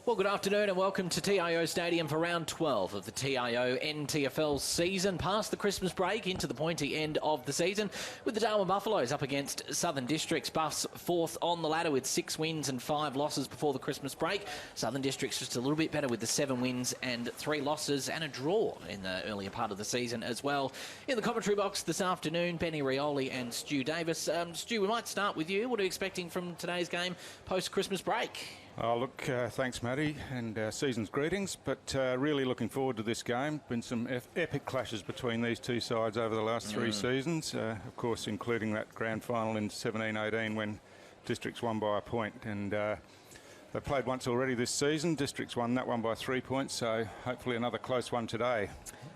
Well, good afternoon and welcome to TIO Stadium for round 12 of the TIO NTFL season. Past the Christmas break into the pointy end of the season with the Darwin Buffaloes up against Southern Districts. Buffs fourth on the ladder with 6 wins and 5 losses before the Christmas break. Southern Districts just a little bit better with the 7 wins and 3 losses and a draw in the earlier part of the season as well. In the commentary box this afternoon, Benny Rioli and Stu Davis. Stu, we might start with you. What are you expecting from today's game post-Christmas break? Oh, look, thanks, Matty, and season's greetings, but really looking forward to this game. Been some epic clashes between these two sides over the last 3 seasons, of course, including that grand final in 17-18 when Districts won by a point, and they played once already this season. Districts won that one by 3 points, so hopefully another close one today.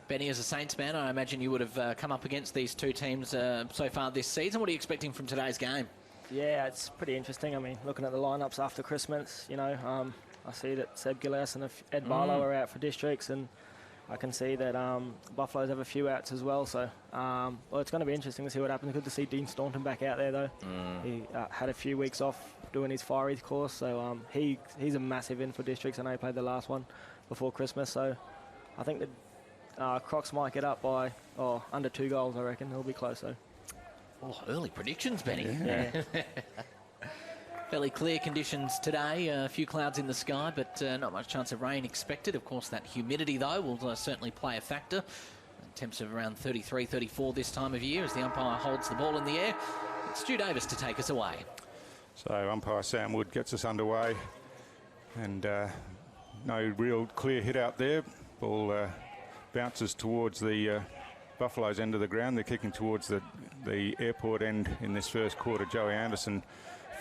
Benny, as a Saints man, I imagine you would have come up against these two teams so far this season. What are you expecting from today's game? Yeah, it's pretty interesting. I mean, looking at the lineups after Christmas, you know, I see that Seb Gillas and Ed Barlow are out for Districts, and I can see that Buffaloes have a few outs as well. So, well, it's going to be interesting to see what happens. Good to see Dean Staunton back out there, though. He had a few weeks off doing his Fire East course, so he's a massive in for Districts. I know he played the last one before Christmas, so I think that Crocs might get up by under 2 goals, I reckon. It'll be close, though. Oh, early predictions, Benny. Yeah. Fairly clear conditions today. A few clouds in the sky, but not much chance of rain expected. Of course, that humidity, though, will certainly play a factor. Temps of around 33, 34 this time of year as the umpire holds the ball in the air. It's Stu Davis to take us away. So umpire Sam Wood gets us underway, and no real clear hit out there. Ball bounces towards the Buffaloes end of the ground. They're kicking towards the airport end in this first quarter. Joey Anderson,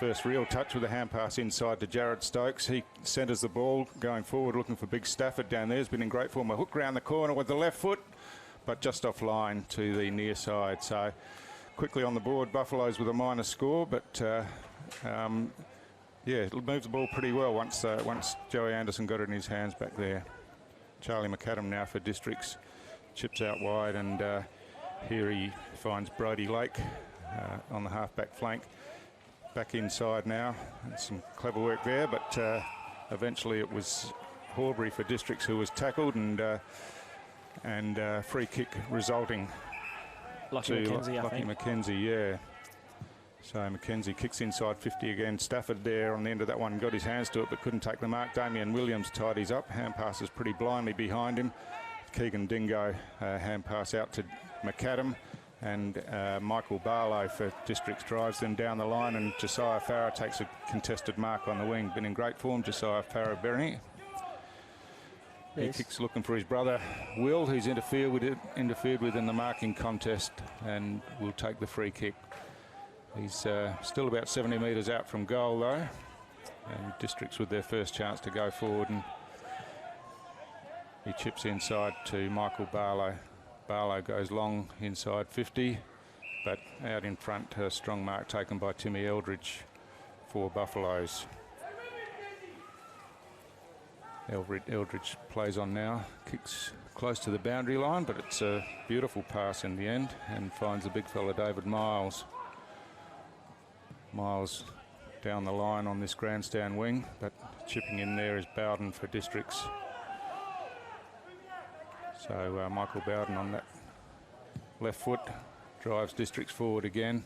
first real touch with a hand pass inside to Jared Stokes. He centres the ball going forward, looking for Big Stafford down there. He's been in great form. A hook round the corner with the left foot, but just off line to the near side. So quickly on the board, Buffaloes with a minor score, but yeah, it'll move the ball pretty well once Joey Anderson got it in his hands back there. Charlie McAdam now for Districts. Chips out wide, and here he finds Brodie Lake on the half-back flank. Back inside now. And some clever work there, but eventually it was Horbury for Districts who was tackled, and free kick resulting Lockie McKenzie, yeah. So McKenzie kicks inside 50 again. Stafford there on the end of that one got his hands to it but couldn't take the mark. Damien Williams tidies up. Hand passes pretty blindly behind him. Keegan Dingo hand pass out to McAdam, and Michael Barlow for Districts drives them down the line, and Josiah Farah takes a contested mark on the wing. Been in great form, Josiah Farah Berry. He kicks looking for his brother Will, who's interfered with in the marking contest, and will take the free kick. He's still about 70 metres out from goal though, and Districts with their first chance to go forward, and he chips inside to Michael Barlow. Barlow goes long inside 50, but out in front, a strong mark taken by Timmy Eldridge for Buffaloes. Eldridge plays on now, kicks close to the boundary line, but it's a beautiful pass in the end, and finds the big fella David Miles. Miles down the line on this grandstand wing, but chipping in there is Bowden for Districts. So Michael Bowden on that left foot drives Districts forward again.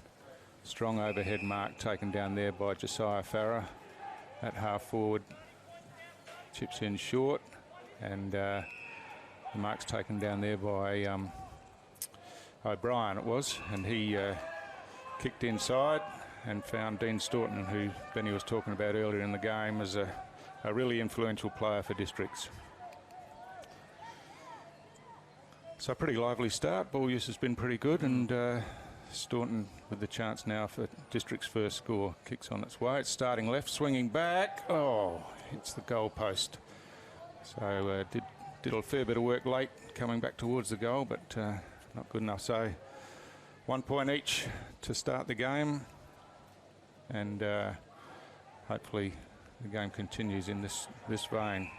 Strong overhead mark taken down there by Josiah Farah at half forward. Chips in short, and the mark's taken down there by O'Brien it was, and he kicked inside and found Dean Staunton, who Benny was talking about earlier in the game, as a really influential player for Districts. So pretty lively start. Ball use has been pretty good, and Staunton with the chance now for District's first score. Kicks on its way. It's starting left, swinging back. Oh, hits the goal post. So did a fair bit of work late coming back towards the goal, but not good enough. So 1 point each to start the game, and hopefully the game continues in this vein.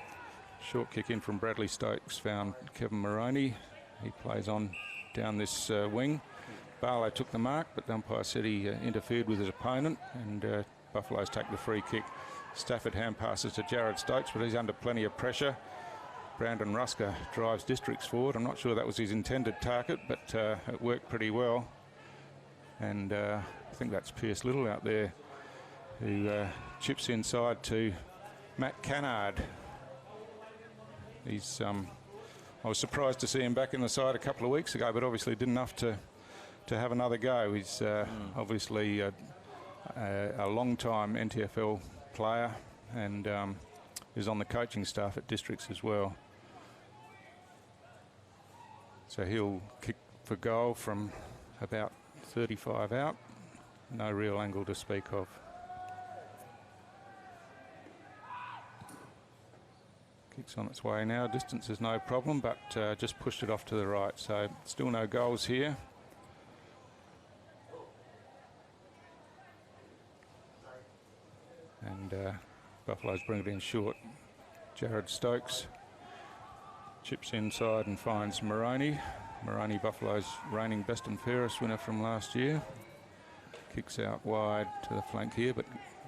Short kick in from Bradley Stokes found Kevin Moroney. He plays on down this wing. Barlow took the mark, but the umpire said he interfered with his opponent, and Buffaloes take the free kick. Stafford hand passes to Jared Stokes, but he's under plenty of pressure. Brandon Rusker drives Districts forward. I'm not sure that was his intended target, but it worked pretty well. And I think that's Pierce Little out there, who chips inside to Matt Cannard. He's I was surprised to see him back in the side a couple of weeks ago, but obviously did enough to have another go. He's obviously a long-time NTFL player, and is on the coaching staff at Districts as well. So he'll kick for goal from about 35 out. No real angle to speak of. Kicks on its way now. Distance is no problem, but just pushed it off to the right. So still no goals here. And Buffaloes bring it in short. Jared Stokes chips inside and finds Moroney. Moroney, Buffalo's reigning best and fairest winner from last year. Kicks out wide to the flank here, but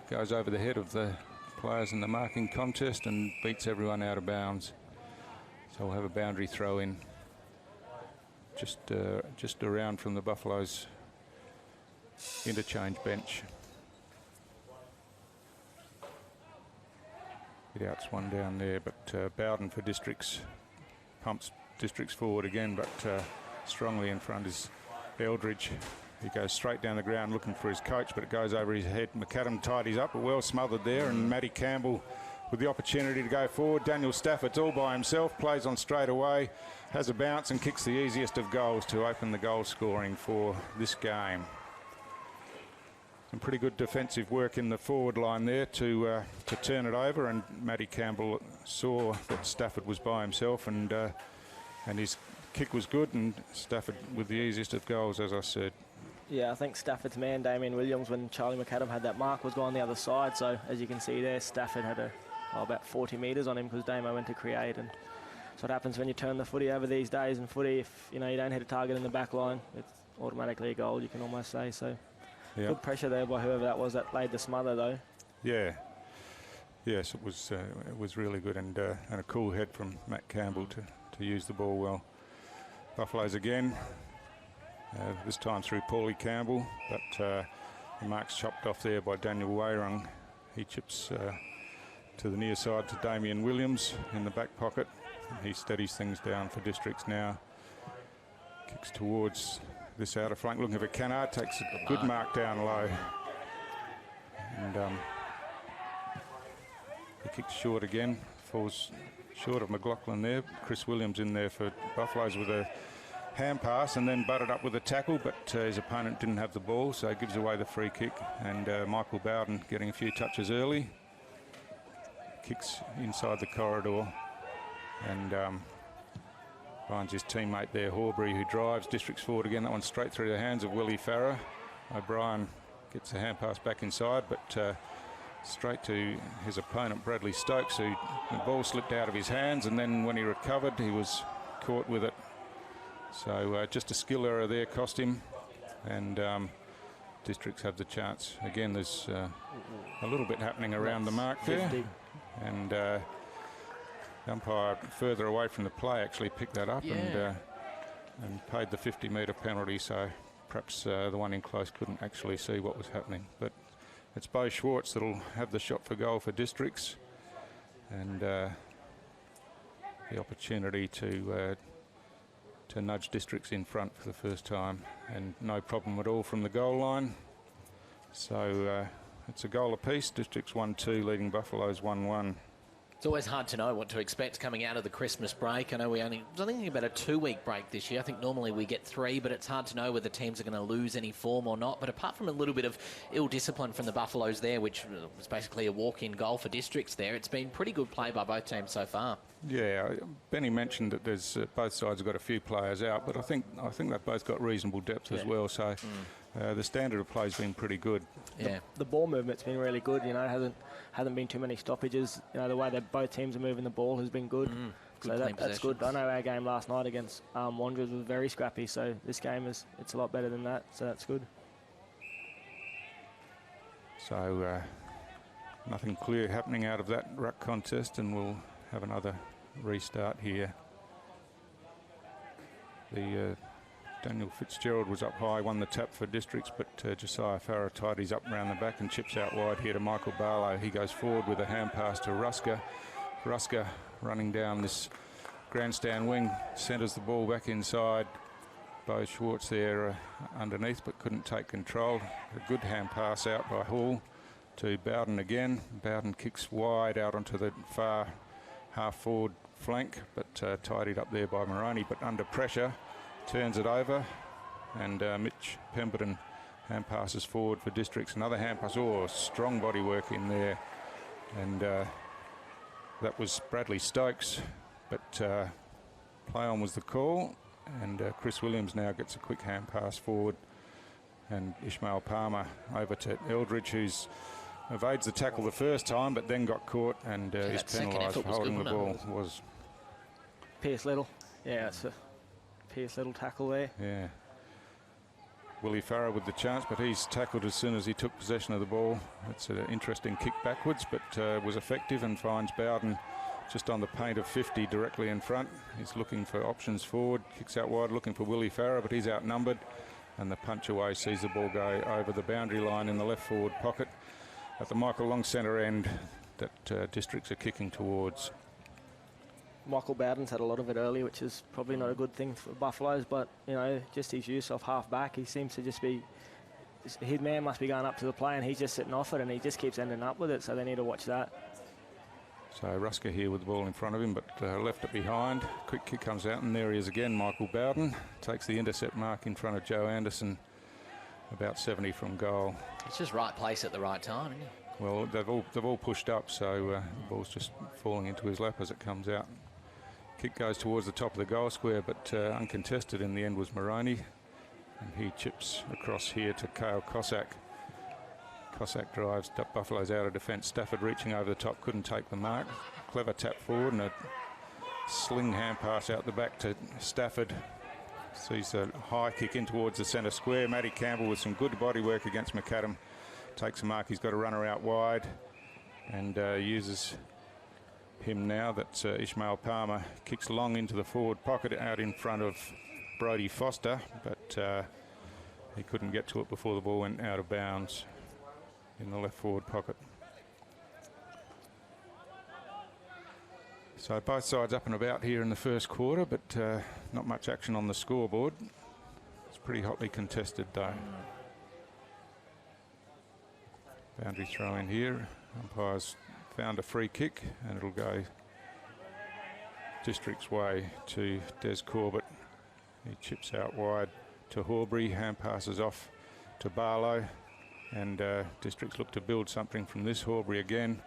goes over the head of the players in the marking contest and beats everyone out of bounds. So we'll have a boundary throw in just around from the Buffaloes interchange bench. It outs one down there, but Bowden for Districts pumps Districts forward again, but strongly in front is Eldridge. He goes straight down the ground looking for his coach, but it goes over his head. McAdam tidies up, but well smothered there, and Matty Campbell with the opportunity to go forward. Daniel Stafford's all by himself, plays on straight away, has a bounce and kicks the easiest of goals to open the goal scoring for this game. Some pretty good defensive work in the forward line there to turn it over, and Matty Campbell saw that Stafford was by himself, and his kick was good, and Stafford with the easiest of goals, as I said. Yeah, I think Stafford's man, Damien Williams, when Charlie McAdam had that mark, was going the other side. So as you can see there, Stafford had about 40 metres on him because Damo went to create. And that's what happens when you turn the footy over these days. In footy, if you don't hit a target in the back line, it's automatically a goal, you can almost say. So Yep. Good pressure there by whoever that was that laid the smother, though. Yeah. Yes, it was really good, and a cool head from Matt Campbell to use the ball well. Buffaloes again, this time through Paulie Campbell, but the mark's chopped off there by Daniel Wairung. He chips to the near side to Damien Williams in the back pocket. He steadies things down for Districts now. Kicks towards this outer flank, looking for Cannard, takes a good mark down low. And he kicks short again, falls short of McLaughlin there. Chris Williams in there for Buffaloes with a hand pass and then butted up with a tackle, but his opponent didn't have the ball, so he gives away the free kick. And Michael Bowden getting a few touches early. Kicks inside the corridor and finds his teammate there, Horbury, who drives Districts forward again. That one straight through the hands of Willie Farrer. O'Brien gets a hand pass back inside, but straight to his opponent, Bradley Stokes, who the ball slipped out of his hands, and then when he recovered, he was caught with it. So just a skill error there cost him, and Districts have the chance. Again, there's a little bit happening around the mark there. 50. And the umpire further away from the play actually picked that up and paid the 50-metre penalty, so perhaps the one in close couldn't actually see what was happening. But it's Bo Schwartz that'll have the shot for goal for Districts, and the opportunity to nudge Districts in front for the first time, and no problem at all from the goal line. So it's a goal apiece. Districts 1-2, leading Buffaloes 1-1. It's always hard to know what to expect coming out of the Christmas break. I know I was thinking about a 2-week break this year. I think normally we get 3, but it's hard to know whether teams are going to lose any form or not. But apart from a little bit of ill discipline from the Buffaloes there, which was basically a walk-in goal for Districts there, it's been pretty good play by both teams so far. Yeah, Benny mentioned that there's both sides have got a few players out, but I think they've both got reasonable depth as well. So the standard of play's been pretty good. Yeah, the ball movement's been really good. Hasn't been too many stoppages. The way that both teams are moving the ball has been good. So that's good. I know our game last night against Wanderers was very scrappy. So this game it's a lot better than that. So that's good. So nothing clear happening out of that ruck contest, and we'll have another restart here. The Daniel Fitzgerald was up high, won the tap for Districts, but Josiah Farah tidies up round the back and chips out wide here to Michael Barlow. He goes forward with a hand pass to Rusker. Rusker running down this grandstand wing, centres the ball back inside. Bo Schwartz there underneath, but couldn't take control. A good hand pass out by Hall to Bowden again. Bowden kicks wide out onto the far half forward flank, but tidied up there by Moroney, but under pressure turns it over, and Mitch Pemberton hand passes forward for Districts. Another hand pass. Oh, strong body work in there, and that was Bradley Stokes, but play on was the call, and Chris Williams now gets a quick hand pass forward, and Ishmael Palmer over to Eldridge, who's evades the tackle the first time, but then got caught and is penalised for holding the ball. Was Pierce Little. Yeah, it's a Pierce Little tackle there. Yeah. Willie Farah with the chance, but he's tackled as soon as he took possession of the ball. It's an interesting kick backwards, but was effective and finds Bowden just on the paint of 50 directly in front. He's looking for options forward, kicks out wide, looking for Willie Farah, but he's outnumbered. And the punch away sees the ball go over the boundary line in the left forward pocket at the Michael Long centre end that Districts are kicking towards. Michael Bowden's had a lot of it early, which is probably not a good thing for Buffaloes, but, you know, just his use of half back, he seems to just be, his man must be going up to the play and he's just sitting off it and he just keeps ending up with it, so they need to watch that. So Rusker here with the ball in front of him, but left it behind. Quick kick comes out, and there he is again, Michael Bowden. Takes the intercept mark in front of Joe Anderson, about 70 from goal. It's just right place at the right time, isn't it? Well, they've all pushed up, so the ball's just falling into his lap as it comes out. Kick goes towards the top of the goal square, but uncontested in the end was Moroney, and he chips across here to Cale Cossack. Cossack drives Buffaloes out of defence. Stafford reaching over the top, couldn't take the mark. Clever tap forward and a sling hand pass out the back to Stafford. Sees a high kick in towards the centre square. Matty Campbell with some good body work against McAdam. Takes a mark. He's got a runner out wide and uses him now. That's Ishmael Palmer. Kicks long into the forward pocket out in front of Brodie Foster, but he couldn't get to it before the ball went out of bounds in the left forward pocket. So both sides up and about here in the first quarter, but not much action on the scoreboard. It's pretty hotly contested though. Boundary throw in here. Umpires found a free kick and it'll go District's way to Des Corbett. He chips out wide to Horbury. Hand passes off to Barlow. And Districts look to build something from this. Horbury again.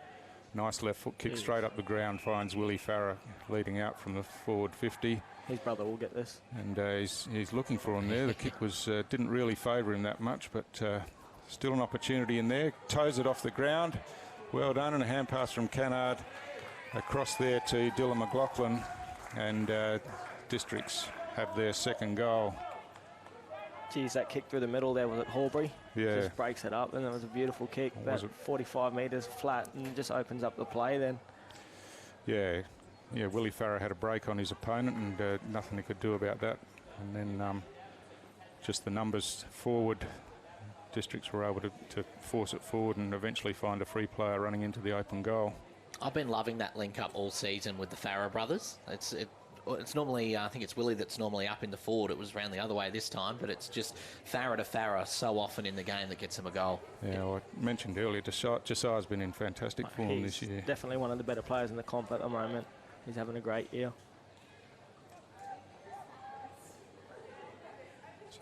Nice left foot kick straight up the ground. Finds Willie Farah leading out from the forward 50. His brother will get this. And he's looking for him there. The kick was didn't really favour him that much, but still an opportunity in there. Toes it off the ground. Well done. And a hand pass from Cannard across there to Dylan McLaughlin. And Districts have their second goal. Geez, that kick through the middle there was at Horbury. Yeah. Just breaks it up, and it was a beautiful kick. Was About it? 45 metres flat, and just opens up the play then. Yeah, Willie Farah had a break on his opponent, and nothing he could do about that. And then just the numbers forward, Districts were able to force it forward and eventually find a free player running into the open goal. I've been loving that link up all season with the Farah brothers. It's normally, I think it's Willie that's normally up in the forward. It was around the other way this time, but it's just Farah to Farah so often in the game that gets him a goal. Yeah, well, I mentioned earlier, Josiah's been in fantastic form this year. Definitely one of the better players in the comp at the moment. He's having a great year.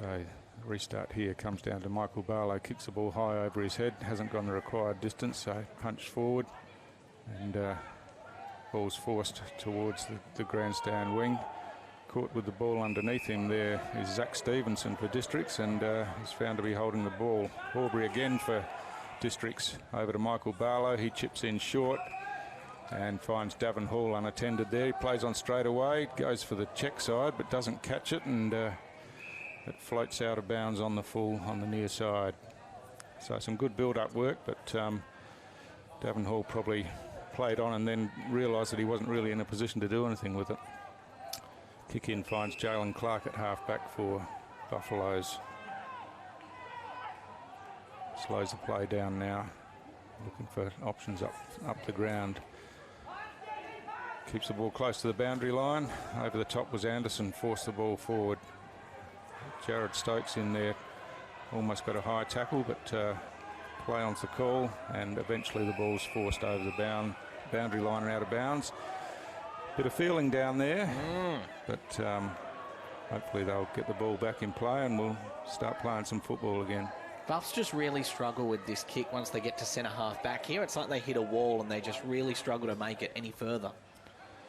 So restart here comes down to Michael Barlow. Kicks the ball high over his head. Hasn't gone the required distance, so punch forward. And ball's forced towards the grandstand wing. Caught with the ball underneath him there is Zach Stevenson for Districts, and he's found to be holding the ball. Horbury again for Districts over to Michael Barlow. He chips in short and finds Davin Hall unattended there. He plays on straight away, goes for the check side but doesn't catch it, and it floats out of bounds on the full on the near side. So some good build-up work, but Darwin Hall probably played on and then realised that he wasn't really in a position to do anything with it. Kick in finds Jalen Clark at half-back for Buffaloes. Slows the play down now, looking for options up the ground. Keeps the ball close to the boundary line. Over the top was Anderson, forced the ball forward. Jared Stokes in there, almost got a high tackle, but play on's the call, and eventually the ball's forced over the boundary line and out of bounds. Bit of feeling down there, but hopefully they'll get the ball back in play and we'll start playing some football again. Buffs just really struggle with this kick once they get to centre half back here. It's like they hit a wall and they just really struggle to make it any further.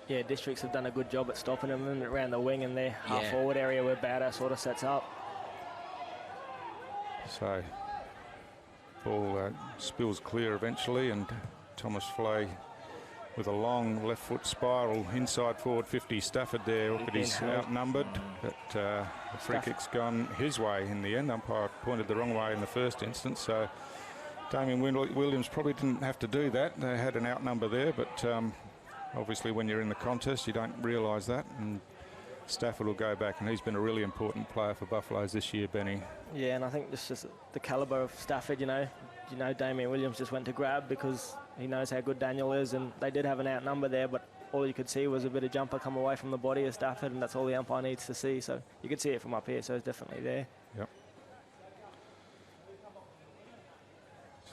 Yeah, Districts have done a good job at stopping them and around the wing and their half forward area where Bowder sort of sets up. So ball spills clear eventually, and Thomas Flay with a long left foot spiral inside forward 50. Stafford there, but he's outnumbered, but the free kick's gone his way in the end. Umpire pointed the wrong way in the first instance, so Damien Williams probably didn't have to do that. They had an outnumber there, but obviously when you're in the contest you don't realise that, and Stafford will go back, and he's been a really important player for Buffaloes this year, Benny. Yeah, and I think it's just the calibre of Stafford, you know, Damien Williams just went to grab because he knows how good Daniel is, and they did have an outnumber there, but all you could see was a bit of jumper come away from the body of Stafford, and that's all the umpire needs to see. So you could see it from up here, so it's definitely there. Yep.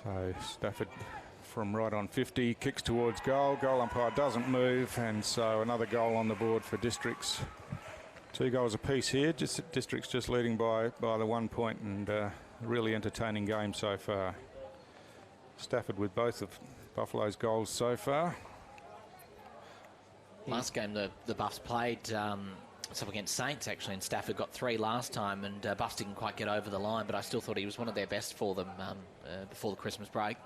So Stafford from right on 50, kicks towards goal. Goal umpire doesn't move, and so another goal on the board for Districts. 2 goals apiece here. Districts just leading by the 1 point, and a really entertaining game so far. Stafford with both of Buffalo's goals so far. Last game the Buffs played it's up against Saints actually, and Stafford got 3 last time, and Buffs didn't quite get over the line, but I still thought he was one of their best for them before the Christmas break.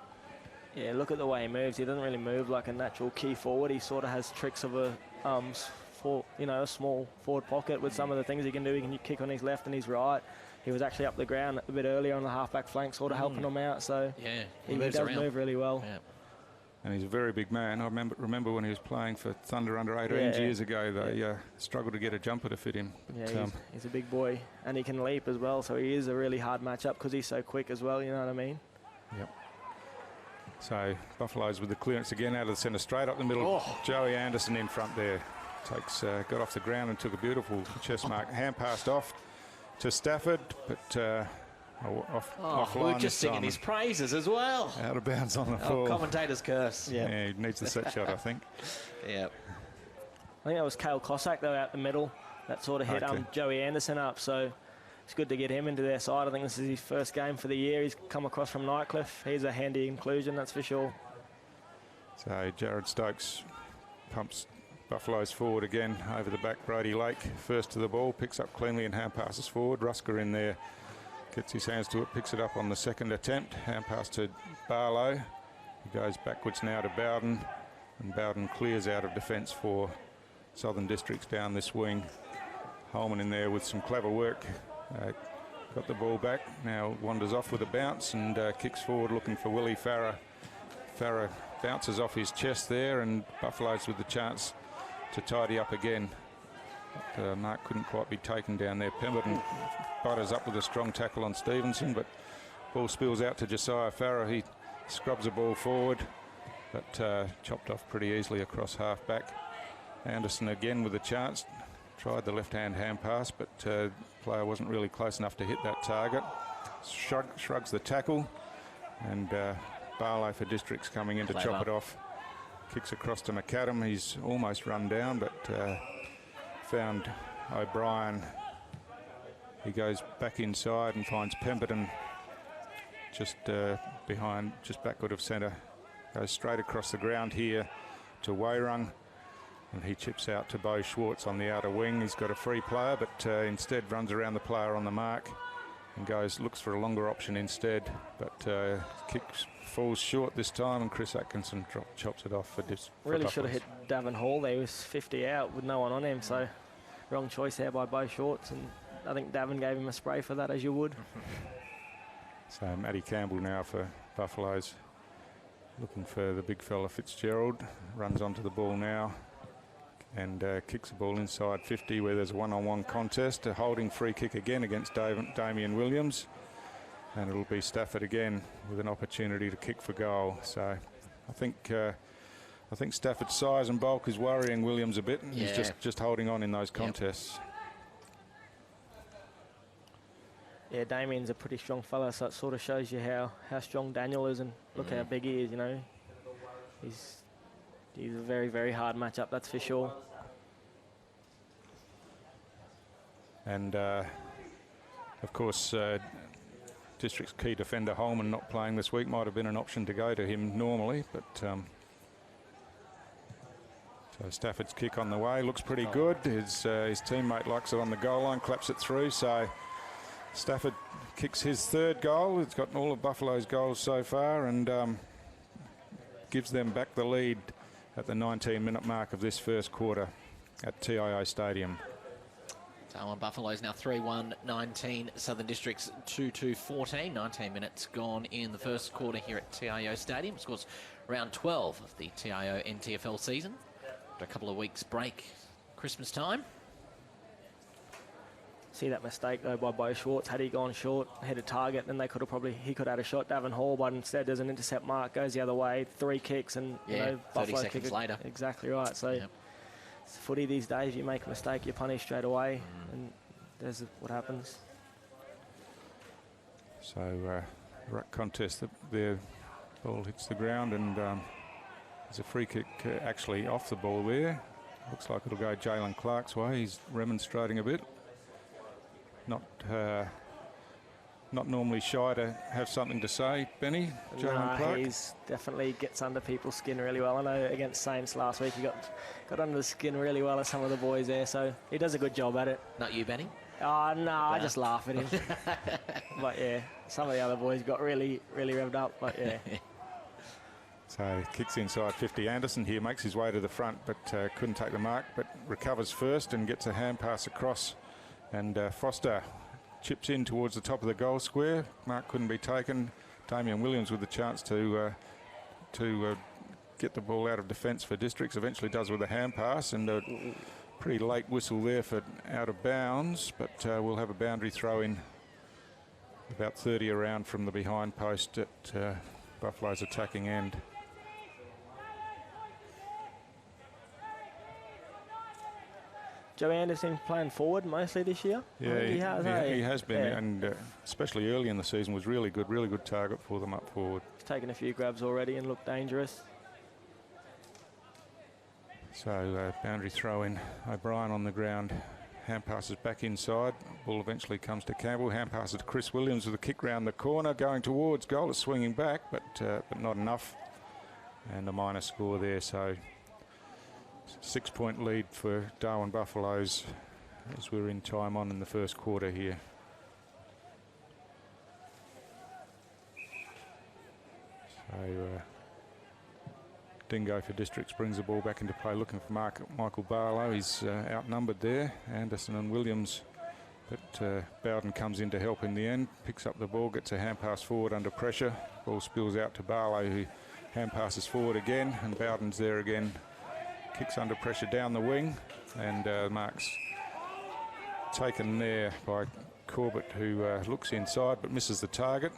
Yeah, look at the way he moves. He doesn't really move like a natural key forward. He sort of has tricks of a small forward pocket with some of the things he can do. He can kick on his left and his right. He was actually up the ground a bit earlier on the half-back flank, sort of helping him out. So yeah, he does move really well. Yeah. And he's a very big man. I remember when he was playing for Thunder under 18s years ago, they struggled to get a jumper to fit him. But, yeah, he's a big boy, and he can leap as well, so he is a really hard matchup because he's so quick as well, you know what I mean? Yep. So Buffaloes with the clearance again out of the centre, straight up the middle. Joey Anderson in front there. Got off the ground and took a beautiful chest mark. Hand passed off to Stafford, but offline. We're just singing his praises as well. Out of bounds on the floor. Commentator's curse. Yeah, he needs the set shot, I think. Yeah. I think that was Cale Cossack, though, out the middle. That sort of hit Joey Anderson up, so it's good to get him into their side. I think this is his first game for the year. He's come across from Nightcliff. He's a handy inclusion, that's for sure. So Jared Stokes pumps Buffaloes forward again over the back. Brody Lake first to the ball, picks up cleanly and hand passes forward. Rusker in there, gets his hands to it, picks it up on the second attempt. Hand pass to Barlow. He goes backwards now to Bowden, and Bowden clears out of defence for Southern Districts down this wing. Holman in there with some clever work. Got the ball back, now wanders off with a bounce and kicks forward looking for Willie Farrer. Farrer bounces off his chest there, and Buffaloes with the chance to tidy up again. But, Mark couldn't quite be taken down there. Pemberton butters up with a strong tackle on Stevenson, but ball spills out to Josiah Farrer. He scrubs the ball forward, but chopped off pretty easily across half back. Anderson again with a chance. Tried the left-hand hand pass, but player wasn't really close enough to hit that target. Shrugs the tackle, and Barlow for Districts coming in to chop it off. Kicks across to McAdam. He's almost run down, but found O'Brien. He goes back inside and finds Pemberton just behind, just backward of centre. Goes straight across the ground here to Wairung. And he chips out to Bo Schwartz on the outer wing. He's got a free player, but instead runs around the player on the mark and looks for a longer option instead. But falls short this time, and Chris Atkinson chops it off for Really should have hit Darwin Hall there. He was 50 out with no one on him, so wrong choice there by Bo Schwartz. And I think Darwin gave him a spray for that, as you would. So Matty Campbell now for Buffaloes. Looking for the big fella Fitzgerald. Runs onto the ball now and kicks the ball inside 50 where there's a one-on-one contest. A holding free kick again against Damien Williams. And it'll be Stafford again with an opportunity to kick for goal. So I think Stafford's size and bulk is worrying Williams a bit. And he's just holding on in those contests. Yeah, Damien's a pretty strong fella, so it sort of shows you how strong Daniel is, and look how big he is, you know. He's a very, very hard matchup, that's for sure. And, of course, District's key defender Holman not playing this week might have been an option to go to him normally, but so Stafford's kick on the way, looks pretty good. His teammate likes it on the goal line, claps it through, so Stafford kicks his third goal. It's got all of Buffalo's goals so far and gives them back the lead at the 19-minute mark of this first quarter at TIO Stadium. Darwin Buffaloes now 3-1, 19 Southern Districts 2-2, 14. 19 minutes gone in the first quarter here at TIO Stadium. Of course, round 12 of the TIO NTFL season. After a couple of weeks break, Christmas time. See that mistake though by Bo Schwartz. Had he gone short, hit a target, then he could have had a shot. Davin Hall, but instead there's an intercept mark, goes the other way, 3 kicks, and yeah, you know, 30 seconds later. Exactly right. So it's footy these days. You make a mistake, you're punished straight away, and there's what happens. So ruck contest, the ball hits the ground, and there's a free kick actually off the ball there. Looks like it'll go Jalen Clark's way. He's remonstrating a bit. Not normally shy to have something to say, Benny. Jalen Clark. He's definitely gets under people's skin really well. I know against Saints last week he got under the skin really well of some of the boys there, so he does a good job at it. Not you, Benny? Oh, no, I just laugh at him. But yeah, some of the other boys got really, really revved up, but yeah. So kicks inside 50. Anderson here makes his way to the front, but couldn't take the mark, but recovers first and gets a hand pass across. And Foster chips in towards the top of the goal square. Mark couldn't be taken. Damien Williams with the chance to get the ball out of defence for Districts. Eventually does with a hand pass, and a pretty late whistle there for out of bounds. But we'll have a boundary throw in about 30 around from the behind post at Buffalo's attacking end. Joe Anderson playing forward mostly this year. Yeah, he has been, and especially early in the season was really good target for them up forward. He's taken a few grabs already and looked dangerous. So boundary throw in. O'Brien on the ground. Hand passes back inside. Ball eventually comes to Campbell. Hand passes to Chris Williams with a kick round the corner, going towards goal. It's swinging back, but not enough. And a minor score there. So 6-point lead for Darwin Buffaloes as we're in time on in the first quarter here. So Dingo for Districts brings the ball back into play, looking for Michael Barlow. He's outnumbered there, Anderson and Williams, but Bowden comes in to help in the end, picks up the ball, gets a hand pass forward under pressure. Ball spills out to Barlow, who hand passes forward again, and Bowden's there again. Kicks under pressure down the wing, and marks taken there by Corbett, who looks inside but misses the target.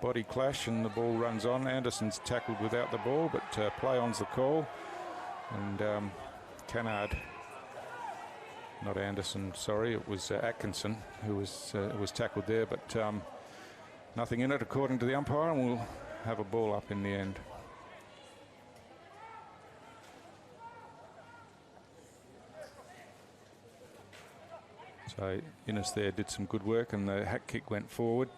Body clash and the ball runs on. Anderson's tackled without the ball, but play on's the call. And Cannard, not Anderson, sorry, it was Atkinson who was tackled there, but nothing in it according to the umpire, and we'll have a ball up in the end. So Innes there did some good work, and the hack kick went forward.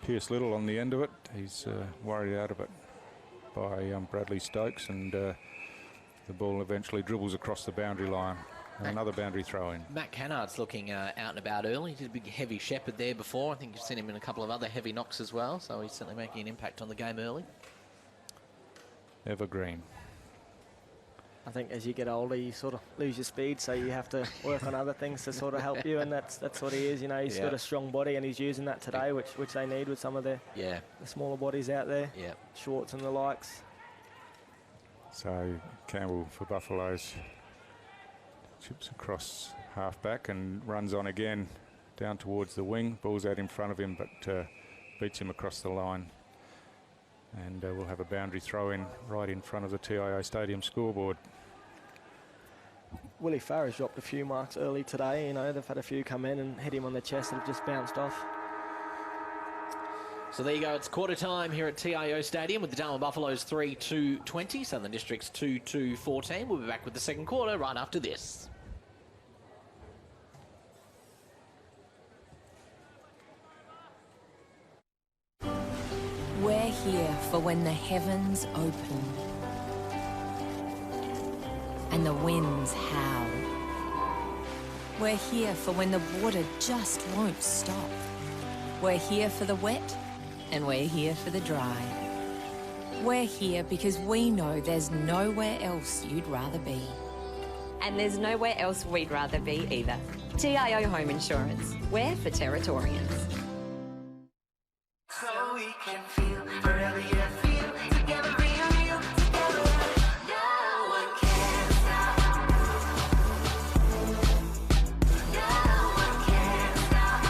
Pierce Little on the end of it. He's worried out of it by Bradley Stokes, and the ball eventually dribbles across the boundary line. And another boundary throw in. Matt Cannard's looking out and about early. He did a big heavy shepherd there before. I think you've seen him in a couple of other heavy knocks as well, so he's certainly making an impact on the game early. Evergreen. I think as you get older, you sort of lose your speed, so you have to work on other things to sort of help you, and that's what he is. You know, he's got a strong body, and he's using that today, which they need with some of the smaller bodies out there. Yeah. Schwartz and the likes. So Campbell for Buffaloes chips across half back and runs on again down towards the wing. Ball's out in front of him, but beats him across the line. And we'll have a boundary throw in right in front of the TIO Stadium scoreboard. Willie Farrer's dropped a few marks early today. You know, they've had a few come in and hit him on the chest that have just bounced off. So there you go. It's quarter time here at TIO Stadium with the Darwin Buffaloes 3-2-20, Southern Districts 2-2-14. We'll be back with the second quarter right after this. We're here for when the heavens open and the winds howl. We're here for when the water just won't stop. We're here for the wet and we're here for the dry. We're here because we know there's nowhere else you'd rather be. And there's nowhere else we'd rather be either. TIO Home Insurance. We're for Territorians. So we can feel forever, yeah, feel together, real, together. No one can stop. No one can stop.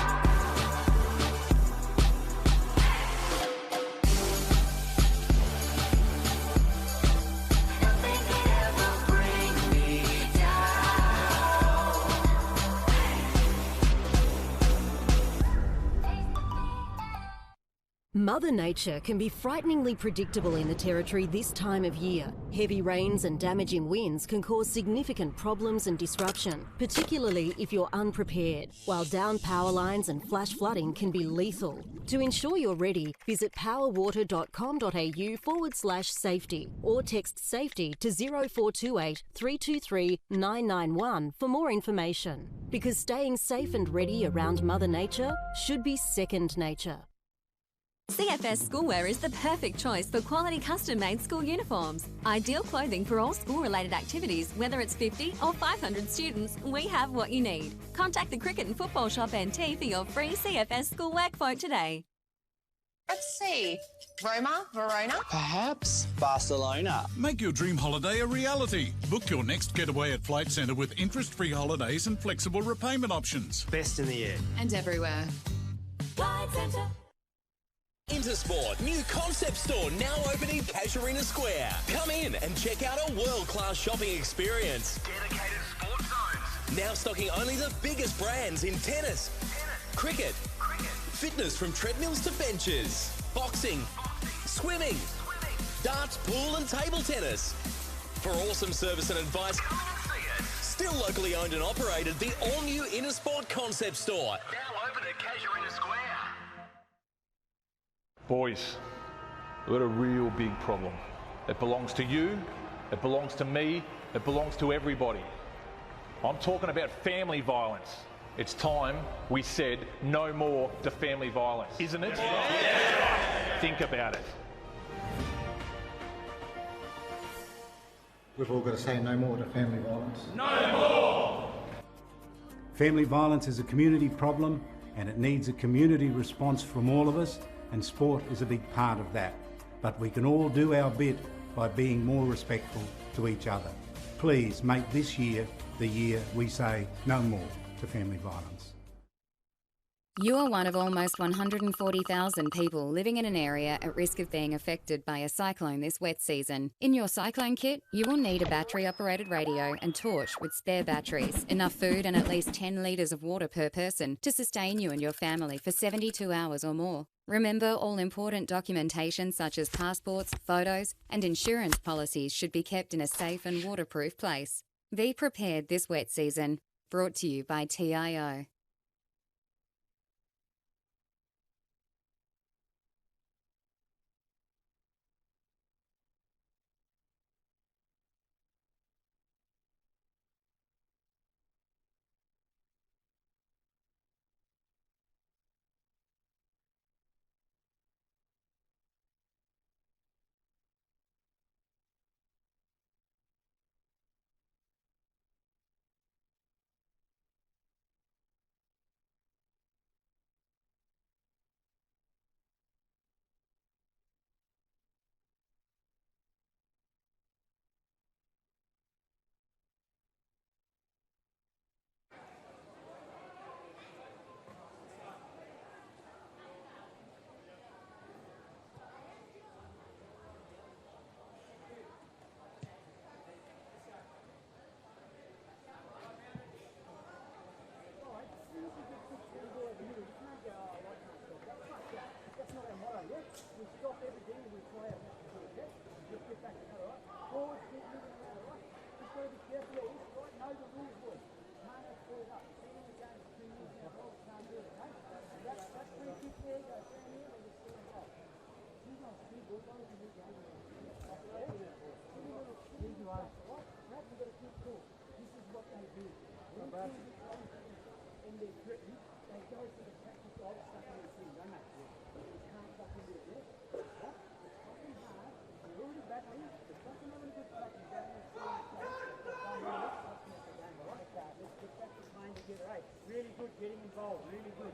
Nothing can ever bring me Mother Nature can be frighteningly predictable in the Territory this time of year. Heavy rains and damaging winds can cause significant problems and disruption, particularly if you're unprepared, while downed power lines and flash flooding can be lethal. To ensure you're ready, visit powerwater.com.au/safety or text SAFETY to 0428 323 991 for more information. Because staying safe and ready around Mother Nature should be second nature. CFS Schoolwear is the perfect choice for quality custom-made school uniforms. Ideal clothing for all school-related activities, whether it's 50 or 500 students, we have what you need. Contact the Cricket and Football Shop NT for your free CFS Schoolwear quote today. Let's see. Roma, Verona? Perhaps Barcelona. Make your dream holiday a reality. Book your next getaway at Flight Centre with interest-free holidays and flexible repayment options. Best in the air. And everywhere. Flight Centre. Intersport, new concept store now open in Casuarina Square. Come in and check out a world-class shopping experience. Dedicated sports zones. Now stocking only the biggest brands in tennis, cricket, fitness from treadmills to benches, boxing, swimming, darts, pool and table tennis. For awesome service and advice, Come in and see it. still locally owned and operated, the all-new Intersport concept store. Now open at Casuarina Square. Boys, we've got a real big problem. It belongs to you, it belongs to me, it belongs to everybody. I'm talking about family violence. It's time we said no more to family violence, isn't it? Yeah. Think about it. We've all got to say no more to family violence. No more! Family violence is a community problem and it needs a community response from all of us, and sport is a big part of that. But we can all do our bit by being more respectful to each other. Please make this year the year we say no more to family violence. You are one of almost 140,000 people living in an area at risk of being affected by a cyclone this wet season. In your cyclone kit, you will need a battery-operated radio and torch with spare batteries, enough food and at least 10 litres of water per person to sustain you and your family for 72 hours or more. Remember, all important documentation such as passports, photos and insurance policies should be kept in a safe and waterproof place. Be prepared this wet season. Brought to you by TIO. Really good getting involved, really good.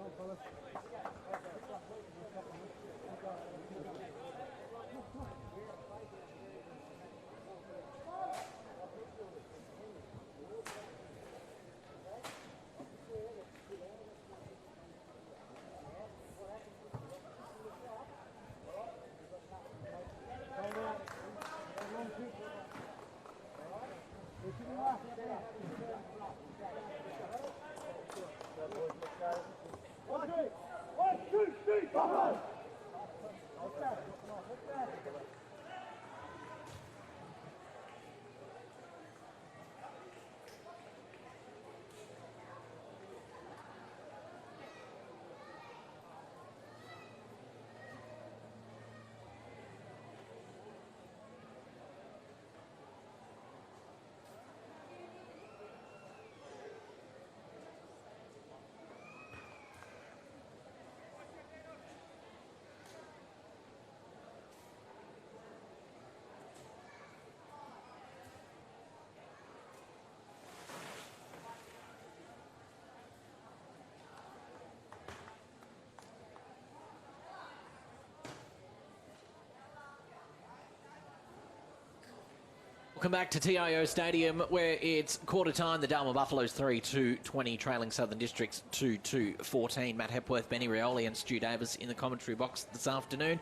Welcome back to TIO Stadium, where it's quarter time. The Darwin Buffaloes 3-2-20, trailing Southern Districts 2-2-14. Matt Hepworth, Benny Rioli and Stu Davis in the commentary box this afternoon.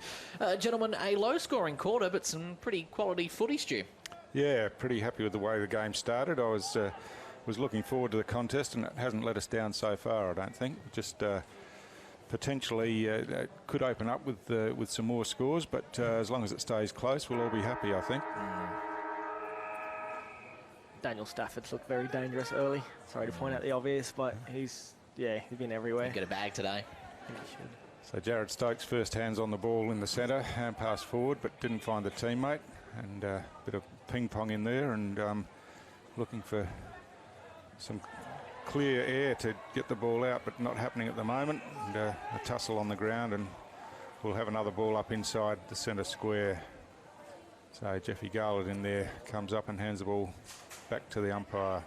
Gentlemen, a low-scoring quarter, but some pretty quality footy, Stu. Yeah, pretty happy with the way the game started. I was looking forward to the contest, and it hasn't let us down so far, I don't think. Just potentially could open up with some more scores, but as long as it stays close, we'll all be happy, I think. Daniel Stafford's looked very dangerous early. Sorry to point out the obvious, but he's been everywhere. Get a bag today. He should. So Jared Stokes first hands on the ball in the centre, hand pass forward, but didn't find the teammate, and a bit of ping pong in there, and looking for some clear air to get the ball out, but not happening at the moment. And a tussle on the ground, and we'll have another ball up inside the centre square. So Jeffy Garland in there comes up and hands the ball back to the umpire.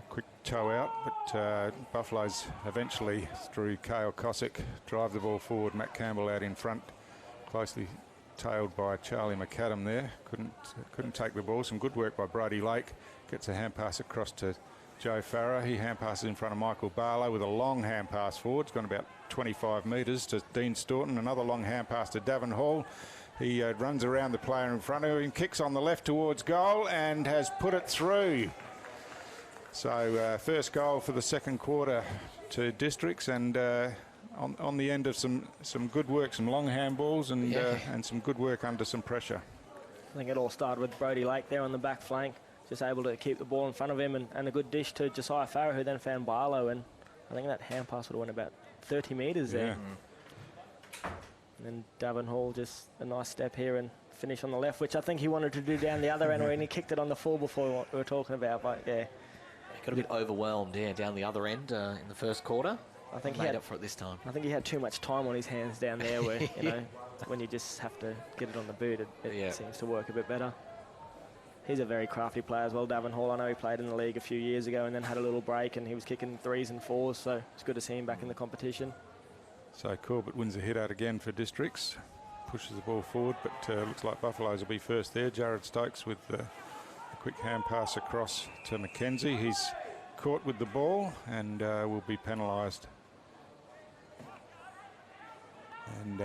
Quick toe out, but Buffaloes eventually, through Cale Cossack, drive the ball forward. Matt Campbell out in front, closely tailed by Charlie McAdam there. Couldn't take the ball. Some good work by Brody Lake. Gets a hand pass across to Joe Farah. He hand passes in front of Michael Barlow with a long hand pass forward. It's gone about 25 metres to Dean Staunton. Another long hand pass to Davin Hall. He runs around the player in front of him, kicks on the left towards goal, and has put it through. So first goal for the second quarter to Districts, and on the end of some good work, some long handballs, and some good work under some pressure. I think it all started with Brody Lake there on the back flank, just able to keep the ball in front of him, and a good dish to Josiah Farah, who then found Barlow, and I think that hand pass would have went about 30 metres there. And then Davin Hall, just a nice step here and finish on the left, which I think he wanted to do down the other end, and he kicked it on the full before what we were talking about. But yeah, he got a bit overwhelmed, down the other end in the first quarter. I think he made up for it this time. I think he had too much time on his hands down there, where when you just have to get it on the boot, it seems to work a bit better. He's a very crafty player as well, Davin Hall. I know he played in the league a few years ago and then had a little break, and he was kicking 3s and 4s, so it's good to see him back in the competition. So Corbett wins the hit out again for Districts, pushes the ball forward, but looks like Buffaloes will be first there. Jared Stokes with a quick hand pass across to McKenzie. He's caught with the ball and will be penalised. And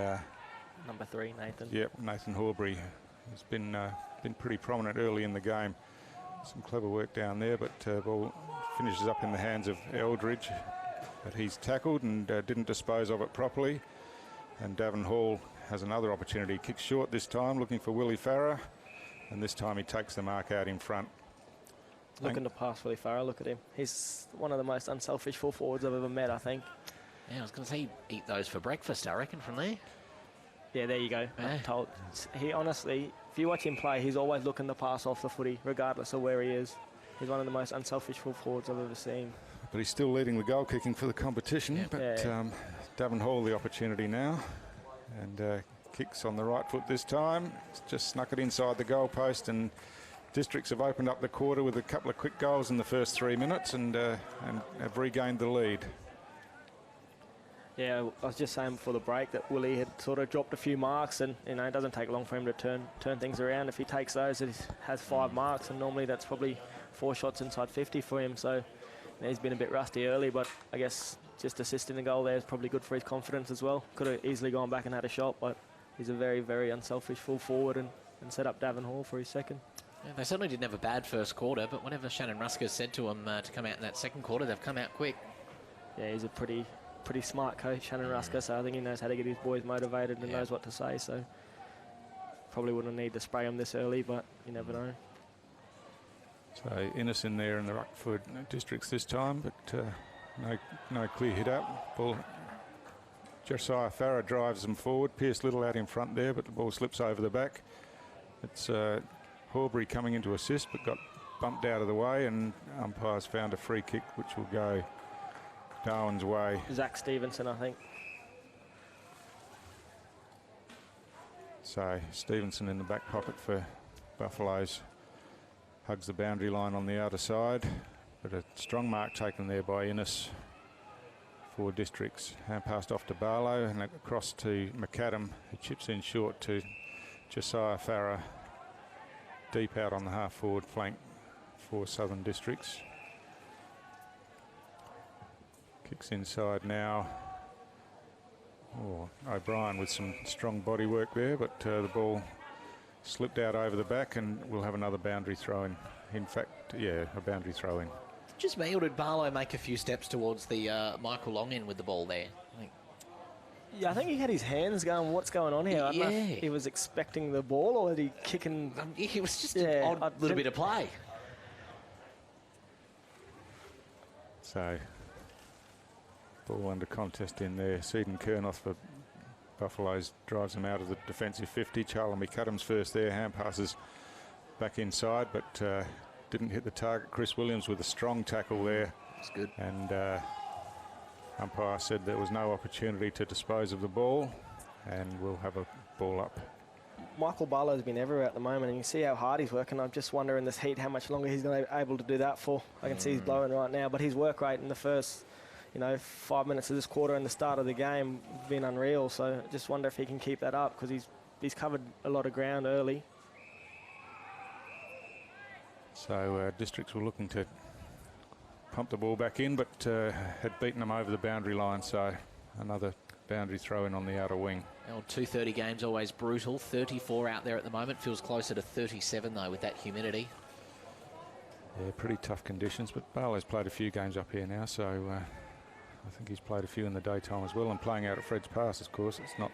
number 3, Nathan. Yep, Nathan Horbury has been pretty prominent early in the game. Some clever work down there, but ball finishes up in the hands of Eldridge. But he's tackled and didn't dispose of it properly. And Davin Hall has another opportunity. Kicks short this time, looking for Willie Farah. And this time he takes the mark out in front. Looking to pass Willie Farah, look at him. He's one of the most unselfish full forwards I've ever met, I think. Yeah, I was going to say he'd eat those for breakfast, I reckon, from there. Yeah, there you go. I'm told. He honestly, if you watch him play, he's always looking to pass off the footy, regardless of where he is. He's one of the most unselfish full forwards I've ever seen. But he's still leading the goal kicking for the competition. But Darwin Hall the opportunity now, and kicks on the right foot this time. It's just snuck it inside the goal post, and Districts have opened up the quarter with a couple of quick goals in the first 3 minutes, and have regained the lead. Yeah, I was just saying before the break that Willie had sort of dropped a few marks, and you know it doesn't take long for him to turn things around. If he takes those, he has 5 marks, and normally that's probably 4 shots inside 50 for him. So he's been a bit rusty early, but I guess just assisting the goal there is probably good for his confidence as well. Could have easily gone back and had a shot, but he's a very, very unselfish full forward and set up Darwin Hall for his second. Yeah, they certainly didn't have a bad first quarter, but whenever Shannon Rusker said to him to come out in that second quarter, they've come out quick. Yeah, he's a pretty smart coach, Shannon Rusker, so I think he knows how to get his boys motivated and knows what to say, so probably wouldn't need to spray them this early, but you never know. So Innes in there in the ruck for Districts this time, but no clear hit up. Ball. Josiah Farah drives them forward. Pierce Little out in front there, but the ball slips over the back. It's Horbury coming into assist, but got bumped out of the way, and umpires found a free kick which will go Darwin's way. Zach Stevenson, I think. So Stevenson in the back pocket for Buffaloes. Hugs the boundary line on the outer side, but a strong mark taken there by Innes for Districts. Hand passed off to Barlow and across to McAdam, who chips in short to Josiah Farah, deep out on the half forward flank for Southern Districts. Kicks inside now. Oh, O'Brien with some strong body work there, but the ball slipped out over the back, and we'll have another boundary throw in. In fact, yeah, a boundary throw in. Just me, or did Barlow make a few steps towards the Michael Long in with the ball there? Yeah, I think he had his hands going, what's going on here? I don't know if he was expecting the ball, or did he kicking? It was just an odd little bit of play. So, ball under contest in there. Seaton Kernoth for Buffaloes drives him out of the defensive 50. Charlie McAdams first there. Hand passes back inside, but didn't hit the target. Chris Williams with a strong tackle there. That's good. And umpire said there was no opportunity to dispose of the ball, and we'll have a ball up. Michael Barlow's been everywhere at the moment, and you see how hard he's working. I just wonder in this heat how much longer he's going to be able to do that for. I can see he's blowing right now, but his work rate in the first 5 minutes of this quarter and the start of the game has been unreal. So I just wonder if he can keep that up, because he's covered a lot of ground early. So Districts were looking to pump the ball back in, but had beaten them over the boundary line, so another boundary throw in on the outer wing. Well, 2:30 games always brutal. 34 out there at the moment. Feels closer to 37 though with that humidity. Yeah, pretty tough conditions, but Barlow's played a few games up here now, so I think he's played a few in the daytime as well, and playing out at Fred's Pass, of course. It's not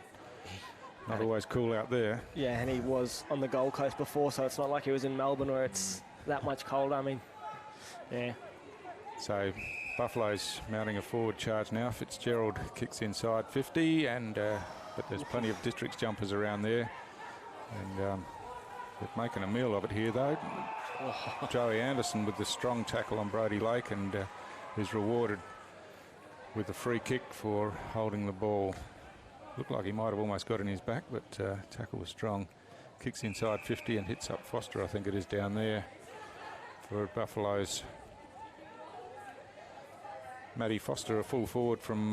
always cool out there. Yeah, and he was on the Gold Coast before, so it's not like he was in Melbourne where it's that much colder. I mean, yeah. So Buffalo's mounting a forward charge now. Fitzgerald kicks inside 50, and but there's plenty of Districts jumpers around there, and they're making a meal of it here though. Joey Anderson with the strong tackle on Brody Lake, and is rewarded with a free kick for holding the ball. Looked like he might have almost got in his back, but tackle was strong. Kicks inside 50 and hits up Foster, I think it is, down there for Buffaloes. Matty Foster, a full forward from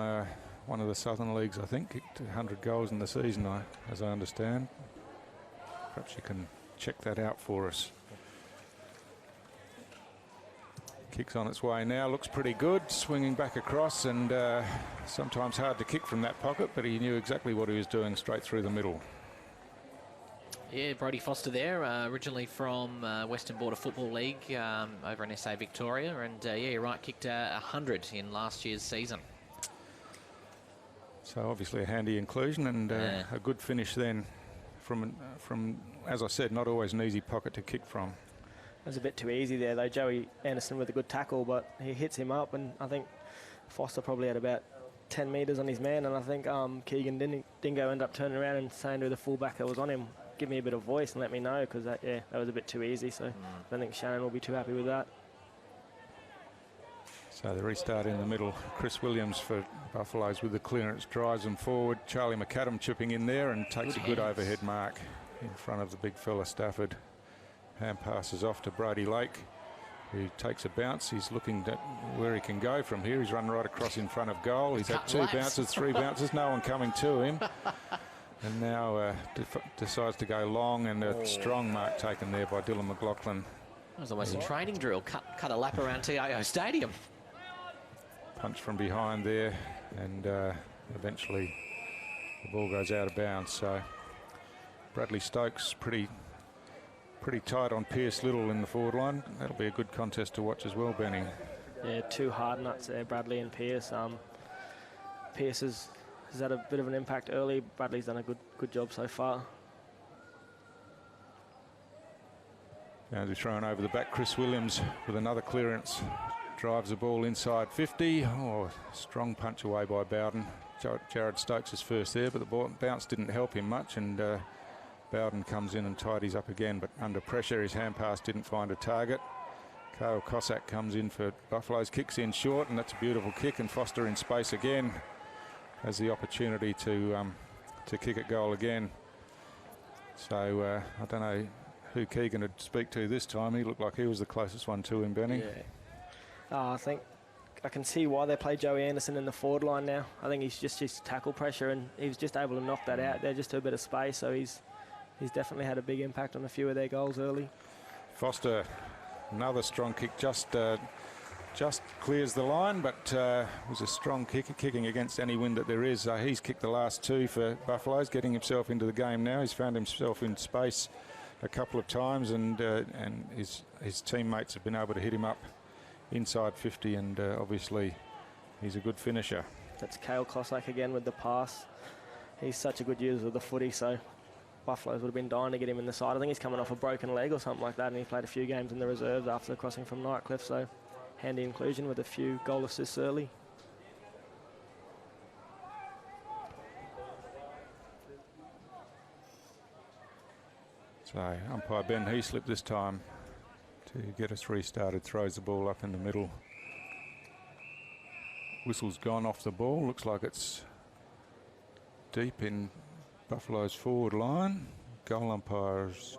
one of the Southern Leagues, I think. Kicked 100 goals in the season, as I understand. Perhaps you can check that out for us. Kicks on its way now, looks pretty good, swinging back across, and sometimes hard to kick from that pocket, but he knew exactly what he was doing, straight through the middle. Yeah, Brodie Foster there, originally from Western Border Football League over in SA Victoria, and yeah, you're right, kicked 100 in last year's season. So obviously a handy inclusion, and a good finish then from, as I said, not always an easy pocket to kick from. It was a bit too easy there though. Joey Anderson with a good tackle, but he hits him up, and I think Foster probably had about 10 metres on his man, and I think Keegan Dingo ended up turning around and saying to the fullback that was on him, give me a bit of voice and let me know, because that was a bit too easy, so I don't think Shannon will be too happy with that. So the restart in the middle. Chris Williams for Buffaloes with the clearance, drives them forward. Charlie McAdam chipping in there and takes a good overhead mark in front of the big fella Stafford. Hand passes off to Brody Lake, who takes a bounce. He's looking at where he can go from here. He's run right across in front of goal. He's had 2 bounces, 3 bounces, no one coming to him. And now decides to go long, and a strong mark taken there by Dylan McLaughlin. That was almost a training drill. Cut a lap around TIO Stadium. Punch from behind there, and eventually the ball goes out of bounds. So Bradley Stokes pretty tight on Pierce Little in the forward line. That'll be a good contest to watch as well, Benny. Yeah, 2 hard nuts there, Bradley and Pierce. Pierce has had a bit of an impact early. Bradley's done a good job so far. Going to be thrown over the back. Chris Williams with another clearance. Drives the ball inside 50. Oh, strong punch away by Bowden. Jared Stokes is first there, but the bounce didn't help him much, and Bowden comes in and tidies up again, but under pressure his hand pass didn't find a target. Kyle Cossack comes in for Buffaloes, kicks in short, and that's a beautiful kick, and Foster in space again has the opportunity to kick at goal again. So I don't know who Keegan would speak to this time. He looked like he was the closest one to him, Benny. Yeah. I think I can see why they play Joey Anderson in the forward line now. I think he's just his tackle pressure, and he was just able to knock that out there just to a bit of space. So he's definitely had a big impact on a few of their goals early. Foster, another strong kick, just clears the line, but was a strong kicking against any wind that there is. He's kicked the last 2 for Buffaloes, getting himself into the game now. He's found himself in space a couple of times, and his teammates have been able to hit him up inside 50, and obviously he's a good finisher. That's Kale Cossack again with the pass. He's such a good user of the footy, so Buffaloes would have been dying to get him in the side. I think he's coming off a broken leg or something like that, and he played a few games in the reserves after crossing from Nightcliff, so handy inclusion with a few goal assists early. So umpire Ben Heaslip this time to get us restarted, throws the ball up in the middle. Whistle's gone off the ball. Looks like it's deep in Buffalo's forward line. Goal umpires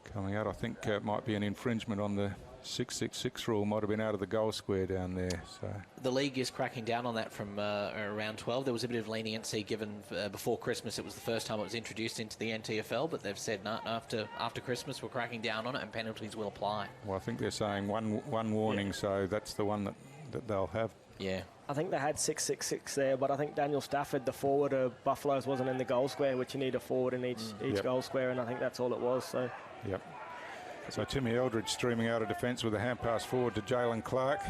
coming out. I think it might be an infringement on the 666 rule. Might have been out of the goal square down there. So the league is cracking down on that from around 12. There was a bit of leniency given before Christmas. It was the first time it was introduced into the NTFL, but they've said no, after Christmas we're cracking down on it and penalties will apply. Well, I think they're saying one warning, so that's the one that they'll have. Yeah. I think they had 666 there, but I think Daniel Stafford, the forward of Buffaloes, wasn't in the goal square, which you need a forward in each goal square, and I think that's all it was. So. Yep. So Timmy Eldridge streaming out of defence with a hand pass forward to Jalen Clark.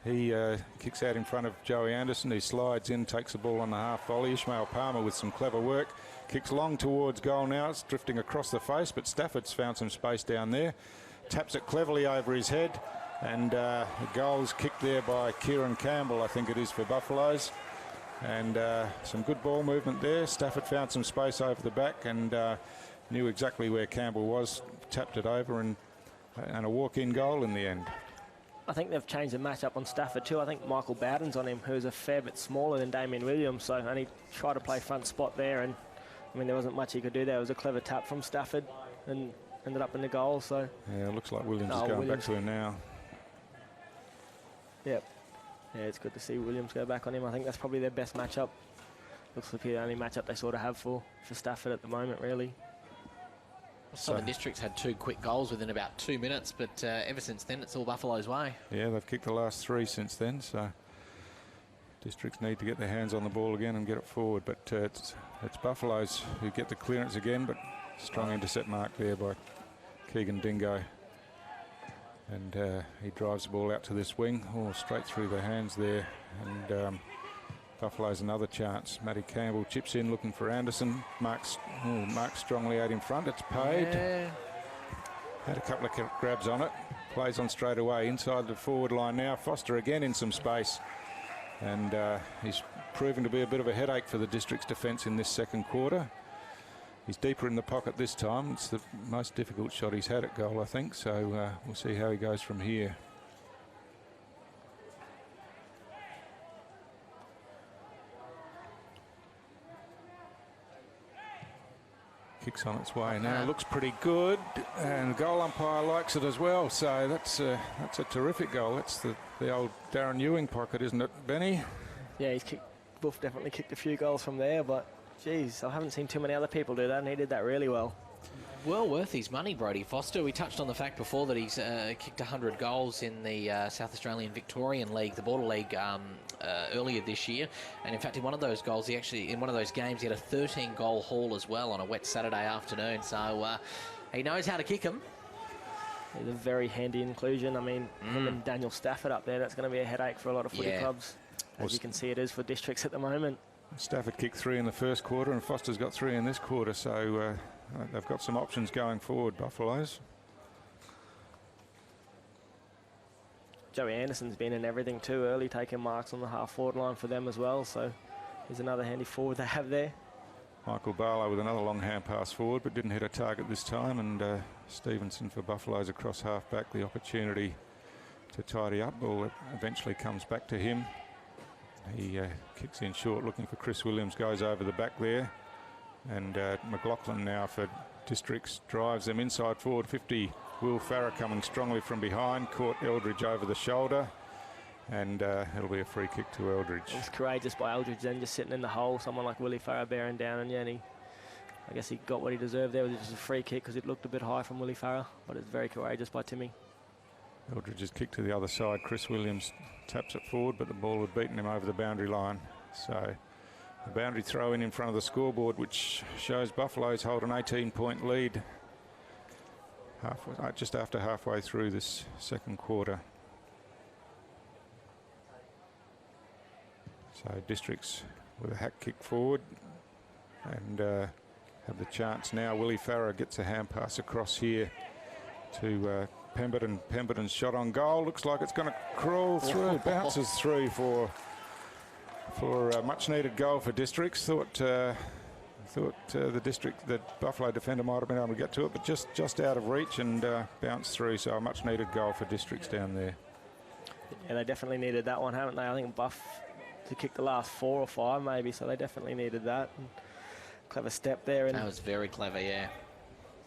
He kicks out in front of Joey Anderson. He slides in, takes the ball on the half volley. Ishmael Palmer with some clever work. Kicks long towards goal now. It's drifting across the face, but Stafford's found some space down there. Taps it cleverly over his head. And the goal's kicked there by Kieran Campbell, I think it is, for Buffaloes. And some good ball movement there. Stafford found some space over the back and knew exactly where Campbell was. Tapped it over and a walk-in goal in the end. I think they've changed the matchup on Stafford too. I think Michael Bowden's on him, who's a fair bit smaller than Damien Williams, so and he tried to play front spot there, and I mean there wasn't much he could do there. It was a clever tap from Stafford and ended up in the goal. So yeah, it looks like Williams is going back to him now. Yep. Yeah, it's good to see Williams go back on him. I think that's probably their best matchup. Looks like the only matchup they sort of have for Stafford at the moment, really. Southern Districts had 2 quick goals within about 2 minutes, but ever since then it's all Buffalo's way. Yeah, they've kicked the last 3 since then, so Districts need to get their hands on the ball again and get it forward. But it's Buffaloes who get the clearance again, but strong intercept mark there by Keegan Dingo. And he drives the ball out to this wing, straight through the hands there. And Buffalo's another chance. Matty Campbell chips in looking for Anderson. Marks strongly out in front. It's paid. Yeah. Had a couple of grabs on it. Plays on straight away inside the forward line now. Foster again in some space. And he's proven to be a bit of a headache for the District's defence in this second quarter. He's deeper in the pocket this time. It's the most difficult shot he's had at goal, I think. So we'll see how he goes from here. Kick's on its way now. Looks pretty good, and the goal umpire likes it as well. So that's a terrific goal. That's the old Darren Ewing pocket, isn't it, Benny? Yeah, he's kicked. Buff definitely kicked a few goals from there, but geez, I haven't seen too many other people do that, and he did that really well. Well worth his money, Brodie Foster. We touched on the fact before that he's kicked 100 goals in the South Australian Victorian League, the Border League, earlier this year. And in fact, in one of those goals, in one of those games, he had a 13-goal haul as well on a wet Saturday afternoon. So he knows how to kick them. He's a very handy inclusion. I mean, him and Daniel Stafford up there, that's going to be a headache for a lot of footy clubs. As you can see, it is for districts at the moment. Stafford kicked 3 in the first quarter, and Foster's got 3 in this quarter. So they've got some options going forward, Buffaloes. Joey Anderson's been in everything too early, taking marks on the half-forward line for them as well. So he's another handy forward they have there. Michael Barlow with another long hand pass forward, but didn't hit a target this time. And Stevenson for Buffaloes across half-back, the opportunity to tidy up. Ball eventually comes back to him. He kicks in short, looking for Chris Williams, goes over the back there. And McLaughlin now for Districts drives them inside forward 50. Will Farrer coming strongly from behind, caught Eldridge over the shoulder. And it'll be a free kick to Eldridge. It was courageous by Eldridge then, just sitting in the hole. Someone like Willie Farrer bearing down, and I guess he got what he deserved there. It was just a free kick because it looked a bit high from Willie Farrer, but it's very courageous by Timmy. Eldridge has kicked to the other side. Chris Williams taps it forward, but the ball had beaten him over the boundary line. So the boundary throw in front of the scoreboard, which shows Buffaloes hold an 18-point lead just after halfway through this second quarter. So Districts with a hack kick forward and have the chance now. Willie Farrer gets a hand pass across here to Pemberton. Pemberton's shot on goal. Looks like it's going to crawl through. Bounces through for a much-needed goal for Districts. Thought the Buffalo defender might have been able to get to it, but just out of reach and bounced through. So a much-needed goal for Districts down there. Yeah, they definitely needed that one, haven't they? I think Buff to kick the last 4 or 5 maybe, so they definitely needed that. And clever step there. And that was very clever, yeah.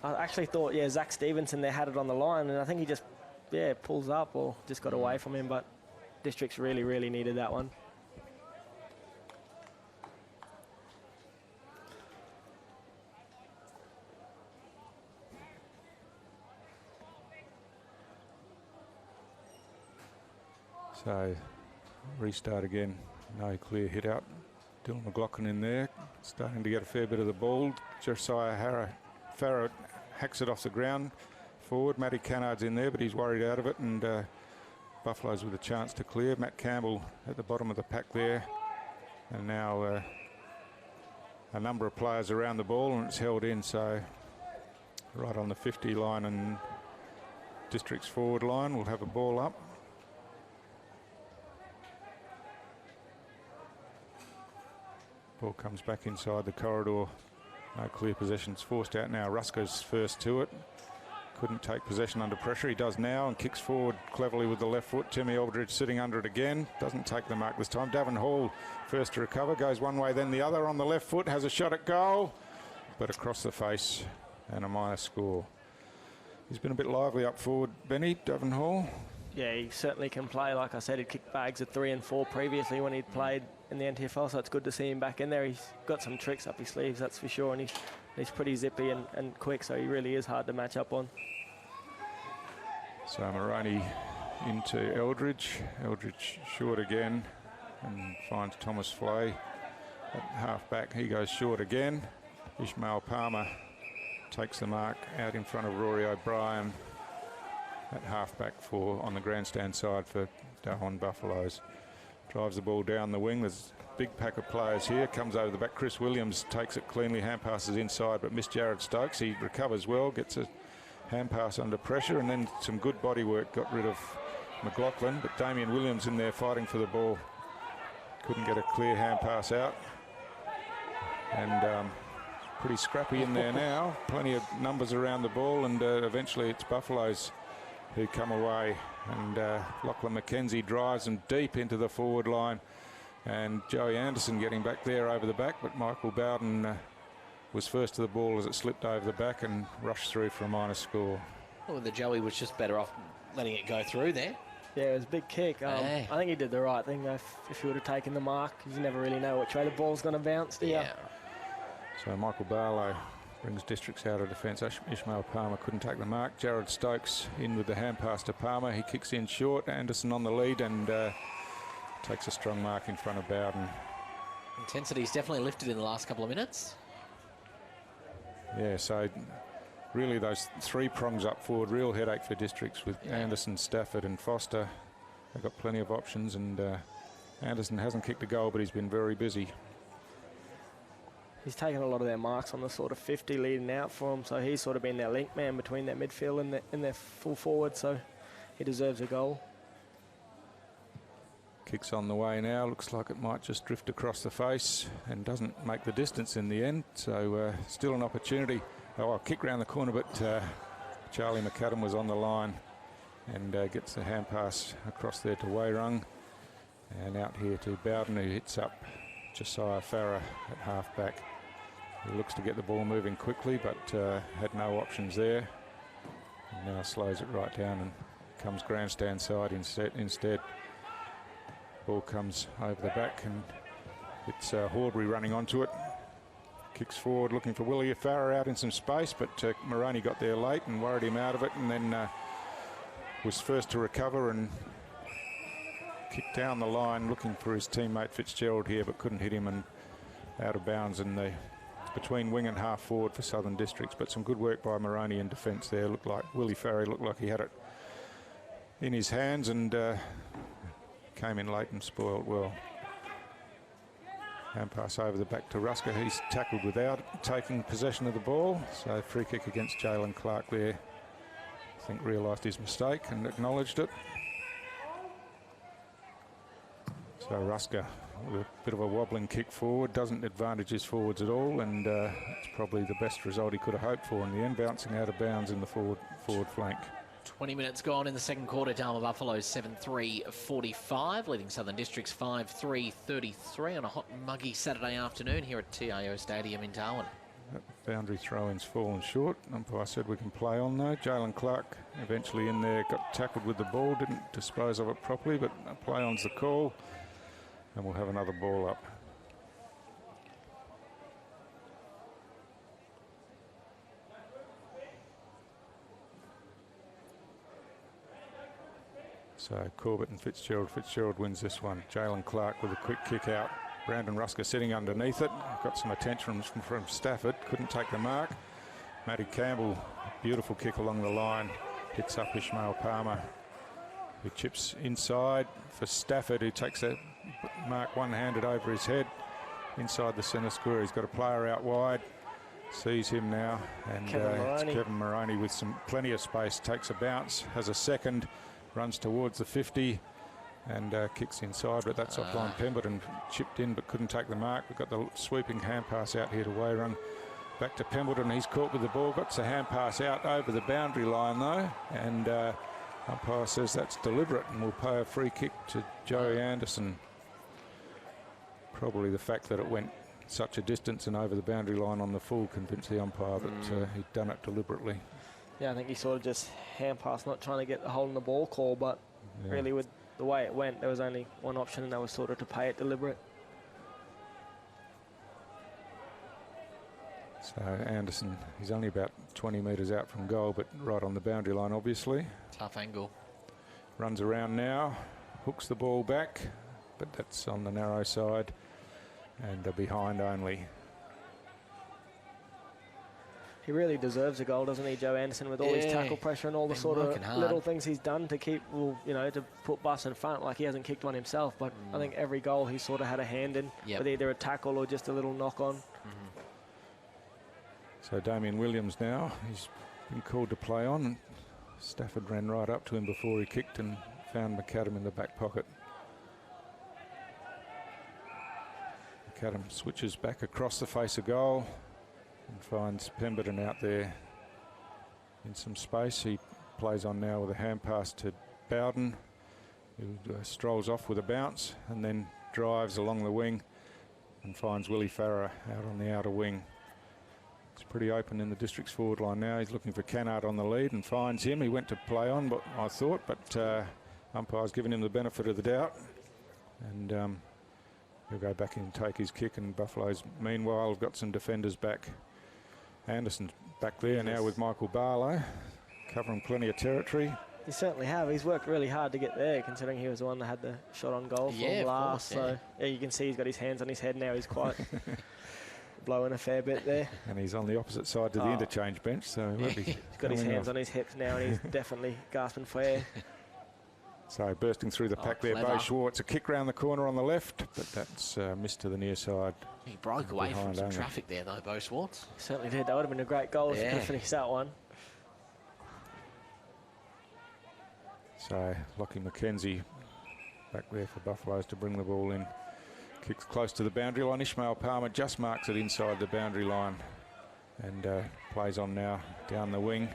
I actually thought, Zach Stevenson there had it on the line, and I think he just, pulls up or just got away from him, but Districts really, really needed that one. So restart again, no clear hit out. Dylan McLaughlin in there, starting to get a fair bit of the ball. Josiah Farrer hacks it off the ground forward. Matty Cannard's in there, but he's worried out of it, and Buffaloes with a chance to clear. Matt Campbell at the bottom of the pack there, and now a number of players around the ball, and it's held in, so right on the 50 line and Districts forward line will have a ball up. Ball comes back inside the corridor. No clear possession. It's forced out now. Rusko's first to it. Couldn't take possession under pressure. He does now and kicks forward cleverly with the left foot. Timmy Aldridge sitting under it again. Doesn't take the mark this time. Davin Hall first to recover. Goes one way then the other on the left foot. Has a shot at goal. But across the face and a minus score. He's been a bit lively up forward, Benny, Davin Hall. Yeah, he certainly can play. Like I said, he'd kicked bags of 3 and 4 previously when he'd played in the NTFL, so it's good to see him back in there. He's got some tricks up his sleeves, that's for sure, and he's pretty zippy and quick, so he really is hard to match up on. So Moroney into Eldridge. Eldridge short again and finds Thomas Flay at half back. He goes short again. Ishmael Palmer takes the mark out in front of Rory O'Brien at half-back on the grandstand side for Darwin Buffaloes. Drives the ball down the wing. There's a big pack of players here. Comes over the back. Chris Williams takes it cleanly. Hand passes inside, but missed Jared Stokes. He recovers well, gets a hand pass under pressure, and then some good body work. Got rid of McLaughlin, but Damien Williams in there fighting for the ball. Couldn't get a clear hand pass out. And pretty scrappy in there now. Plenty of numbers around the ball, and eventually it's Buffaloes who come away, and Lachlan McKenzie drives them deep into the forward line, and Joey Anderson getting back there over the back, but Michael Bowden was first to the ball as it slipped over the back and rushed through for a minor score. Well, the Joey was just better off letting it go through there. Yeah, it was a big kick. I think he did the right thing, though, if he would have taken the mark. You never really know which way the ball's going to bounce, do you? Yeah. So Michael Barlow brings Districts out of defence. Ishmael Palmer couldn't take the mark. Jared Stokes in with the hand pass to Palmer. He kicks in short. Anderson on the lead and takes a strong mark in front of Bowden. Intensity's definitely lifted in the last couple of minutes. Yeah, so really those 3 prongs up forward, real headache for Districts with Anderson, Stafford and Foster. They've got plenty of options, and Anderson hasn't kicked a goal, but he's been very busy. He's taken a lot of their marks on the sort of 50 leading out for him, so he's sort of been their link man between their midfield and their full forward, so he deserves a goal. Kicks on the way now. Looks like it might just drift across the face and doesn't make the distance in the end, so still an opportunity. Oh, I'll kick round the corner, but Charlie McAdam was on the line and gets the hand pass across there to Wairung and out here to Bowden, who hits up Josiah Farah at half back. He looks to get the ball moving quickly, but had no options there. And now slows it right down and comes grandstand side instead. Ball comes over the back and it's Horbury running onto it. Kicks forward looking for Willie Farah out in some space, but Moroney got there late and worried him out of it, and then was first to recover and kicked down the line looking for his teammate Fitzgerald here, but couldn't hit him and out of bounds, and it's between wing and half forward for Southern Districts, but some good work by Moroney in defence there. Looked like Willie Farah looked like he had it in his hands and came in late and spoiled well. Hand pass over the back to Rusker. He's tackled without taking possession of the ball. So free kick against Jalen Clark there. I think realised his mistake and acknowledged it. So Rusker with a bit of a wobbling kick forward. Doesn't advantage his forwards at all, and it's probably the best result he could have hoped for in the end, bouncing out of bounds in the forward flank. 20 minutes gone in the second quarter. Darwin Buffaloes 7-3-45, leading Southern Districts 5-3-33 on a hot and muggy Saturday afternoon here at TIO Stadium in Darwin. That boundary throw-in's fallen short. Umpire said we can play on though. Jalen Clark eventually in there, got tackled with the ball, didn't dispose of it properly, but play on's the call, and we'll have another ball up. So Corbett and Fitzgerald. Fitzgerald wins this one. Jalen Clark with a quick kick out. Brandon Rusker sitting underneath it. Got some attention from Stafford. Couldn't take the mark. Matty Campbell, beautiful kick along the line. Hits up Ishmael Palmer, who chips inside for Stafford, who takes that mark one-handed over his head. Inside the centre square. He's got a player out wide. Sees him now. And it's Kevin Moroney with plenty of space. Takes a bounce. Has a second. Runs towards the 50 and kicks inside, but that's offline. Pemberton chipped in but couldn't take the mark. We've got the sweeping hand pass out here to Wairung. Back to Pemberton. He's caught with the ball. Got the hand pass out over the boundary line though, and umpire says that's deliberate and will pay a free kick to Joey Anderson. Probably the fact that it went such a distance and over the boundary line on the full convinced the umpire that he'd done it deliberately. Yeah, I think he sort of just hand passed, not trying to get the hole in the ball call, but really with the way it went, there was only one option, and that was sort of to pay it deliberate. So Anderson, he's only about 20 metres out from goal, but right on the boundary line, obviously. Tough angle. Runs around now, hooks the ball back, but that's on the narrow side, and behind only. He really deserves a goal, doesn't he, Joe Anderson, with all his tackle pressure and all the sort of little things he's done to keep, to put Bus in front. Like, he hasn't kicked one himself, but I think every goal he sort of had a hand in, with either a tackle or just a little knock on. So Damien Williams now, he's been called to play on, and Stafford ran right up to him before he kicked and found McAdam in the back pocket. McAdam switches back across the face of goal and finds Pemberton out there in some space. He plays on now with a hand pass to Bowden, who strolls off with a bounce and then drives along the wing and finds Willie Farah out on the outer wing. It's pretty open in the district's forward line now. He's looking for Cannard on the lead and finds him. He went to play on, but I thought, but umpire's given him the benefit of the doubt. And he'll go back in and take his kick, and Buffalo's meanwhile have got some defenders back. Anderson's back there now with Michael Barlow, covering plenty of territory. He certainly have. He's worked really hard to get there, considering he was the one that had the shot on goal from last. So yeah, you can see he's got his hands on his head now. He's quite blowing a fair bit there. And he's on the opposite side to the interchange bench, so he won't be he's got his hands on his hips now, and he's definitely gasping for air. So bursting through the pack there, Bo Schwartz. A kick round the corner on the left, but that's missed to the near side. He broke away from some traffic there, though, Bo Schwartz. Certainly did. That would have been a great goal if he could finish that one. So Lockie McKenzie back there for Buffaloes to bring the ball in. Kicks close to the boundary line. Ishmael Palmer just marks it inside the boundary line and plays on now down the wing.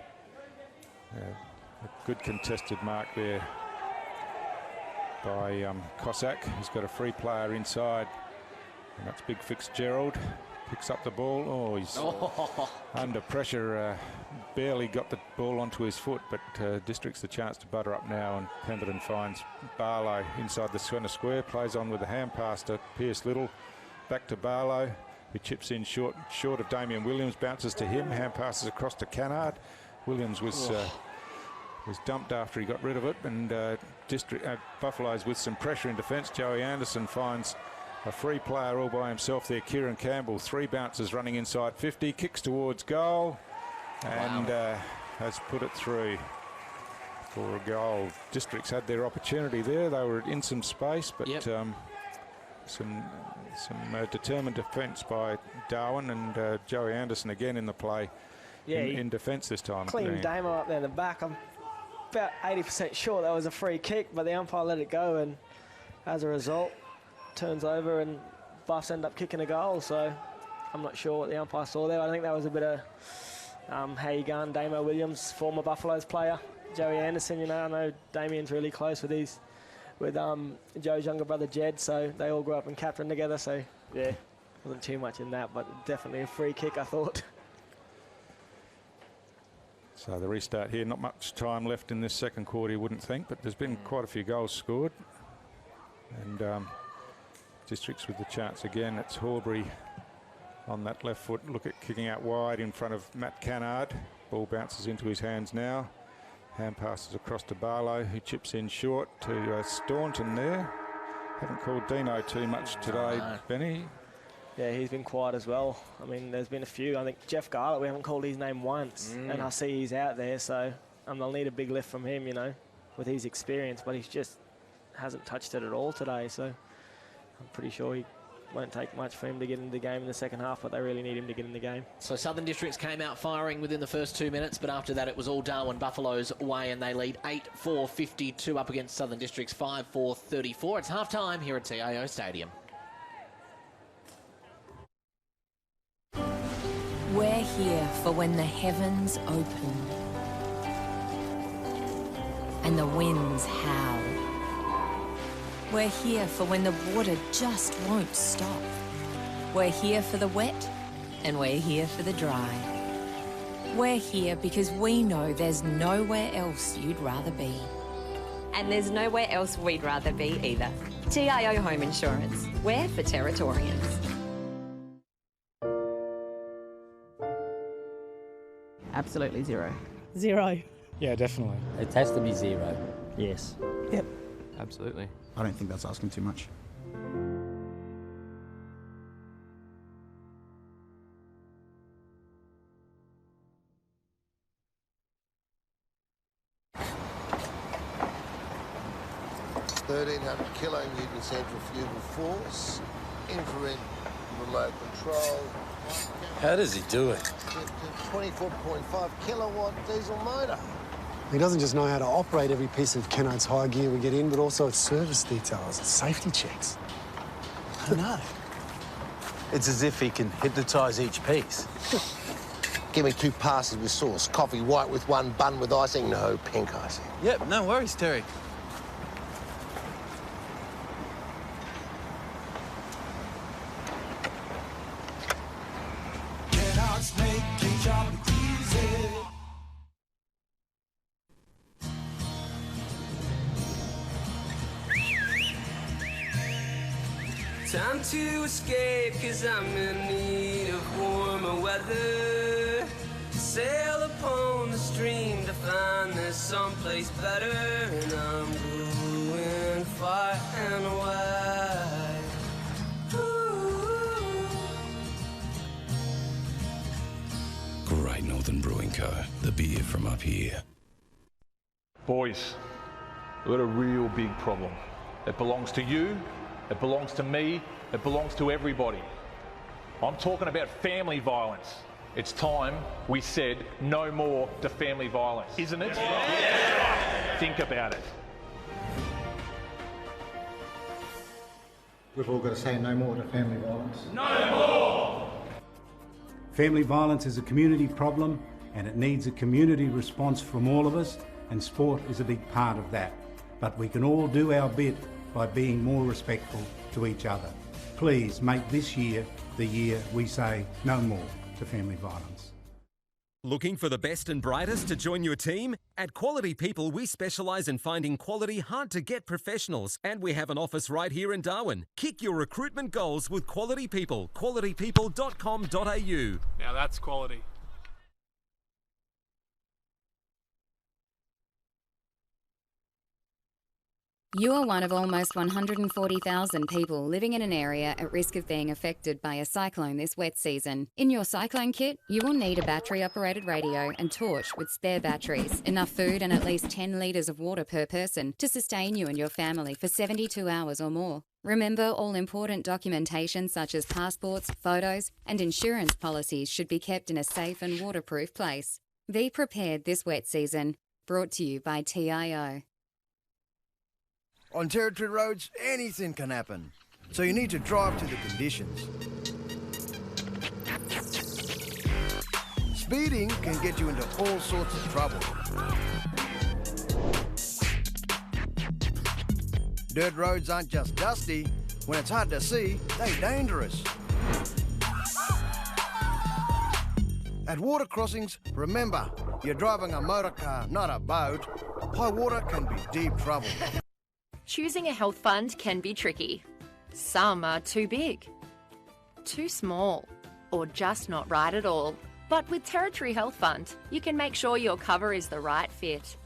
A good contested mark there by Cossack. He's got a free player inside, and that's Big Fitzgerald. Picks up the ball. Oh, he's under pressure. Barely got the ball onto his foot, but District's the chance to butter up now, and Pemberton finds Barlow inside the centre square. Plays on with a hand pass to Pierce Little. Back to Barlow, who chips in short of Damien Williams. Bounces to him. Hand passes across to Cannard. Williams was dumped after he got rid of it, and Buffaloes with some pressure in defence. Joey Anderson finds a free player all by himself there, Kieran Campbell. 3 bounces running inside 50, kicks towards goal, and has put it through for a goal. Districts had their opportunity there. They were in some space, but some determined defence by Darwin, and Joey Anderson again in the play. In defence this time. Clean Damo up there in the back. I'm about 80% sure that was a free kick, but the umpire let it go, and as a result, turns over and Buffs end up kicking a goal. So I'm not sure what the umpire saw there. I think that was a bit of how you going, Damo Williams, former Buffaloes player. Joey Anderson, you know, I know Damien's really close with Joe's younger brother Jed, so they all grew up in Captain together. So yeah, wasn't too much in that, but definitely a free kick, I thought. So the restart here, not much time left in this second quarter, you wouldn't think, but there's been quite a few goals scored. And Districts with the chance again. It's Horbury on that left foot. Look at kicking out wide in front of Matt Cannard. Ball bounces into his hands now. Hand passes across to Barlow, who chips in short to Staunton there. Haven't called Dino too much today, Benny. Yeah, he's been quiet as well. I mean, there's been a few. I think Jeff Garlett, we haven't called his name once, and I see he's out there, so they'll need a big lift from him, you know, with his experience, but he's just hasn't touched it at all today, so I'm pretty sure he won't take much for him to get into the game in the second half, but they really need him to get in the game. So Southern Districts came out firing within the first 2 minutes, but after that it was all Darwin Buffaloes way, and they lead 8-4-52 up against Southern Districts 5-4-34. It's half-time here at TIO Stadium. We're here for when the heavens open and the winds howl. We're here for when the water just won't stop. We're here for the wet and we're here for the dry. We're here because we know there's nowhere else you'd rather be. And there's nowhere else we'd rather be either. TIO Home Insurance. We're for Territorians. Absolutely zero. Zero. Yeah, definitely. It has to be zero. Yes. Yep. Absolutely. I don't think that's asking too much. kN centrifugal force, infrared remote control. How does he do it? 24.5 kilowatt diesel motor. He doesn't just know how to operate every piece of Kennard's high gear we get in, but also its service details, its safety checks. I don't know. It's as if he can hypnotise each piece. Give me 2 passes with sauce. Coffee white with 1 bun with icing. No pink icing. Yep, no worries, Terry. Kennard's make Time to escape, 'cause I'm in need of warmer weather. Sail upon the stream to find there's someplace better. And I'm going far and wide. Ooh. Great Northern Brewing Co. The beer from up here. Boys, we've got a real big problem. It belongs to you, it belongs to me, it belongs to everybody. I'm talking about family violence. It's time we said no more to family violence, isn't it? Yeah. Think about it. We've all got to say no more to family violence. No more! Family violence is a community problem and it needs a community response from all of us, and sport is a big part of that. But we can all do our bit by being more respectful to each other. Please make this year the year we say no more to family violence. Looking for the best and brightest to join your team? At Quality People, we specialise in finding quality, hard-to-get professionals, and we have an office right here in Darwin. Kick your recruitment goals with Quality People. qualitypeople.com.au. Now that's quality. You are one of almost 140,000 people living in an area at risk of being affected by a cyclone this wet season. In your cyclone kit, you will need a battery-operated radio and torch with spare batteries, enough food and at least 10 litres of water per person to sustain you and your family for 72 hours or more. Remember, all important documentation such as passports, photos and insurance policies should be kept in a safe and waterproof place. Be prepared this wet season. Brought to you by TIO. On territory roads, anything can happen, so you need to drive to the conditions. Speeding can get you into all sorts of trouble. Dirt roads aren't just dusty. When it's hard to see, they're dangerous. At water crossings, remember, you're driving a motor car, not a boat. High water can be deep trouble. Choosing a health fund can be tricky. Some are too big, too small, or just not right at all. But with Territory Health Fund, you can make sure your cover is the right fit.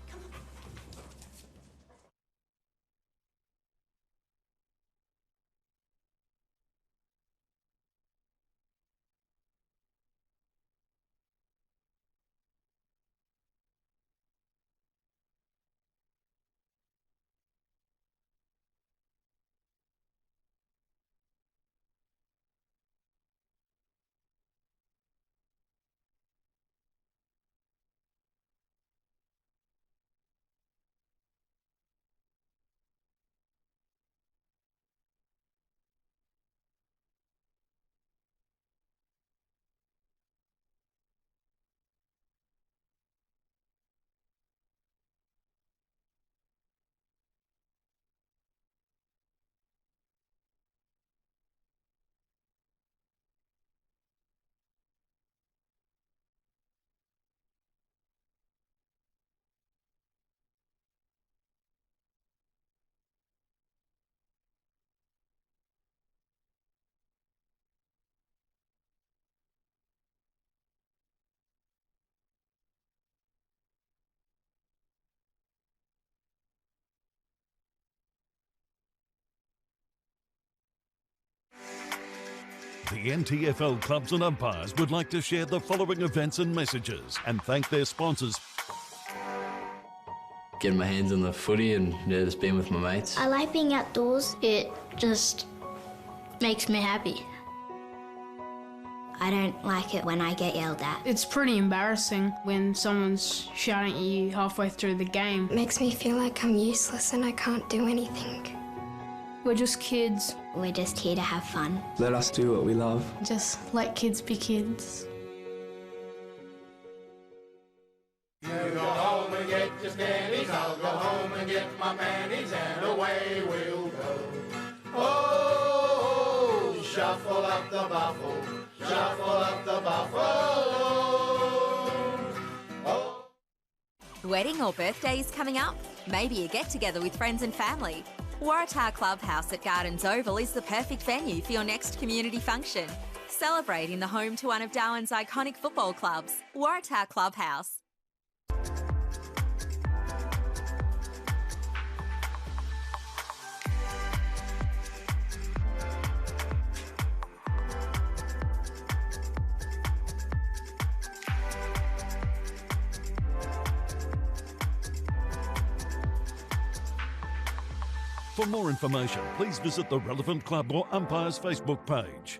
The NTFL clubs and umpires would like to share the following events and messages and thank their sponsors. Getting my hands on the footy and just being with my mates. I like being outdoors. It just makes me happy. I don't like it when I get yelled at. It's pretty embarrassing when someone's shouting at you halfway through the game. It makes me feel like I'm useless and I can't do anything. We're just kids. We're just here to have fun. Let us do what we love. Just let kids be kids. You go home and get your scannies, I'll go home and get my panties, and away we'll go. Oh, shuffle up the buffalo, shuffle up the buffalo. Wedding or birthday is coming up? Maybe a get-together with friends and family. Waratah Clubhouse at Gardens Oval is the perfect venue for your next community function. Celebrate in the home to one of Darwin's iconic football clubs, Waratah Clubhouse. For more information, please visit the relevant club or umpire's Facebook page.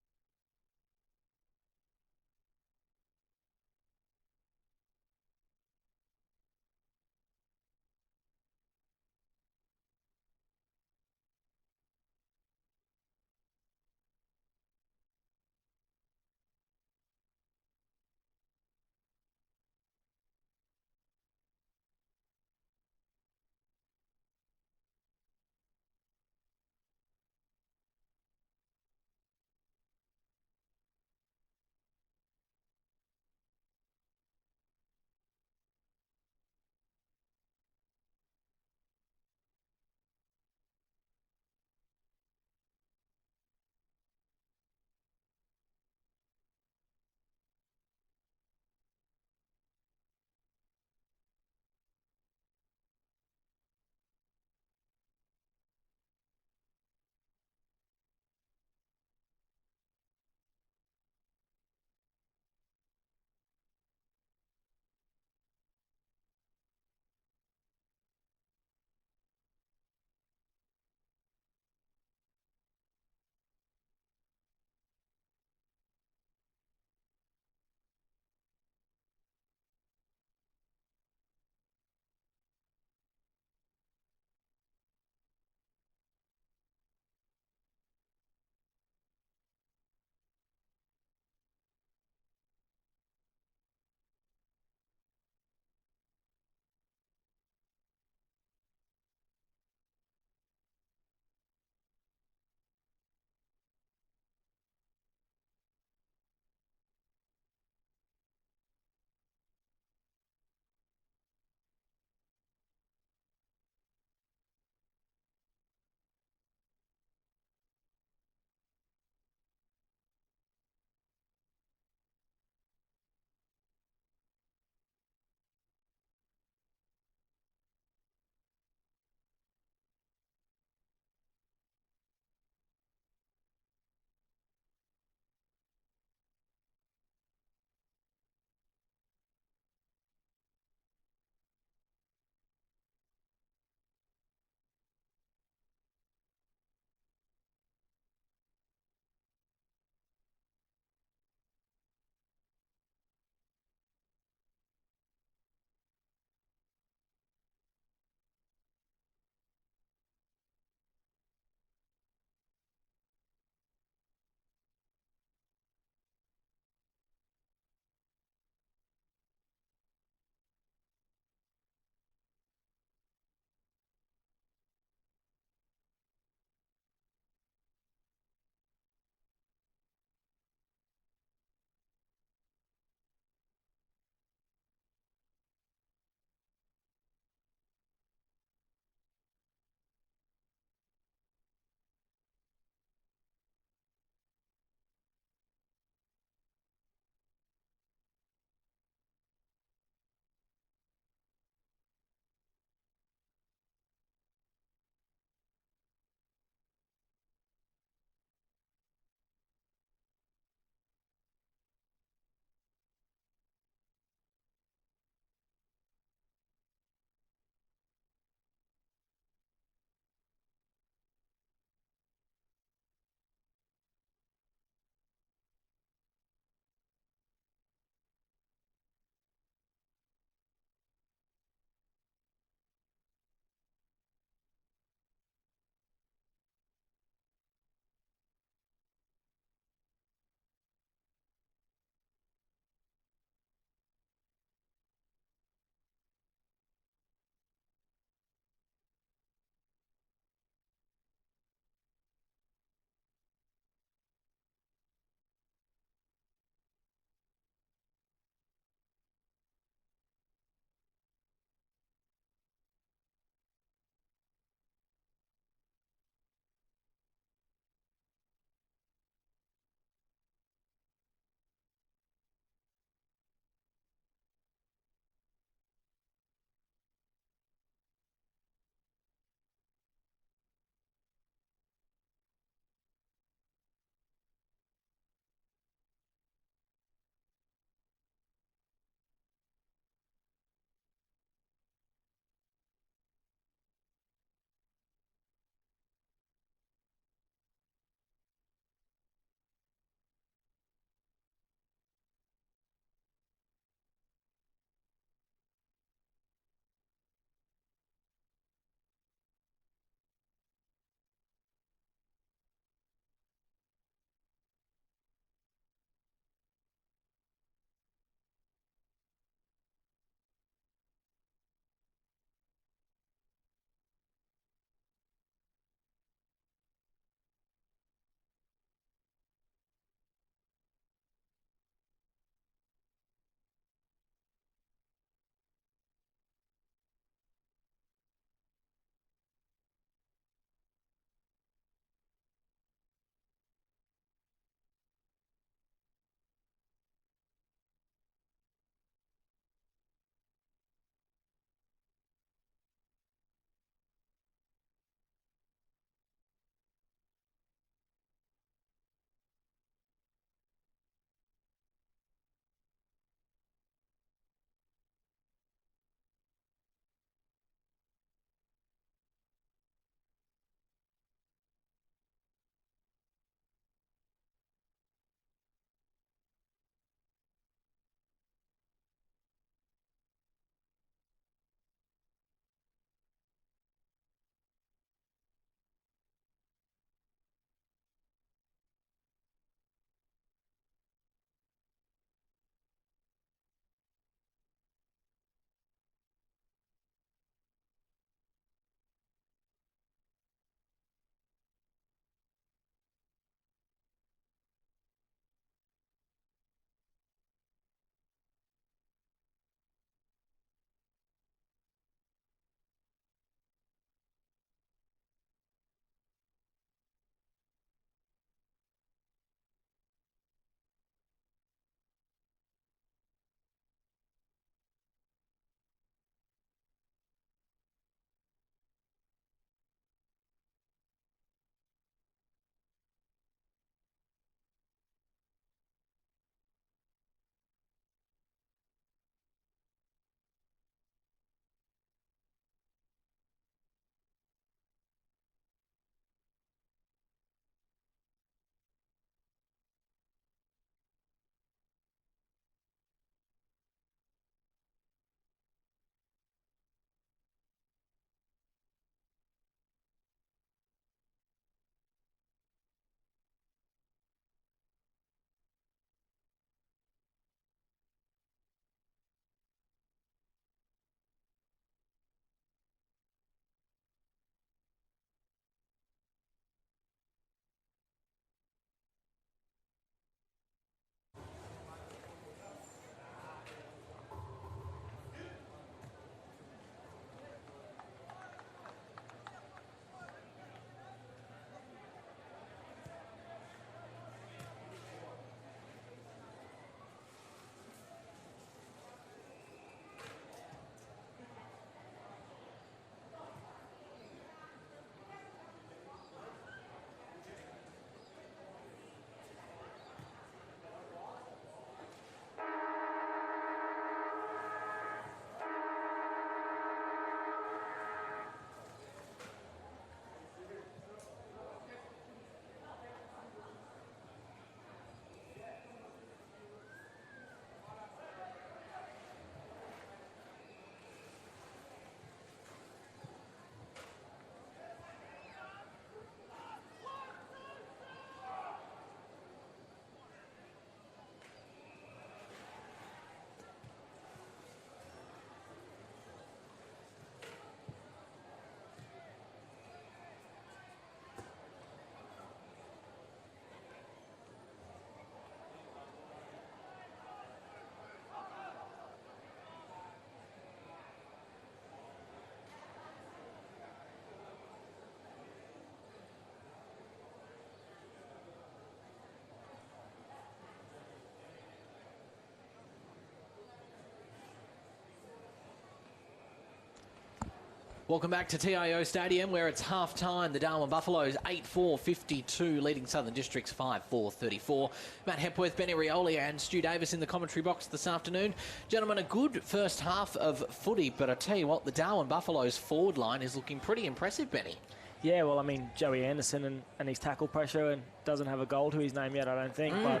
Welcome back to TIO Stadium, where it's half-time. The Darwin Buffaloes 8-4-52, leading Southern Districts 5-4-34. Matt Hepworth, Benny Rioli and Stu Davis in the commentary box this afternoon. Gentlemen, a good first half of footy, but I tell you what, the Darwin Buffaloes forward line is looking pretty impressive, Benny. Yeah, well, I mean, Joey Anderson and his tackle pressure and doesn't have a goal to his name yet, I don't think, but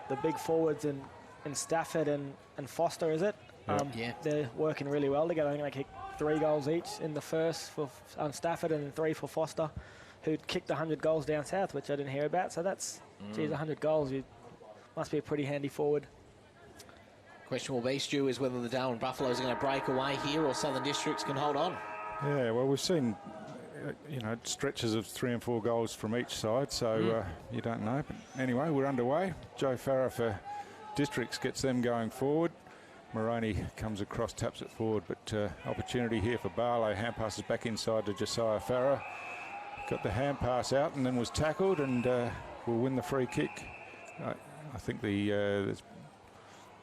the big forwards in Stafford and Foster, is it? Yeah. They're working really well together. I think they kicked 3 goals each in the first for Stafford and 3 for Foster, who'd kicked 100 goals down south, which I didn't hear about. So that's, geez, 100 goals. You must be a pretty handy forward. Question will be, Stu, is whether the Darwin Buffaloes are going to break away here or Southern Districts can hold on. Yeah, well, we've seen, stretches of 3 and 4 goals from each side, so you don't know. But anyway, we're underway. Joe Farah for Districts gets them going forward. Moroney comes across, taps it forward, but opportunity here for Barlow. Hand passes back inside to Josiah Farah. Got the hand pass out and then was tackled and will win the free kick. I think there's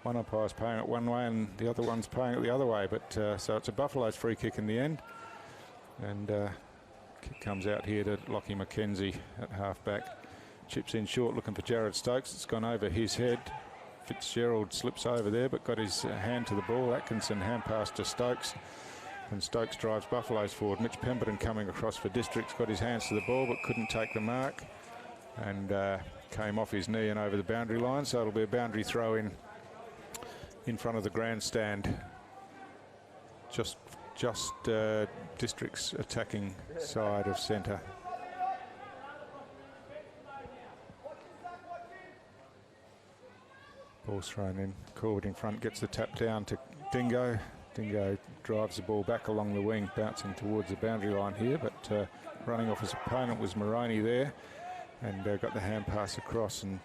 one umpire's paying it one way and the other one's paying it the other way, but so it's a Buffalo's free kick in the end. And kick comes out here to Lockie McKenzie at half-back. Chips in short, looking for Jared Stokes. It's gone over his head. Fitzgerald slips over there, but got his hand to the ball. Atkinson hand pass to Stokes, and Stokes drives Buffaloes forward. Mitch Pemberton coming across for Districts, got his hands to the ball, but couldn't take the mark, and came off his knee and over the boundary line. So it'll be a boundary throw in front of the grandstand. Just Districts attacking side of centre. Ball's thrown in. Corbett in front gets the tap down to Dingo. Dingo drives the ball back along the wing, bouncing towards the boundary line here, but running off his opponent was Moroney there, and got the hand pass across, and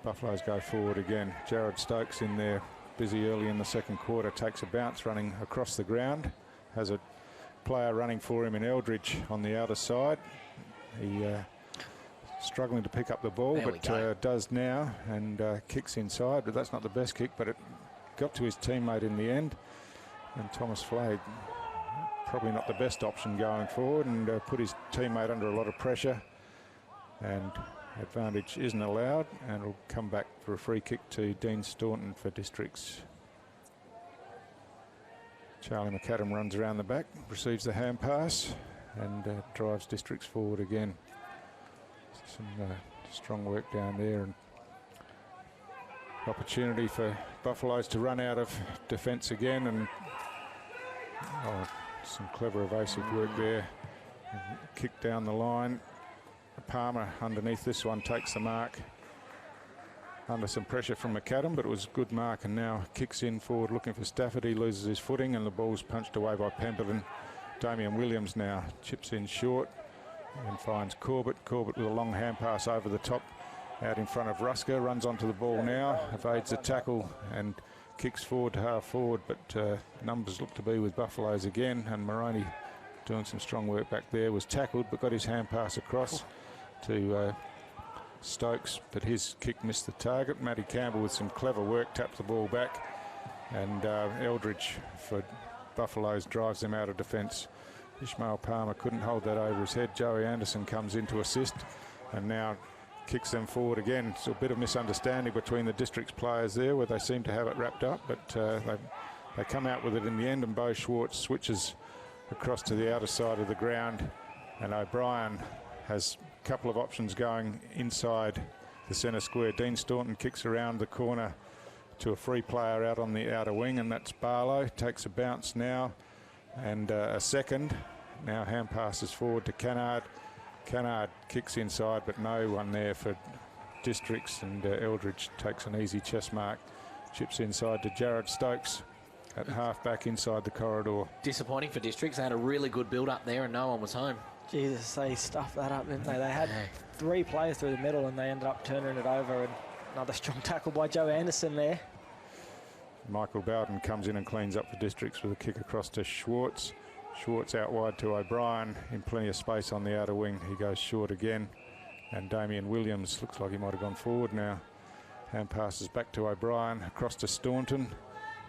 Buffaloes go forward again. Jared Stokes in there, busy early in the second quarter, takes a bounce running across the ground, has a player running for him in Eldridge on the outer side. He struggling to pick up the ball, but does now, and kicks inside, but that's not the best kick, but it got to his teammate in the end, and Thomas Flagg probably not the best option going forward, and put his teammate under a lot of pressure, and advantage isn't allowed, and it'll come back for a free kick to Dean Staunton for Districts. Charlie McAdam runs around the back, receives the hand pass, and drives Districts forward again. Some strong work down there, and opportunity for Buffaloes to run out of defence again, and some clever evasive work there. And kick down the line. Palmer underneath this one takes the mark. Under some pressure from McAdam, but it was a good mark, and now kicks in forward looking for Stafford. He loses his footing and the ball's punched away by Pemberton. Damian Williams now chips in short and finds Corbett. Corbett with a long hand pass over the top out in front of Rusker. Runs onto the ball now, evades the tackle and kicks forward to half forward, but numbers look to be with Buffaloes again, and Moroney doing some strong work back there. Was tackled but got his hand pass across to Stokes, but his kick missed the target. Matty Campbell with some clever work taps the ball back, and Eldridge for Buffaloes drives them out of defence. Ishmael Palmer couldn't hold that over his head. Joey Anderson comes in to assist and now kicks them forward again. It's a bit of misunderstanding between the Districts players there, where they seem to have it wrapped up, but they come out with it in the end, and Bo Schwartz switches across to the outer side of the ground, and O'Brien has a couple of options going inside the centre square. Dean Staunton kicks around the corner to a free player out on the outer wing, and that's Barlow. Takes a bounce now, and a second. Now hand passes forward to Cannard. Cannard kicks inside, but no one there for Districts, and Eldridge takes an easy chest mark. Chips inside to Jared Stokes at half back inside the corridor. Disappointing for Districts. They had a really good build-up there and no one was home. Jesus, they stuffed that up, didn't they? They had 3 players through the middle and they ended up turning it over, and another strong tackle by Joe Anderson there. Michael Bowden comes in and cleans up for Districts with a kick across to Schwartz. Schwartz out wide to O'Brien in plenty of space on the outer wing. He goes short again, and Damian Williams looks like he might have gone forward now. Hand passes back to O'Brien, across to Staunton.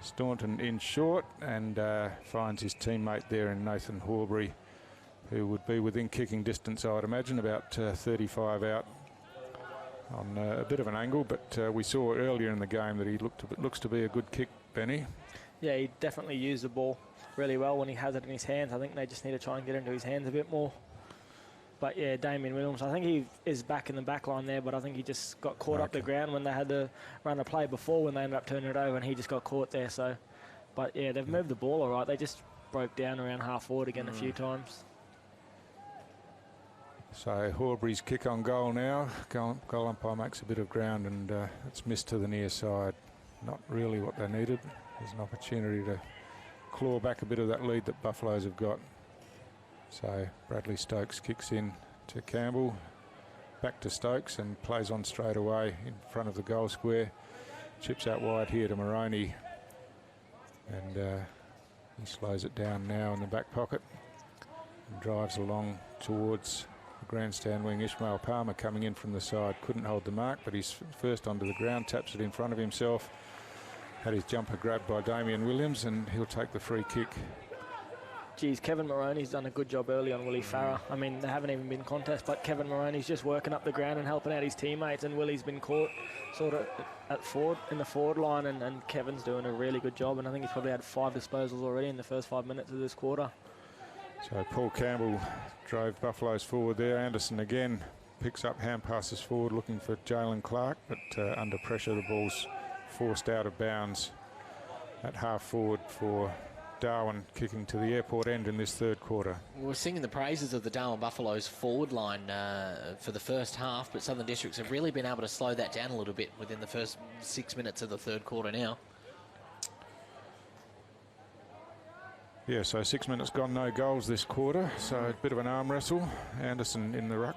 Staunton in short and finds his teammate there in Nathan Horbury, who would be within kicking distance, I would imagine, about 35 out on a bit of an angle. But we saw earlier in the game that he looks to be a good kick, Benny. Yeah, he definitely used the ball really well when he has it in his hands. I think they just need to try and get into his hands a bit more. But yeah, Damien Williams, I think he is back in the back line there, but I think he just got caught up the ground when they had to run a play before when they ended up turning it over, and he just got caught there. So, but yeah, they've moved the ball all right. They just broke down around half forward again a few times. So Horbury's kick on goal now. Goal umpire makes a bit of ground, and it's missed to the near side. Not really what they needed. There's an opportunity to claw back a bit of that lead that Buffaloes have got. So Bradley Stokes kicks in to Campbell, back to Stokes, and plays on straight away in front of the goal square. Chips out wide here to Moroney, and he slows it down now in the back pocket and drives along towards the grandstand wing. Ishmael Palmer coming in from the side, couldn't hold the mark, but he's first onto the ground, taps it in front of himself. Had his jumper grabbed by Damien Williams, and he'll take the free kick. Geez, Kevin Moroney's done a good job early on Willie Farah. I mean, they haven't even been contests, but Kevin Moroney's just working up the ground and helping out his teammates, and Willie's been caught sort of in the forward line, and Kevin's doing a really good job, and I think he's probably had 5 disposals already in the first 5 minutes of this quarter. So Paul Campbell drove Buffaloes forward there. Anderson again picks up hand passes forward, looking for Jalen Clark, but under pressure the ball's forced out of bounds at half forward for Darwin, kicking to the airport end in this third quarter. We're singing the praises of the Darwin Buffaloes forward line for the first half, but Southern Districts have really been able to slow that down a little bit within the first 6 minutes of the third quarter now. Yeah, so 6 minutes gone, no goals this quarter, so a bit of an arm wrestle. Anderson in the ruck,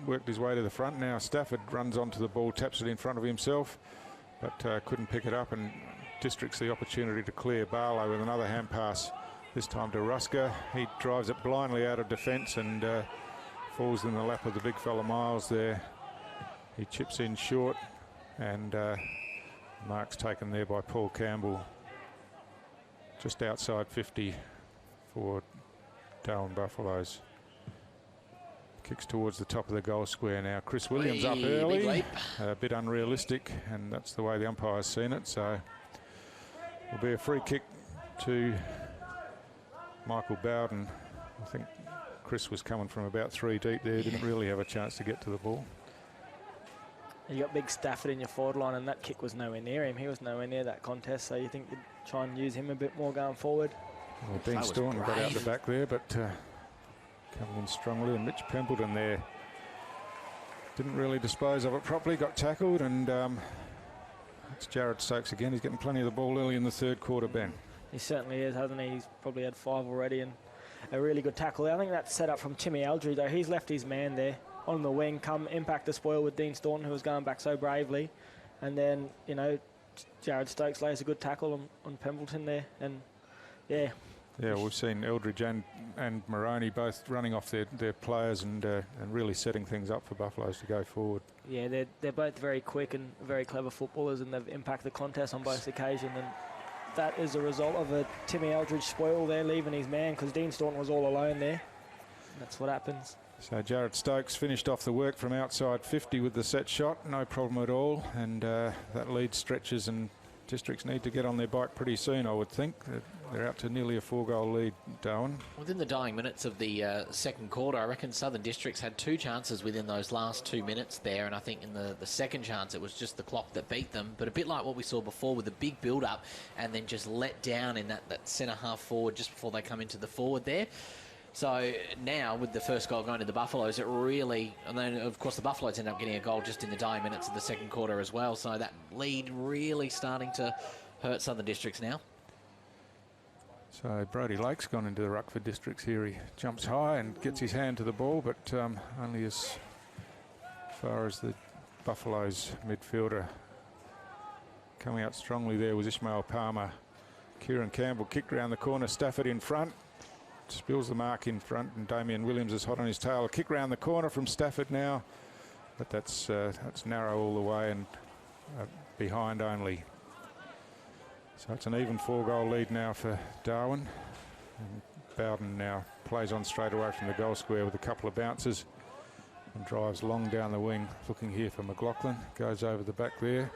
worked his way to the front. Now Stafford runs onto the ball, taps it in front of himself, but couldn't pick it up, and Districts the opportunity to clear. Barlow with another hand pass, this time to Rusker. He drives it blindly out of defence and falls in the lap of the big fella Miles there. He chips in short, and mark's taken there by Paul Campbell. Just outside 50 for Darwin Buffaloes. Kicks towards the top of the goal square now. Chris Williams up early, a bit unrealistic, and that's the way the umpire's seen it. So will be a free kick to Michael Bowden. I think Chris was coming from about 3 deep there, didn't really have a chance to get to the ball. You got big Stafford in your forward line, and that kick was nowhere near him. He was nowhere near that contest, so you think you'd try and use him a bit more going forward. Well, Dean Staunton got out the back there, but coming in strongly, and Mitch Pempleton there didn't really dispose of it properly, got tackled, and it's Jared Stokes again. He's getting plenty of the ball early in the third quarter, Ben. He certainly is, hasn't he? He's probably had 5 already, and a really good tackle. I think that's set up from Timmy Eldridge, though. He's left his man there on the wing, come impact the spoil with Dean Staunton, who was going back so bravely. And then, you know, Jared Stokes lays a good tackle on Pembleton there. And, yeah. Yeah, we've seen Eldridge and Moroney both running off their players and really setting things up for Buffaloes to go forward. Yeah, they're both very quick and very clever footballers, and they've impacted the contest on both occasions. And that is a result of a Timmy Eldridge spoil there, leaving his man, because Dean Staunton was all alone there. That's what happens. So Jared Stokes finished off the work from outside 50 with the set shot, no problem at all, and that lead stretches, and Districts need to get on their bike pretty soon, I would think. They're out to nearly a 4-goal lead, Darwin. Within the dying minutes of the second quarter, I reckon Southern Districts had 2 chances within those last 2 minutes there, and I think in the second chance it was just the clock that beat them, but a bit like what we saw before with the big build-up and then just let down in that centre half forward just before they come into the forward there. So now with the first goal going to the Buffaloes, it really, and then of course the Buffaloes end up getting a goal just in the dying minutes of the second quarter as well. So that lead really starting to hurt Southern Districts now. So Brody Lake's gone into the ruck for Districts here. He jumps high and gets his hand to the ball, but only as far as the Buffaloes midfielder. Coming out strongly there was Ishmael Palmer. Kieran Campbell kicked around the corner, Stafford in front. Spills the mark in front, and Damien Williams is hot on his tail. A kick round the corner from Stafford now, but that's narrow all the way and behind only. So it's an even 4-goal lead now for Darwin. And Bowden now plays on straight away from the goal square with a couple of bounces and drives long down the wing, looking here for McLaughlin. Goes over the back there.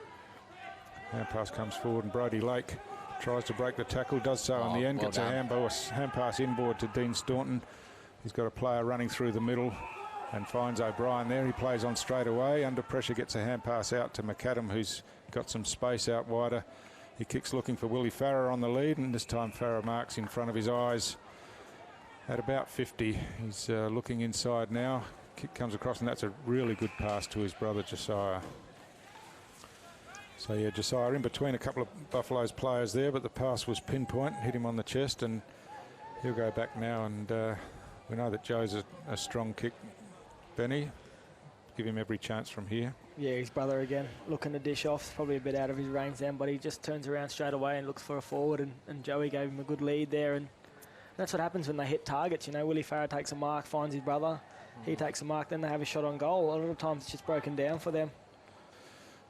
Hand pass comes forward and Brody Lake tries to break the tackle, does so in the end, gets a hand pass inboard to Dean Staunton. He's got a player running through the middle and finds O'Brien there. He plays on straight away. Under pressure gets a hand pass out to McAdam, who's got some space out wider. He kicks looking for Willie Farrer on the lead, and this time Farrer marks in front of his eyes at about 50. He's looking inside now. Kick comes across, and that's a really good pass to his brother Josiah. So yeah, Josiah in between a couple of Buffalo's players there, but the pass was pinpoint, hit him on the chest, and he'll go back now. And we know that Joe's a strong kick. Benny, give him every chance from here. Yeah, his brother again looking to dish off, probably a bit out of his range then, but he just turns around straight away and looks for a forward, and Joey gave him a good lead there, and that's what happens when they hit targets. You know, Willie Farrer takes a mark, finds his brother, he takes a mark, then they have a shot on goal. A lot of times it's just broken down for them.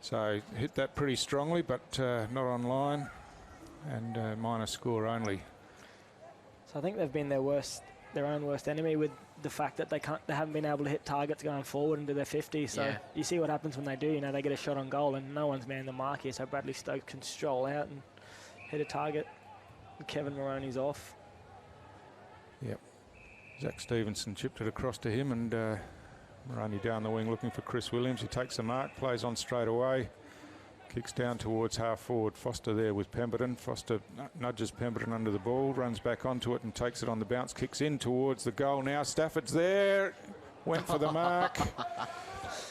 So hit that pretty strongly, but not on line, and minus score only. So I think they've been their own worst enemy with the fact that they haven't been able to hit targets going forward into their 50. So Yeah. you see what happens when they do. You know, they get a shot on goal and no one's manned the mark here. So Bradley Stokes can stroll out and hit a target. And Kevin Moroney's off. Yep. Zach Stevenson chipped it across to him, and Moroney down the wing looking for Chris Williams. He takes the mark, plays on straight away, kicks down towards half forward. Foster there with Pemberton. Foster nudges Pemberton under the ball, runs back onto it and takes it on the bounce, kicks in towards the goal now. Stafford's there, went for the mark.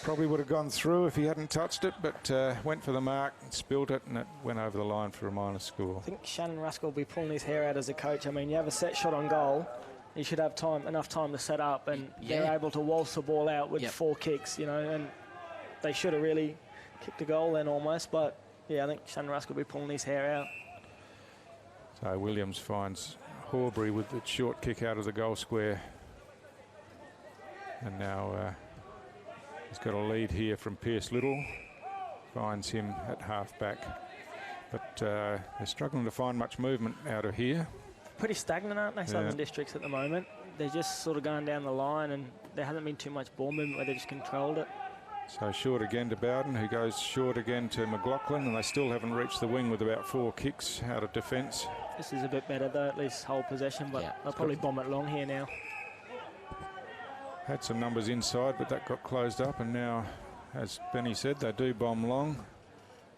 Probably would have gone through if he hadn't touched it, but went for the mark, spilled it, and it went over the line for a minus score. I think Shannon Ruskell will be pulling his hair out as a coach. I mean, you have a set shot on goal, you should have enough time to set up, and they're able to waltz the ball out with 4 kicks, you know, and they should have really kicked a goal then almost, but yeah, I think Shannon Ruskell will be pulling his hair out. So Williams finds Horbury with the short kick out of the goal square, and now he's got a lead here from Pierce Little, finds him at half back, but they're struggling to find much movement out of here. Pretty stagnant, aren't they, Southern Districts at the moment? They're just sort of going down the line, and there hasn't been too much ball movement where they just controlled it. So short again to Bowden, who goes short again to McLaughlin, and they still haven't reached the wing with about 4 kicks out of defence. This is a bit better though, at least hold possession, but they'll probably bomb it long here now. Had some numbers inside, but that got closed up, and now, as Benny said, they do bomb long.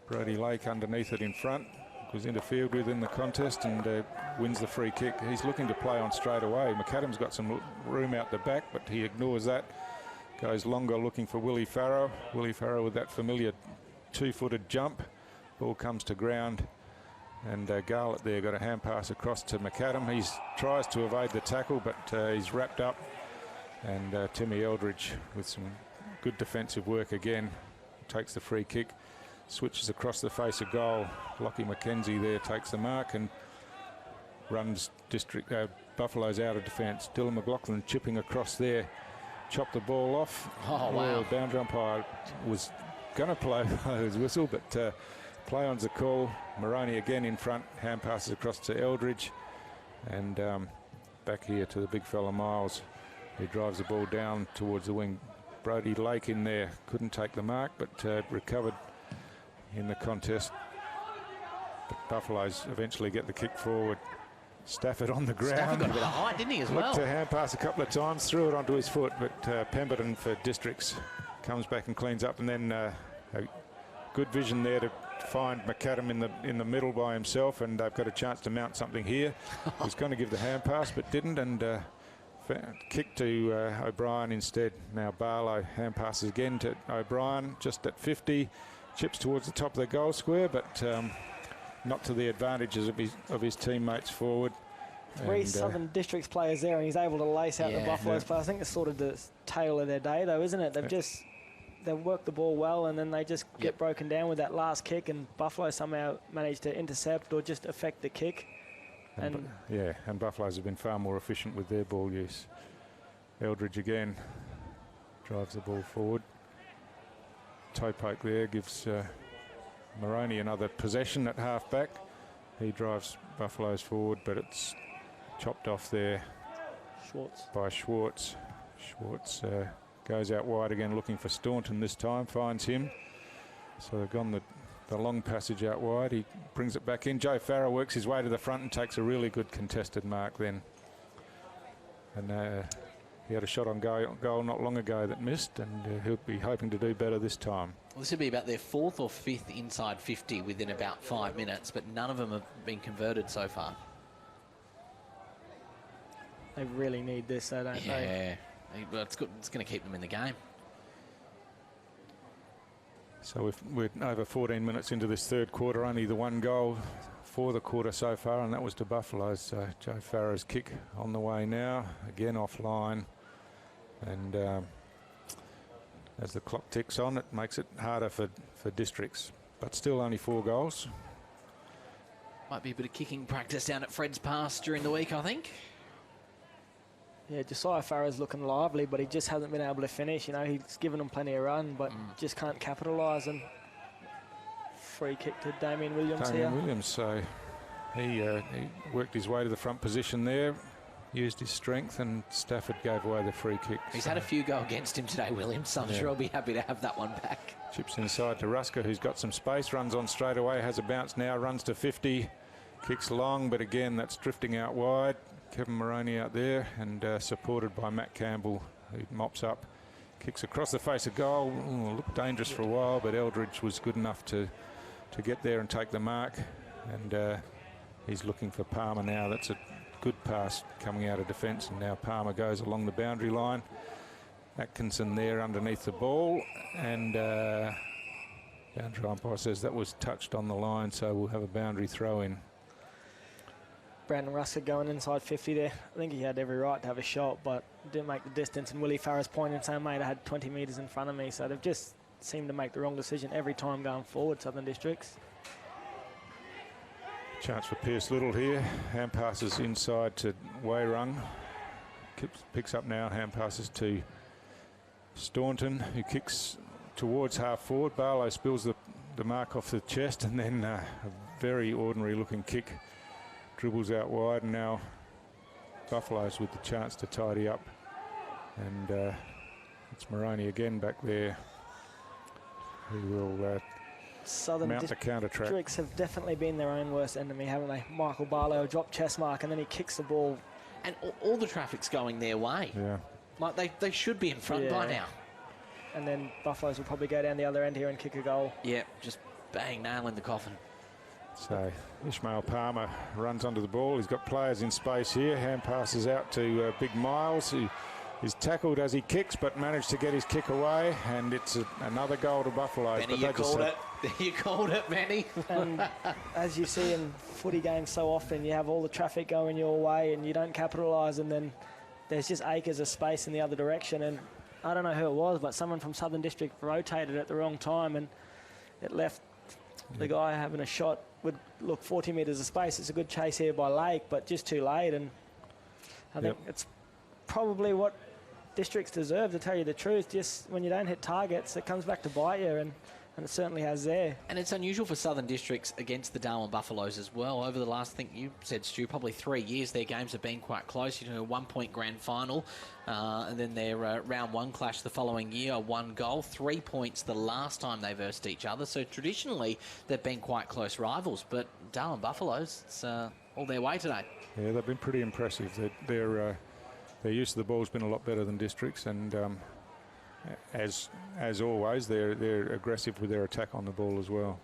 Brody Lake underneath it in front, was interfered with in the contest, and wins the free kick. He's looking to play on straight away. McAdam's got some room out the back, but he ignores that. Goes longer looking for Willie Farrow. Willie Farrow with that familiar 2-footed jump. Ball comes to ground, and Garlett there got a hand pass across to McAdam. He tries to evade the tackle, but he's wrapped up, and Timmy Eldridge with some good defensive work again takes the free kick, switches across the face of goal. Lockie McKenzie there takes the mark and runs Buffalo's out of defence. Dylan McLaughlin chipping across there, chopped the ball off. Oh, wow. The boundary umpire was going to play his whistle, but play on's the call. Moroney again in front, hand passes across to Eldridge, and back here to the big fella Miles, who drives the ball down towards the wing. Brody Lake in there, couldn't take the mark, but recovered in the contest. But Buffaloes eventually get the kick forward. Stafford on the ground. Stafford got a bit of height, didn't he, as well? Looked to hand pass a couple of times, threw it onto his foot, but Pemberton for Districts comes back and cleans up, and then a good vision there to find McAdam in the middle by himself, and they've got a chance to mount something here. He was going to give the hand pass, but didn't, and kick to O'Brien instead. Now Barlow hand passes again to O'Brien, just at 50, chips towards the top of the goal square, but not to the advantages of his teammates forward. 3 Southern Districts players there, and he's able to lace out the Buffaloes players. I think it's sort of the tail of their day, though, isn't it? They've worked the ball well, and then they just get broken down with that last kick, and Buffalo somehow managed to intercept or just affect the kick. And Buffaloes have been far more efficient with their ball use. Eldridge again drives the ball forward. Toe poke there gives Moroney another possession at half back. He drives Buffaloes forward, but it's chopped off there by Schwartz. Schwartz goes out wide again, looking for Staunton this time, finds him. So they've gone the long passage out wide. He brings it back in. Joe Farah works his way to the front and takes a really good contested mark then. And he had a shot on goal not long ago that missed, and he'll be hoping to do better this time. Well, this would be about their 4th or 5th inside 50 within about 5 minutes, but none of them have been converted so far. They really need this, though, don't they? Yeah, well, it's good. It's going to keep them in the game. So we're over 14 minutes into this third quarter, only the one goal for the quarter so far, and that was to Buffaloes. So Joe Farah's kick on the way now, again offline. And as the clock ticks on, it makes it harder for districts, but still only 4 goals. Might be a bit of kicking practice down at Fred's Pass during the week, I think. Yeah, Josiah Farah's looking lively, but he just hasn't been able to finish. You know, he's given them plenty of run, but just can't capitalise. And free kick to Damien Williams here. Damien Williams, so he worked his way to the front position there, used his strength, and Stafford gave away the free kick. He's had a few go against him today, Williams, so I'm sure he'll be happy to have that one back. Chips inside to Rusker, who's got some space, runs on straight away, has a bounce now, runs to 50, kicks long, but again, that's drifting out wide. Kevin Moroney out there, and supported by Matt Campbell, who mops up, kicks across the face of goal. Ooh, looked dangerous for a while, but Eldridge was good enough to get there and take the mark. And he's looking for Palmer now. That's a good pass coming out of defence, and now Palmer goes along the boundary line. Atkinson there underneath the ball, and boundary umpire says that was touched on the line, so we'll have a boundary throw in. Brandon Rusker going inside 50 there. I think he had every right to have a shot, but didn't make the distance. And Willie Farah's pointing saying, mate, I had 20 metres in front of me. So they've just seemed to make the wrong decision every time going forward, Southern Districts. Chance for Pierce Little here. Hand passes inside to Wairung. Picks up now, hand passes to Staunton, who kicks towards half forward. Barlow spills the mark off the chest, and then a very ordinary looking kick. Dribbles out wide, and now Buffaloes with the chance to tidy up. And it's Moroney again back there, who will mount the counter-track. Districts have definitely been their own worst enemy, haven't they? Michael Barlow dropped chest mark, and then he kicks the ball. And all the traffic's going their way. Yeah. Like they should be in front by now. And then Buffaloes will probably go down the other end here and kick a goal. Yeah, just bang, nail in the coffin. So Ishmael Palmer runs under the ball. He's got players in space here. Hand passes out to Big Miles, who is tackled as he kicks, but managed to get his kick away. And it's another goal to Buffaloes. Benny, you called it. You called it, Benny. And as you see in footy games so often, you have all the traffic going your way and you don't capitalise, and then there's just acres of space in the other direction. And I don't know who it was, but someone from Southern District rotated at the wrong time, and it left the guy having a shot would look 40 metres of space. It's a good chase here by Lake, but just too late. And I think it's probably what districts deserve, to tell you the truth. Just when you don't hit targets, it comes back to bite you, and it certainly has there. And it's unusual for Southern Districts against the Darwin Buffaloes as well. Over the last, I think you said, Stu, probably 3 years, their games have been quite close. You know, a 1-point grand final, and then their round 1 clash the following year, 1 goal, 3 points the last time they versed each other. So traditionally, they've been quite close rivals. But Darwin Buffaloes, it's all their way today. Yeah, they've been pretty impressive. Their use of the ball has been a lot better than Districts, and as always, they're aggressive with their attack on the ball as well.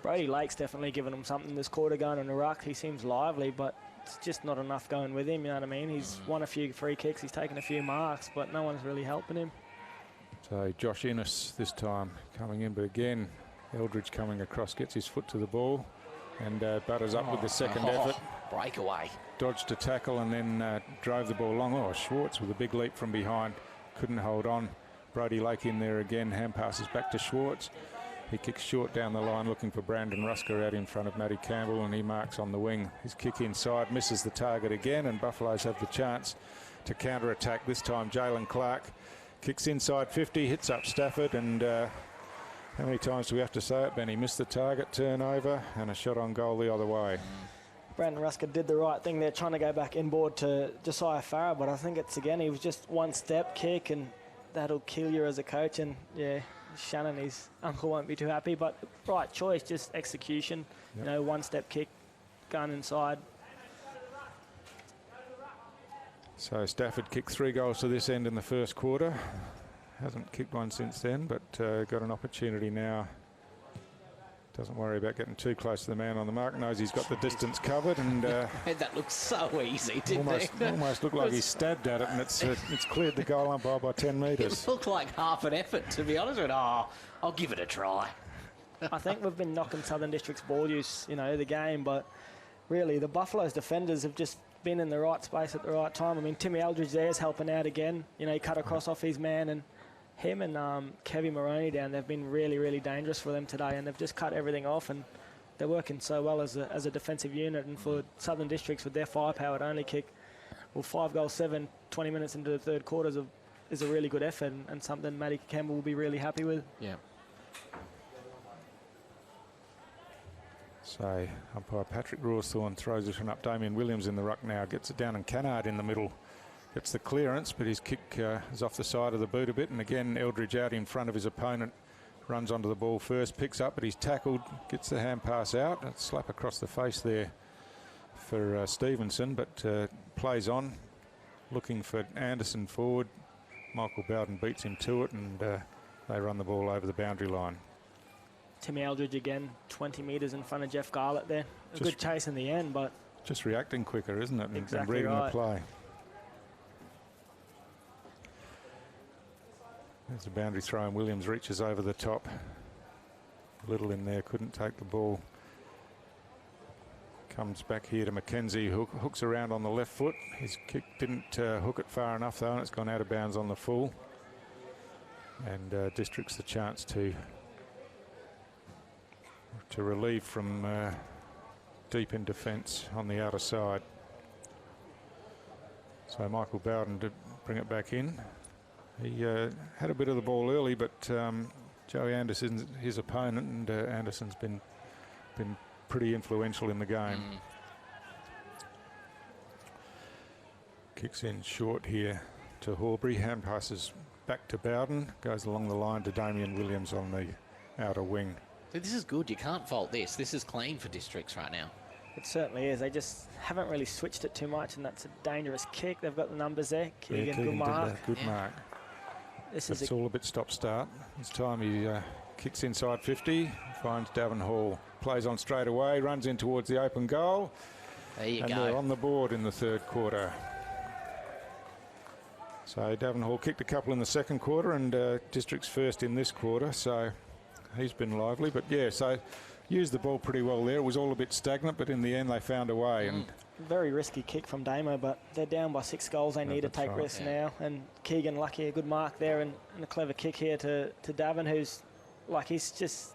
Brady Lake's definitely given them something this quarter going in a ruck. He seems lively, but it's just not enough going with him, you know what I mean? He's won a few free kicks, he's taken a few marks, but no one's really helping him. So Josh Innes this time coming in, but again, Eldridge coming across, gets his foot to the ball, and butters up with the second effort. Breakaway. Dodged a tackle and then drove the ball long. Oh, Schwartz with a big leap from behind. Couldn't hold on. Brody Lake in there again. Hand passes back to Schwartz. He kicks short down the line, looking for Brandon Rusker out in front of Matty Campbell, and he marks on the wing. His kick inside misses the target again, and Buffaloes have the chance to counter-attack. This time Jalen Clark kicks inside 50, hits up Stafford, and How many times do we have to say it, Benny? Missed the target, turnover, and a shot on goal the other way. Brandon Rusker did the right thing there, trying to go back inboard to Josiah Farah, but I think it's, again, he was just one step kick, and that'll kill you as a coach. And, yeah, Shannon, his uncle, won't be too happy, but right choice, just execution. Yep. You know, one step kick, gun inside. So Stafford kicked 3 goals to this end in the first quarter. Hasn't kicked one since then, but got an opportunity now. Doesn't worry about getting too close to the man on the mark. Knows he's got the distance covered, and that looks so easy, didn't it? Almost looked like he stabbed at it, and it's cleared the goal umpire by 10 metres. It looked like half an effort, to be honest with you. Oh, I'll give it a try. I think we've been knocking Southern District's ball use, you know, the game, but really the Buffalo's defenders have just been in the right space at the right time. I mean, Timmy Eldridge there's helping out again. You know, he cut across off his man, and him and Kevin Maroney down, they've been really, really dangerous for them today, and they've just cut everything off, and they're working so well as a defensive unit. And for Southern Districts with their firepower to only kick, well, 5 goals, 20 minutes into the third quarter is a really good effort, and something Matty Campbell will be really happy with. Yeah. So umpire Patrick Rawthorne throws this one up. Damien Williams in the ruck now, gets it down, and Cannard in the middle gets the clearance, but his kick is off the side of the boot a bit, and again Eldridge out in front of his opponent, runs onto the ball first, picks up, but he's tackled, gets the hand pass out, a slap across the face there for Stevenson, but plays on, looking for Anderson forward. Michael Bowden beats him to it, and they run the ball over the boundary line. Timmy Eldridge again, 20 metres in front of Jeff Garlett there. A good chase in the end, but just reacting quicker, isn't it? Exactly and reading right. the play. There's a boundary throw, and Williams reaches over the top. Little in there, couldn't take the ball. Comes back here to Mackenzie, hooks around on the left foot. His kick didn't hook it far enough though, and it's gone out of bounds on the full. And District's the chance to relieve from deep in defence on the outer side. So Michael Bowden to bring it back in. He had a bit of the ball early, but Joey Anderson's his opponent, and Anderson's been pretty influential in the game. Kicks in short here to Horbury. Hand passes back to Bowden. Goes along the line to Damien Williams on the outer wing. This is good. You can't fault this. This is clean for Districts right now. it certainly is. They just haven't really switched it too much, and that's a dangerous kick. They've got the numbers there. Keegan, good mark. Good mark. It's all a bit stop-start. This time he kicks inside 50, finds Davin Hall, plays on straight away, runs in towards the open goal. There you go. And they're on the board in the third quarter. So Davin Hall kicked a couple in the second quarter, and District's first in this quarter, so he's been lively. But yeah, so used the ball pretty well there. It was all a bit stagnant, but in the end they found a way. And very risky kick from Damo, but they're down by 6 goals. They need to take risks now. And Keegan, lucky, a good mark there, and a clever kick here to Davin, who's like, he's just,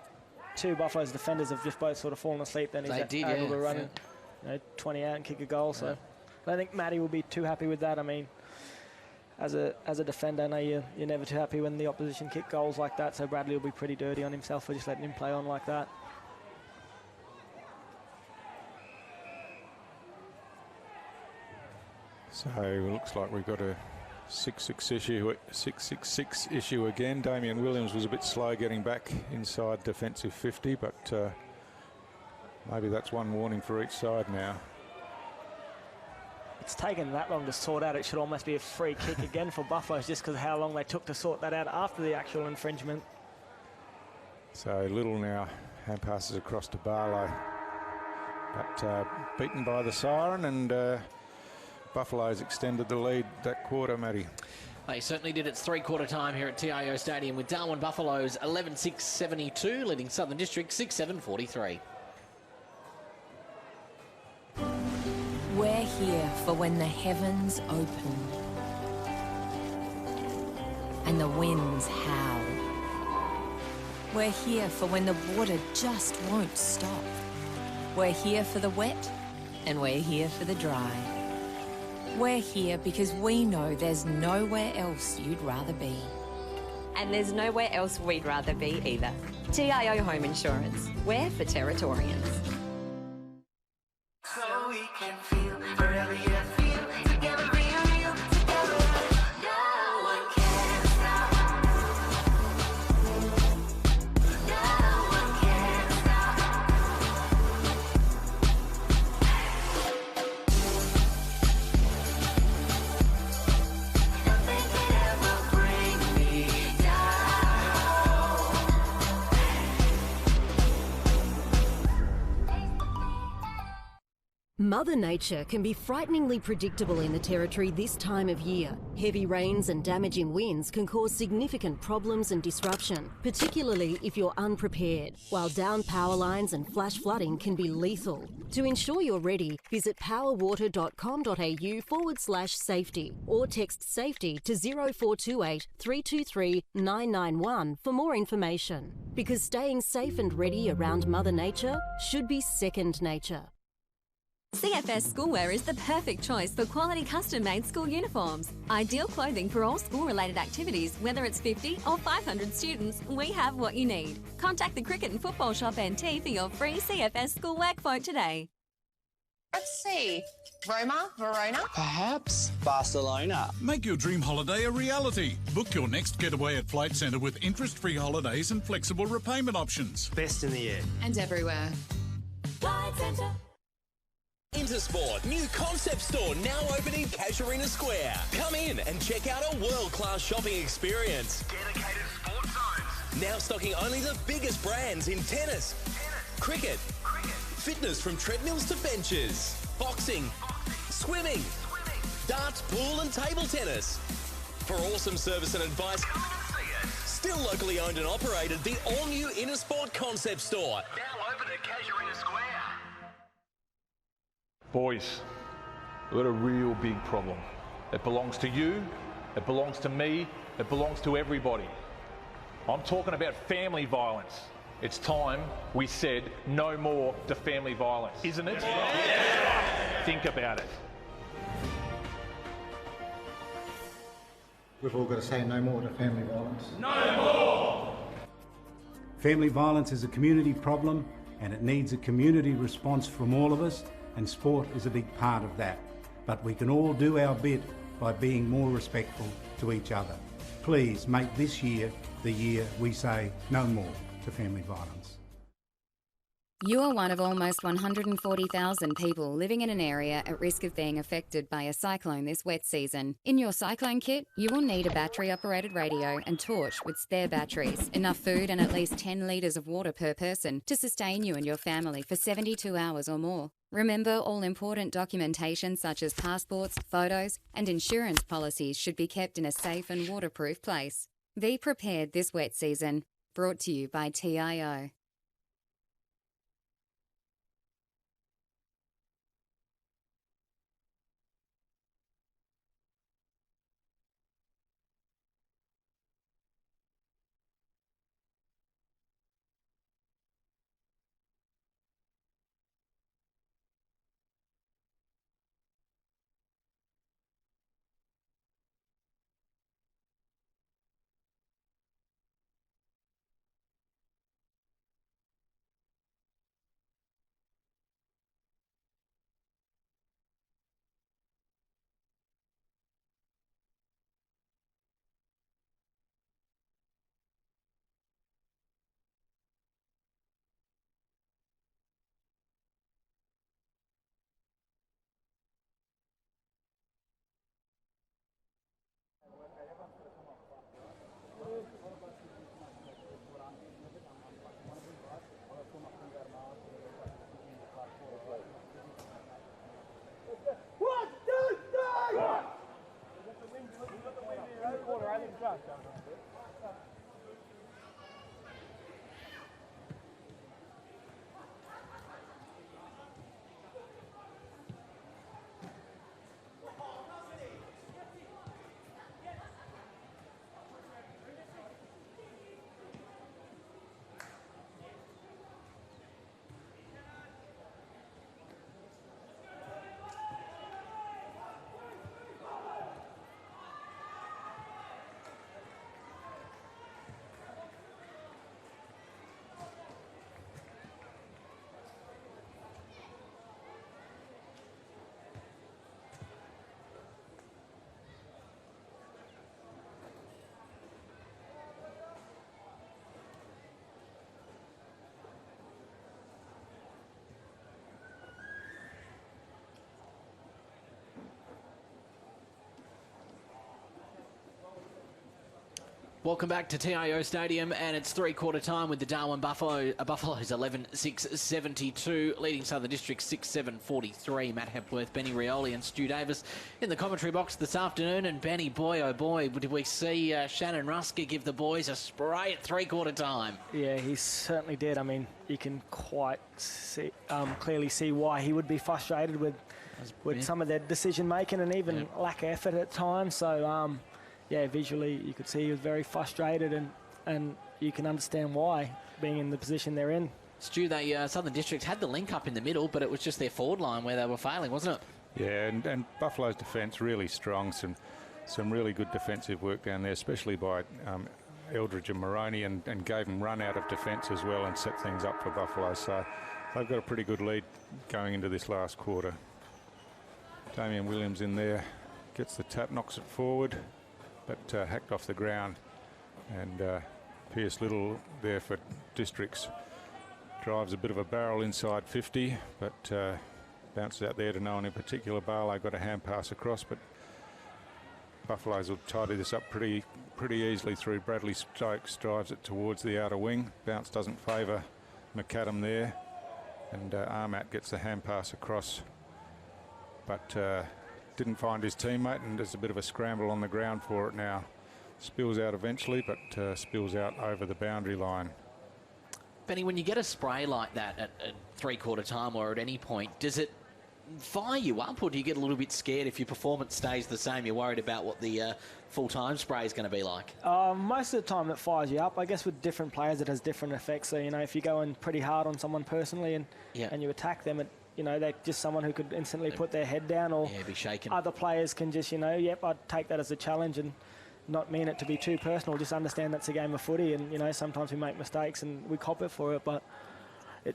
two Buffalo's defenders have just both sort of fallen asleep. Then he's able to run 20 out and kick a goal. So I don't think Matty will be too happy with that. I mean, as a defender, I know you're never too happy when the opposition kick goals like that. So Bradley will be pretty dirty on himself for just letting him play on like that. So it looks like we've got a 6-6 issue again. Damien Williams was a bit slow getting back inside defensive 50, but maybe that's one warning for each side now. It's taken that long to sort out. It should almost be a free kick again for Buffaloes, just because of how long they took to sort that out after the actual infringement. So Little now hand passes across to Barlow, but beaten by the siren, and Buffaloes extended the lead that quarter, Matty. They certainly did. It's three-quarter time here at TIO Stadium with Darwin Buffaloes 11-6-72, leading Southern District 6-7-43. We're here for when the heavens open and the winds howl. We're here for when the water just won't stop. We're here for the wet, and we're here for the dry. We're here because we know there's nowhere else you'd rather be. And there's nowhere else we'd rather be either. TIO Home Insurance. We're for Territorians. So we can feel forever, yeah, feel together, real together. No one can stop. No one can stop. Nothing can ever bring me down. Mother Nature can be frighteningly predictable in the Territory this time of year. Heavy rains and damaging winds can cause significant problems and disruption, particularly if you're unprepared, while downed power lines and flash flooding can be lethal. To ensure you're ready, visit powerwater.com.au/safety or text SAFETY to 0428 323 991 for more information. Because staying safe and ready around Mother Nature should be second nature. CFS Schoolwear is the perfect choice for quality custom-made school uniforms. Ideal clothing for all school-related activities, whether it's 50 or 500 students, we have what you need. Contact the Cricket and Football Shop NT for your free CFS Schoolwear quote today. Let's see. Roma, Verona? Perhaps Barcelona. Make your dream holiday a reality. Book your next getaway at Flight Centre with interest-free holidays and flexible repayment options. Best in the air. And everywhere. Flight Centre. Intersport, new concept store now open in Casuarina Square. Come in and check out a world-class shopping experience. Dedicated sports zones. Now stocking only the biggest brands in tennis, cricket, fitness from treadmills to benches, boxing, swimming, darts, pool and table tennis. For awesome service and advice, still locally owned and operated, the all-new Intersport concept store. Now open at Casuarina Square. Boys, we've got a real big problem. It belongs to you, it belongs to me, it belongs to everybody. I'm talking about family violence. It's time we said no more to family violence, isn't it? Yeah. Think about it. We've all got to say no more to family violence. No more! Family violence is a community problem and it needs a community response from all of us, and sport is a big part of that. But we can all do our bit by being more respectful to each other. Please make this year the year we say no more to family violence. You are one of almost 140,000 people living in an area at risk of being affected by a cyclone this wet season. In your cyclone kit, you will need a battery-operated radio and torch with spare batteries, enough food and at least 10 litres of water per person to sustain you and your family for 72 hours or more. Remember, all important documentation such as passports, photos and insurance policies should be kept in a safe and waterproof place. Be prepared this wet season. Brought to you by TIO. Welcome back to TIO Stadium, and it's three-quarter time with the Darwin Buffaloes 11-6-72, leading Southern District 6-7-43. Matt Hepworth, Benny Rioli and Stu Davis in the commentary box this afternoon. And Benny, boy, oh boy, did we see Shannon Rusker give the boys a spray at three-quarter time. Yeah, he certainly did. I mean, you can quite clearly see why he would be frustrated with some of their decision-making and even lack of effort at times. So, yeah, visually you could see he was very frustrated, and you can understand why, being in the position they're in. Stu, Southern District had the link up in the middle, but it was just their forward line where they were failing, wasn't it? Yeah, and Buffalo's defence really strong. Some really good defensive work down there, especially by Eldridge and Moroney, and gave them run out of defence as well and set things up for Buffalo. So they've got a pretty good lead going into this last quarter. Damien Williams in there, gets the tap, knocks it forward, but hacked off the ground. And Pierce Little there for Districts drives a bit of a barrel inside 50, but bounces out there to no one in particular. Barlow got a hand pass across, but Buffaloes will tidy this up pretty easily through. Bradley Stokes drives it towards the outer wing. Bounce doesn't favour McAdam there, and Armat gets the hand pass across, but didn't find his teammate, and there's a bit of a scramble on the ground for it now. Spills out eventually, but spills out over the boundary line. Benny, when you get a spray like that at three-quarter time or at any point, does it fire you up, or do you get a little bit scared if your performance stays the same? You're worried about what the full-time spray is going to be like? Most of the time it fires you up. I guess with different players it has different effects. So, you know, if you go in pretty hard on someone personally and you attack them, you know, they're just someone who could instantly put their head down, or be shaken. Other players can just, you know, yep, I'd take that as a challenge and not mean it to be too personal. Just understand that's a game of footy, and, you know, sometimes we make mistakes and we cop it for it, but,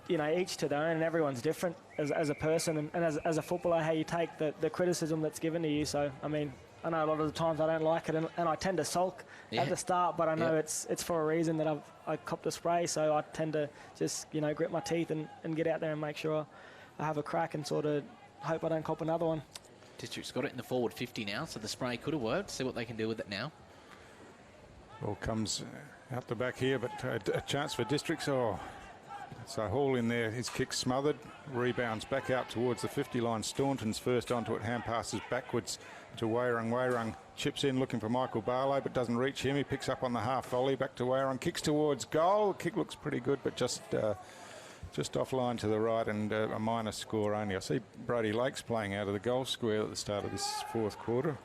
you know, each to their own, and everyone's different as a person and as a footballer, how you take the criticism that's given to you. So, I mean, I know a lot of the times I don't like it, and I tend to sulk at the start, but I know it's for a reason that I copped a spray, so I tend to just, you know, grit my teeth and get out there and make sure I have a crack and sort of hope I don't cop another one. District's got it in the forward 50 now, so the spray could have worked. See what they can do with it now. Ball comes out the back here, but a chance for Districts. Oh, so Hall in there, his kick smothered, rebounds back out towards the 50 line. Staunton's first onto it, hand passes backwards to Wairung. Wairung chips in looking for Michael Barlow, but doesn't reach him. He picks up on the half volley, back to Wairung, kicks towards goal. Kick looks pretty good, but just offline to the right, and a minor score only. I see Brody Lakes playing out of the goal square at the start of this fourth quarter.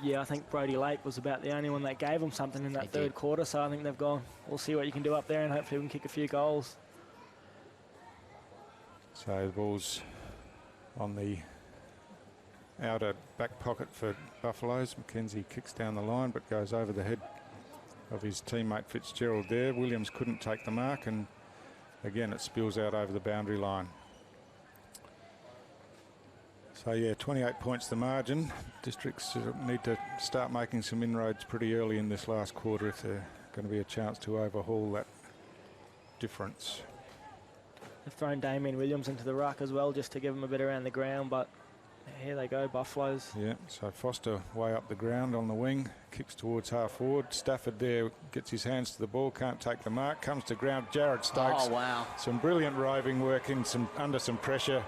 Yeah, I think Brody Lake was about the only one that gave them something in that third quarter, so I think they've gone, we'll see what you can do up there, and hopefully we can kick a few goals. So the ball's on the outer back pocket for Buffaloes. Mackenzie kicks down the line, but goes over the head of his teammate Fitzgerald there. Williams couldn't take the mark, and again it spills out over the boundary line. So yeah, 28 points the margin. Districts need to start making some inroads pretty early in this last quarter if they're going to be a chance to overhaul that difference. They've thrown Damien Williams into the ruck as well, just to give him a bit around the ground, but here they go, Buffaloes. Yeah, so Foster way up the ground on the wing, kicks towards half forward. Stafford there gets his hands to the ball, can't take the mark, comes to ground. Jared Stokes. Oh, wow. Some brilliant roving work under some pressure.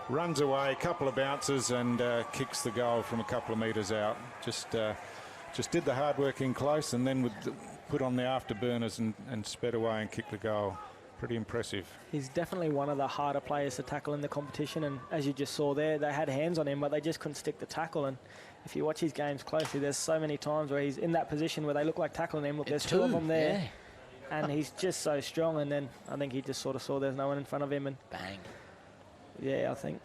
Runs away, a couple of bounces, and kicks the goal from a couple of metres out. Just did the hard work in close, and then put on the afterburners and sped away and kicked the goal. Pretty impressive. He's definitely one of the harder players to tackle in the competition, and as you just saw there, they had hands on him, but they just couldn't stick the tackle. And if you watch his games closely, there's so many times where he's in that position where they look like tackling him. Look, there's two of them there, and he's just so strong. And then I think he just sort of saw there's no one in front of him, and bang. Yeah, I think,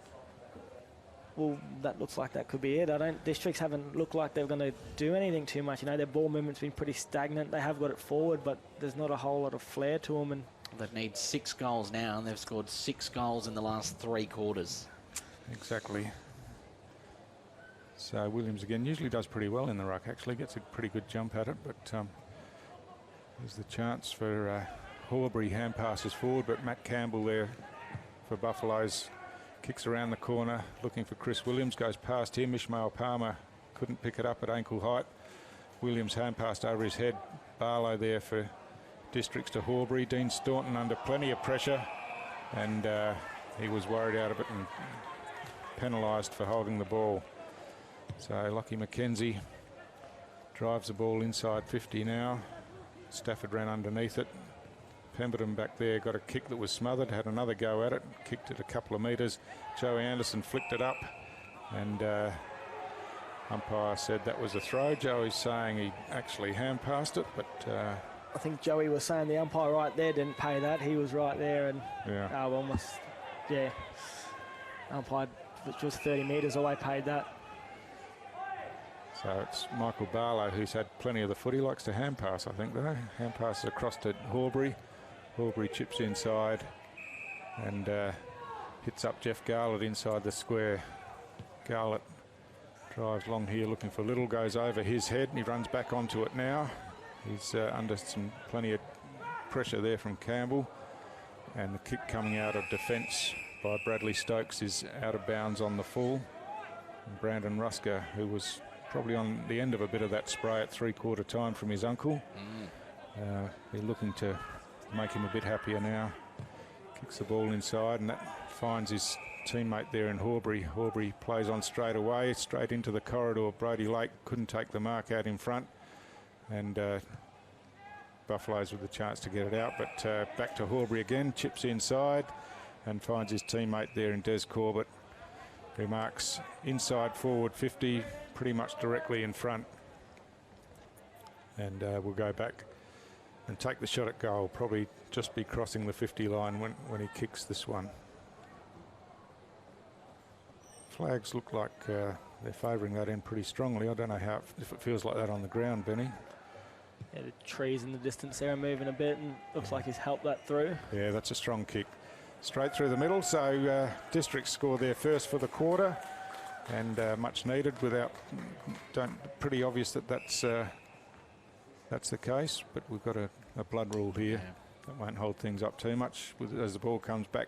well, that looks like that could be it. Districts haven't looked like they're going to do anything too much. You know, their ball movement's been pretty stagnant. They have got it forward, but there's not a whole lot of flair to them. And they need 6 goals now, and they've scored 6 goals in the last 3 quarters. Exactly. So Williams again usually does pretty well in the ruck, actually gets a pretty good jump at it, but there's the chance for Horbury hand passes forward, but Matt Campbell there for Buffaloes kicks around the corner looking for Chris Williams, goes past him. Ishmael Palmer couldn't pick it up at ankle height, Williams hand passed over his head. Barlow there for Districts to Horbury. Dean Staunton under plenty of pressure, and he was worried out of it and penalised for holding the ball. So Lockie McKenzie drives the ball inside 50 now. Stafford ran underneath it. Pemberton back there got a kick that was smothered, had another go at it, kicked it a couple of metres. Joey Anderson flicked it up, and umpire said that was a throw. Joey's saying he actually hand passed it, but I think Joey was saying the umpire right there didn't pay that. He was right there, and almost, umpire, which was 30 metres away, paid that. So it's Michael Barlow, who's had plenty of the footy, likes to hand pass, I think, though. Hand passes across to Horbury. Horbury chips inside and hits up Jeff Garlett inside the square. Garlett drives long here looking for Little, goes over his head, and he runs back onto it now. He's under plenty of pressure there from Campbell, and the kick coming out of defence by Bradley Stokes is out of bounds on the full. And Brandon Rusker, who was probably on the end of a bit of that spray at three-quarter time from his uncle. They're looking to make him a bit happier now. Kicks the ball inside, and that finds his teammate there in Horbury. Horbury plays on straight away, straight into the corridor. Brody Lake couldn't take the mark out in front, and Buffaloes with the chance to get it out, but back to Horbury again, chips inside and finds his teammate there in Des Corbett, who marks inside forward 50, pretty much directly in front. And we'll go back and take the shot at goal. Probably just be crossing the 50 line when he kicks this one. Flags look like they're favouring that end pretty strongly. I don't know if it feels like that on the ground, Benny. Yeah, the trees in the distance there are moving a bit, and looks like he's helped that through. Yeah, that's a strong kick. Straight through the middle, so Districts score their first for the quarter, and much needed. Pretty obvious that that's the case, but we've got a blood rule here that won't hold things up too much as the ball comes back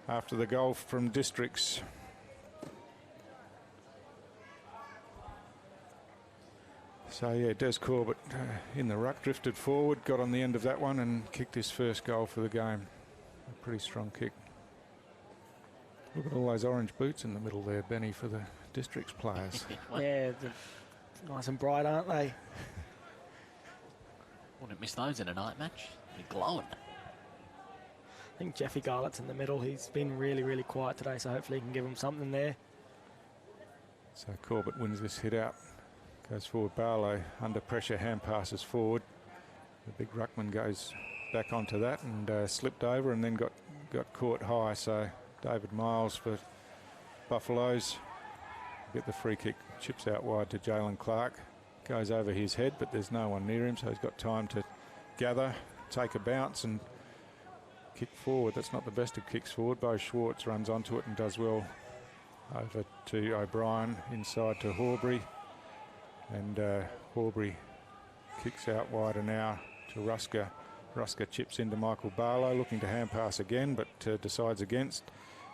after the goal from Districts. So yeah, Des Corbett in the ruck, drifted forward, got on the end of that one and kicked his first goal for the game. A pretty strong kick. Look at all those orange boots in the middle there, Benny, for the Districts players. Yeah, they're nice and bright, aren't they? Wouldn't miss those in a night match. They're glowing. I think Jeffy Garlett's in the middle. He's been really, really quiet today, so hopefully he can give him something there. So Corbett wins this hit out. Goes forward, Barlow under pressure, hand passes forward. The big ruckman goes back onto that and slipped over and then got caught high. So David Miles for Buffaloes get the free kick, chips out wide to Jalen Clark. Goes over his head, but there's no one near him, so he's got time to gather, take a bounce and kick forward. That's not the best of kicks forward. Bo Schwartz runs onto it and does well. Over to O'Brien, inside to Horbury. And Horbury kicks out wider now to Rusker. Rusker chips into Michael Barlow, looking to hand pass again, but decides against.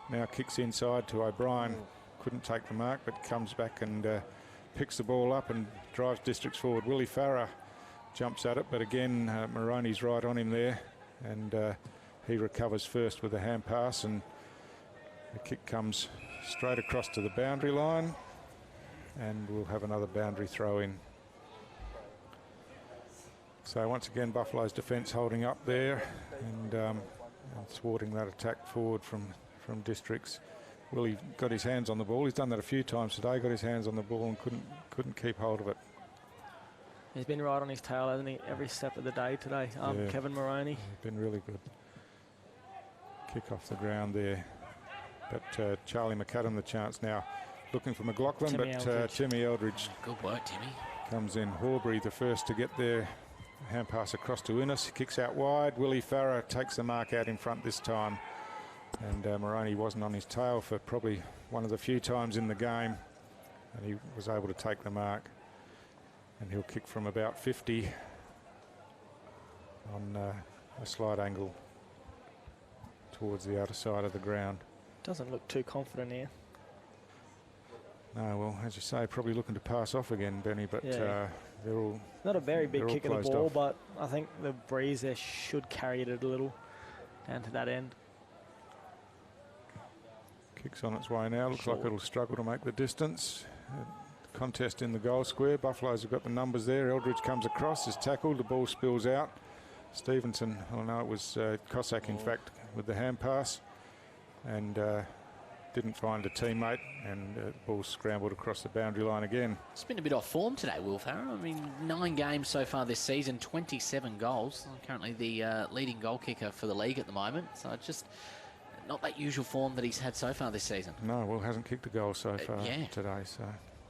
Now kicks inside to O'Brien. Couldn't take the mark, but comes back and picks the ball up and drives Districts forward. Willie Farah jumps at it, but again, Moroney's right on him there, and he recovers first with a hand pass, and the kick comes straight across to the boundary line. And we'll have another boundary throw in. So once again, Buffalo's defence holding up there and thwarting that attack forward from Districts. Willie got his hands on the ball. He's done that a few times today. Got his hands on the ball and couldn't keep hold of it. He's been right on his tail, hasn't he? Every step of the day today. Kevin Moroney. He's been really good. Kick off the ground there. But Charlie McAdam the chance now. Looking for McLaughlin, Timmy Eldridge. Good work, Timmy. Comes in. Horbury the first to get there. Hand pass across to Innes. Kicks out wide. Willie Farah takes the mark out in front this time. And Moroney wasn't on his tail for probably one of the few times in the game. And he was able to take the mark. And he'll kick from about 50 on a slight angle towards the outer side of the ground. Doesn't look too confident here. No, well, as you say, probably looking to pass off again, Benny, but they're all Not a very big kick of the closed ball, off. but I think the breeze there should carry it a little down to that end. Kicks on its way now. Looks like it'll struggle to make the distance. Contest in the goal square. Buffaloes have got the numbers there. Eldridge comes across, is tackled. The ball spills out. Stevenson, I know it was Cossack, in fact, with the hand pass, and didn't find a teammate, and the ball scrambled across the boundary line again. It's been a bit off form today, Will Farrer. I mean, 9 games so far this season, 27 goals. Currently the leading goal kicker for the league at the moment. So it's just not that usual form that he's had so far this season. No, well, hasn't kicked a goal so far today. So.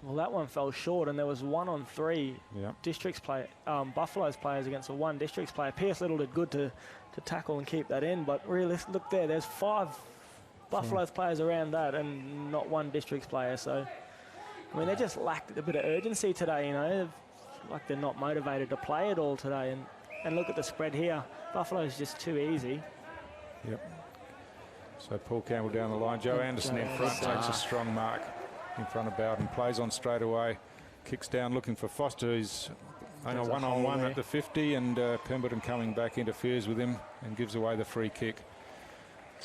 Well, that one fell short, and there was 1-on-3 Yep. Districts play, Buffaloes players against a 1 Districts player. Pierce Little did good to tackle and keep that in, but really, look there, there's 5 Buffaloes players around that and not 1 Districts player. So, I mean, they just lacked a bit of urgency today, you know, like they're not motivated to play at all today. And look at the spread here. Buffalo's just too easy. Yep. So Paul Campbell down the line. Joe Anderson in front, takes a strong mark in front of Bowden, plays on straight away, kicks down looking for Foster. He's on a one-on-one at the 50, and Pemberton coming back interferes with him and gives away the free kick.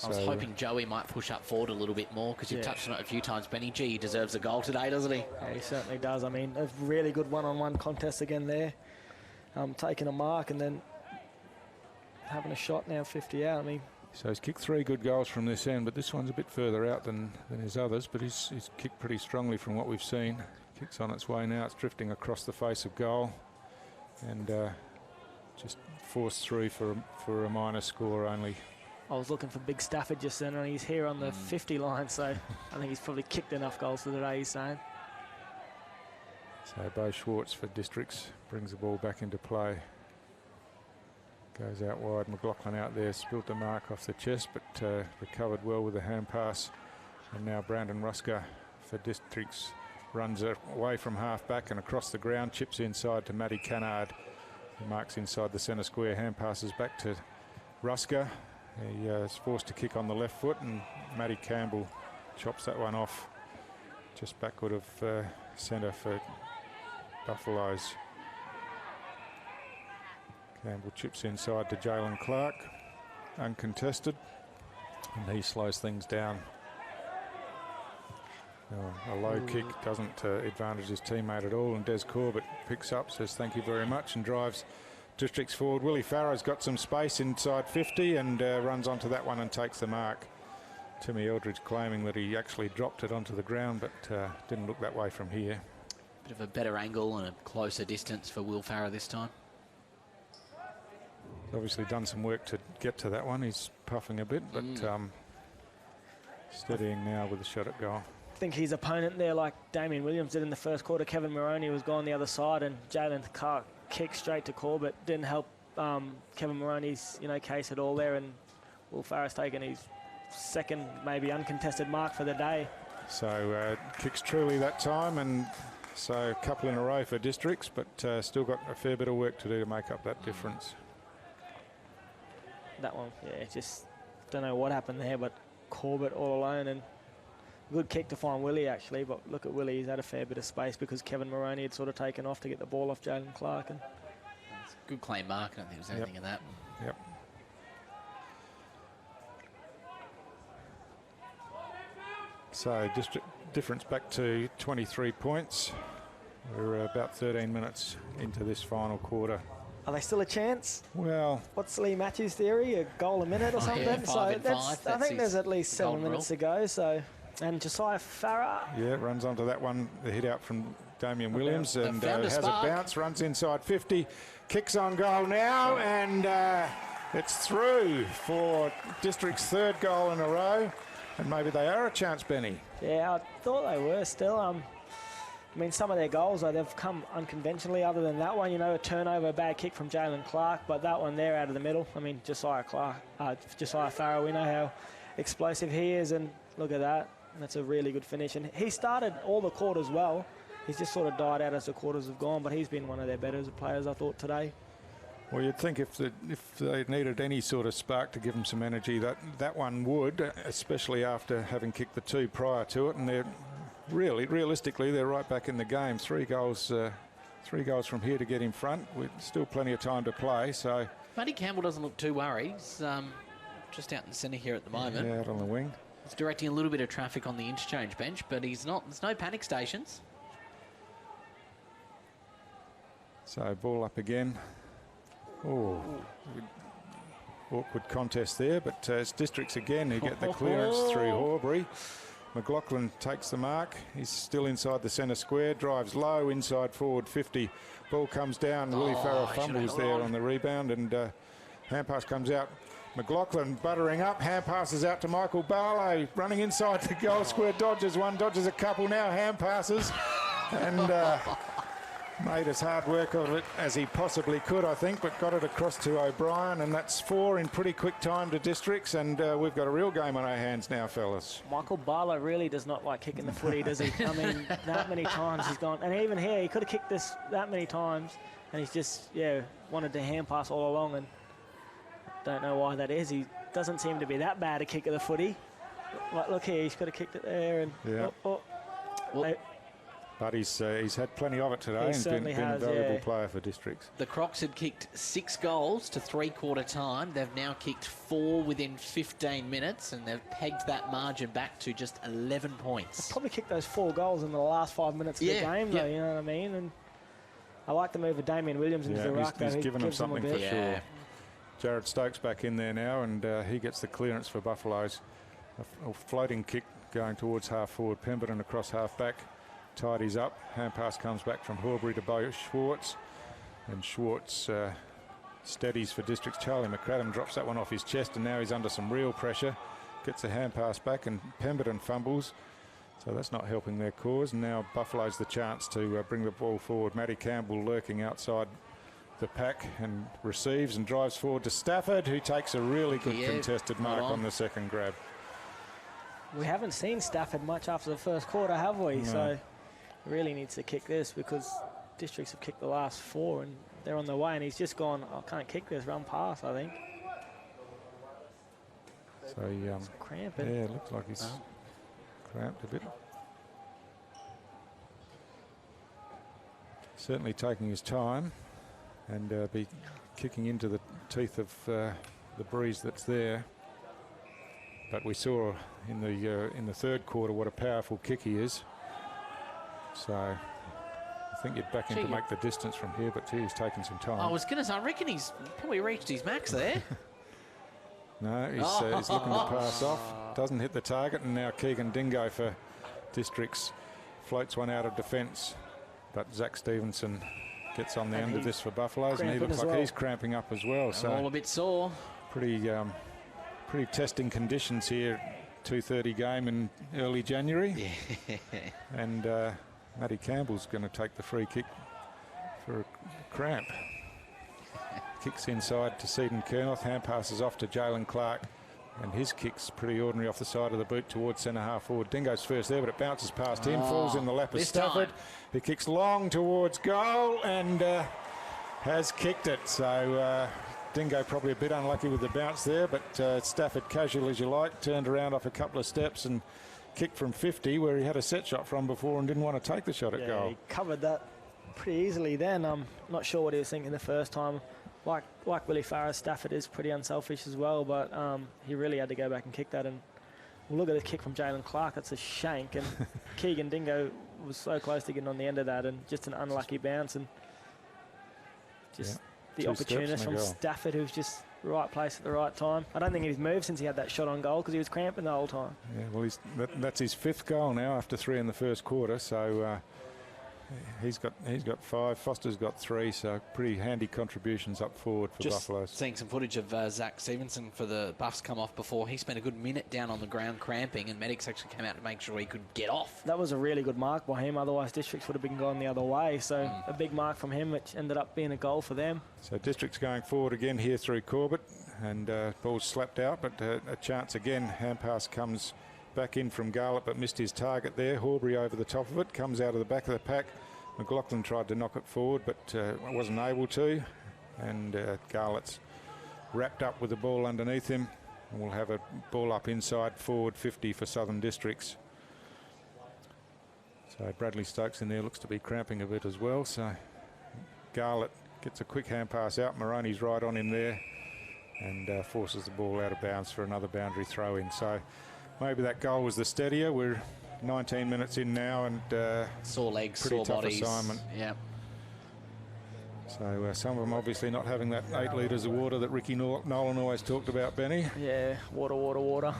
I was hoping Joey might push up forward a little bit more, because you've touched on it a few times, Benny. Gee, he deserves a goal today, doesn't he? Yeah, he certainly does. I mean, a really good one-on-one contest again there. Taking a mark and then having a shot now 50 out. I mean, so he's kicked 3 good goals from this end, but this one's a bit further out than his others, but he's kicked pretty strongly from what we've seen. Kicks on its way now. It's drifting across the face of goal, and just forced through for a minor score only. I was looking for Big Stafford just then, and he's here on the 50 line, so I think he's probably kicked enough goals for the day, he's saying. So Bo Schwartz for Districts brings the ball back into play. Goes out wide. McLaughlin out there, spilt the mark off the chest, but recovered well with the hand pass. And now Brandon Rusker for Districts runs away from half back and across the ground, chips inside to Matty Cannard. He marks inside the centre square, hand passes back to Rusker. He is forced to kick on the left foot, and Matty Campbell chops that one off just backward of centre for Buffaloes. Campbell chips inside to Jalen Clark, uncontested, and he slows things down. A low kick doesn't advantage his teammate at all, and Des Corbett picks up, says thank you very much, and drives Districts forward. Willie Farrow's got some space inside 50 and runs onto that one and takes the mark. Timmy Eldridge claiming that he actually dropped it onto the ground, but didn't look that way from here. Bit of a better angle and a closer distance for Will Farrow this time. He's obviously done some work to get to that one. He's puffing a bit, but steadying now with a shot at goal. I think his opponent there, like Damien Williams did in the first quarter, Kevin Moroney, was gone the other side, and Jalen Clark kicked straight to Corbett. Didn't help Kevin Moroney's case at all there, and Will Farrow's taken his second, maybe uncontested mark for the day. So kicks truly that time, and so a couple in a row for Districts, but still got a fair bit of work to do to make up that difference. That one, yeah, just don't know what happened there, but Corbett all alone, and good kick to find Willie actually, but look at Willie, he's had a fair bit of space because Kevin Moroney had sort of taken off to get the ball off Jalen Clark. And it's a good claim mark, I don't think there's anything in that. Yep. So difference back to 23 points. We're about 13 minutes into this final quarter. Are they still a chance? Well, what's Lee Matthews' theory? A goal a minute or something? Yeah, I think there's at least 7 minutes to go. So, and Josiah Farrer. Yeah, runs onto that one. The hit out from Damien Williams, and has a bounce. Runs inside 50, kicks on goal now, and it's through for District's 3rd goal in a row. And maybe they are a chance, Benny. Yeah, I thought they were still. I mean, some of their goals, they've come unconventionally, other than that one, a turnover, bad kick from Jalen Clark, but that one there out of the middle, I mean, Josiah Farrer, we know how explosive he is, and look at that. That's a really good finish. And he started all the quarters well. He's just sort of died out as the quarters have gone, but he's been one of their better players, I thought, today. Well, you'd think if they needed any sort of spark to give them some energy, that one would, especially after having kicked the 2 prior to it, and they're realistically, they're right back in the game. 3 goals 3 goals from here to get in front, with still plenty of time to play. So Matty Campbell doesn't look too worried. He's just out in the centre here at the moment. Yeah, out on the wing. He's directing a little bit of traffic on the interchange bench, but he's not. There's no panic stations. So ball up again. Oh, awkward contest there, but it's Districts again who get the clearance through Horbury. McLaughlin takes the mark. He's still inside the centre square, drives low, inside forward 50. Ball comes down. Willie Farrer fumbles there on the rebound, and hand pass comes out. McLaughlin buttering up, hand passes out to Michael Barlow, running inside the goal square, dodges one, dodges a couple, now hand passes, and made as hard work of it as he possibly could, I think, but got it across to O'Brien, and that's 4 in pretty quick time to Districts, and we've got a real game on our hands now, fellas. Michael Barlow really does not like kicking the footy, does he? I mean, that many times he's gone, and even here, he could have kicked this that many times, and he's just, wanted to hand pass all along, and don't know why that is. He doesn't seem to be that bad a kick of the footy. Like, look here, he's got to kick it there, and but he's had plenty of it today and been a valuable player for Districts. The Crocs had kicked 6 goals to 3/4 time. They've now kicked 4 within 15 minutes, and they've pegged that margin back to just 11 points. They've probably kicked those 4 goals in the last 5 minutes of the game, though, you know what I mean? And I like the move of Damien Williams into the ruck. He's given them something for sure. Jared Stokes back in there now, and he gets the clearance for Buffaloes. A floating kick going towards half forward. Pemberton across half back. Tidies up. Hand pass comes back from Horbury to Bo Schwartz. And Schwartz steadies for Districts. Charlie McCradam drops that one off his chest, and now he's under some real pressure. Gets a hand pass back, and Pemberton fumbles. So that's not helping their cause. And now Buffalo's the chance to bring the ball forward. Matty Campbell lurking outside the pack and receives and drives forward to Stafford, who takes a really good contested mark on the second grab. We haven't seen Stafford much after the first quarter, have we? No. So he really needs to kick this, because Districts have kicked the last 4 and they're on their way, and he's just gone, I can't kick this, run past, I think. So he's cramping. Yeah, it looks like he's cramped a bit. Certainly taking his time, and be kicking into the teeth of the breeze that's there. But we saw in the third quarter what a powerful kick he is. So I think you'd back him to make the distance from here, but he's taking some time. I was going to say, I reckon he's probably reached his max there. No, he's looking to pass off. Doesn't hit the target, and now Keegan Dingo for Districts floats one out of defence. But Zach Stevenson gets on the end of this for Buffaloes, and he looks like he's cramping up as well. So all a bit sore. Pretty testing conditions here. 2:30 game in early January. Yeah. And Matty Campbell's going to take the free kick for a cramp. Kicks inside to Seaton Kernoth. Hand passes off to Jalen Clark. And his kick's pretty ordinary off the side of the boot towards centre half forward. Dingo's first there, but it bounces past him, falls in the lap of Stafford. He kicks long towards goal and has kicked it. So Dingo probably a bit unlucky with the bounce there, but Stafford, casual as you like, turned around off a couple of steps and kicked from 50, where he had a set shot from before and didn't want to take the shot at goal. He covered that pretty easily then. I'm not sure what he was thinking the first time. Like Willie Farrer, Stafford is pretty unselfish as well, but he really had to go back and kick that. And we'll look at the kick from Jalen Clark. That's a shank, and Keegan Dingo was so close to getting on the end of that, and just an unlucky bounce, and just the opportunist from Stafford, who's just right place at the right time. I don't think he's moved since he had that shot on goal, because he was cramping the whole time. Yeah, well, that's his 5th goal now after 3 in the first quarter, so he's got 5. Foster's got 3, so pretty handy contributions up forward for Buffaloes. Seeing some footage of Zach Stevenson for the Buffs come off before. He spent a good minute down on the ground cramping, and medics actually came out to make sure he could get off. That was a really good mark by him, otherwise Districts would have been going the other way. So a big mark from him, which ended up being a goal for them. So Districts going forward again here through Corbett, and ball's slapped out, but a chance again. Hand pass comes back in from Garlett, but missed his target there. Horbury over the top of it, comes out of the back of the pack. McLaughlin tried to knock it forward, but wasn't able to. And Garlett's wrapped up with the ball underneath him. And we'll have a ball up inside forward 50 for Southern Districts. So Bradley Stokes in there looks to be cramping a bit as well. So Garlett gets a quick hand pass out. Moroney's right on him there and forces the ball out of bounds for another boundary throw in. So maybe that goal was the steadier. We're 19 minutes in now and sore legs, pretty sore tough bodies. assignment. Yeah. So some of them obviously not having that 8 litres of water that Ricky Nolan always talked about, Benny. Yeah, water.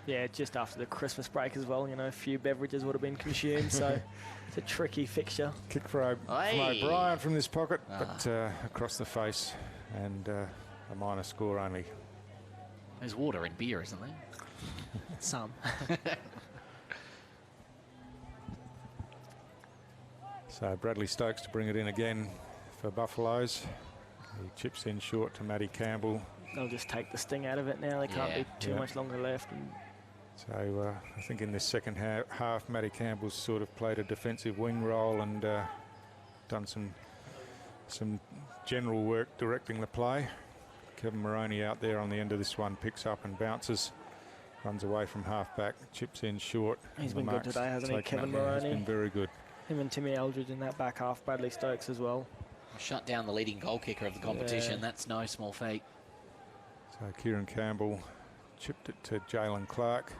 Yeah, just after the Christmas break as well, you know, a few beverages would have been consumed, so it's a tricky fixture. Kick from O'Brien from this pocket, but across the face, and a minor score only. There's water in beer, isn't there? Some. So Bradley Stokes to bring it in again for Buffaloes. He chips in short to Matty Campbell. They'll just take the sting out of it now. They can't be too much longer left. And so I think in this second half, Matty Campbell's sort of played a defensive wing role and done some general work directing the play. Kevin Moroney out there on the end of this one, picks up and bounces, runs away from half-back, chips in short. He's been good today, hasn't he, Kevin Moroney? He's been very good. Him and Timmy Eldridge in that back half, Bradley Stokes as well. Shut down the leading goal kicker of the competition. Yeah. That's no small feat. So Kieran Campbell chipped it to Jalen Clark.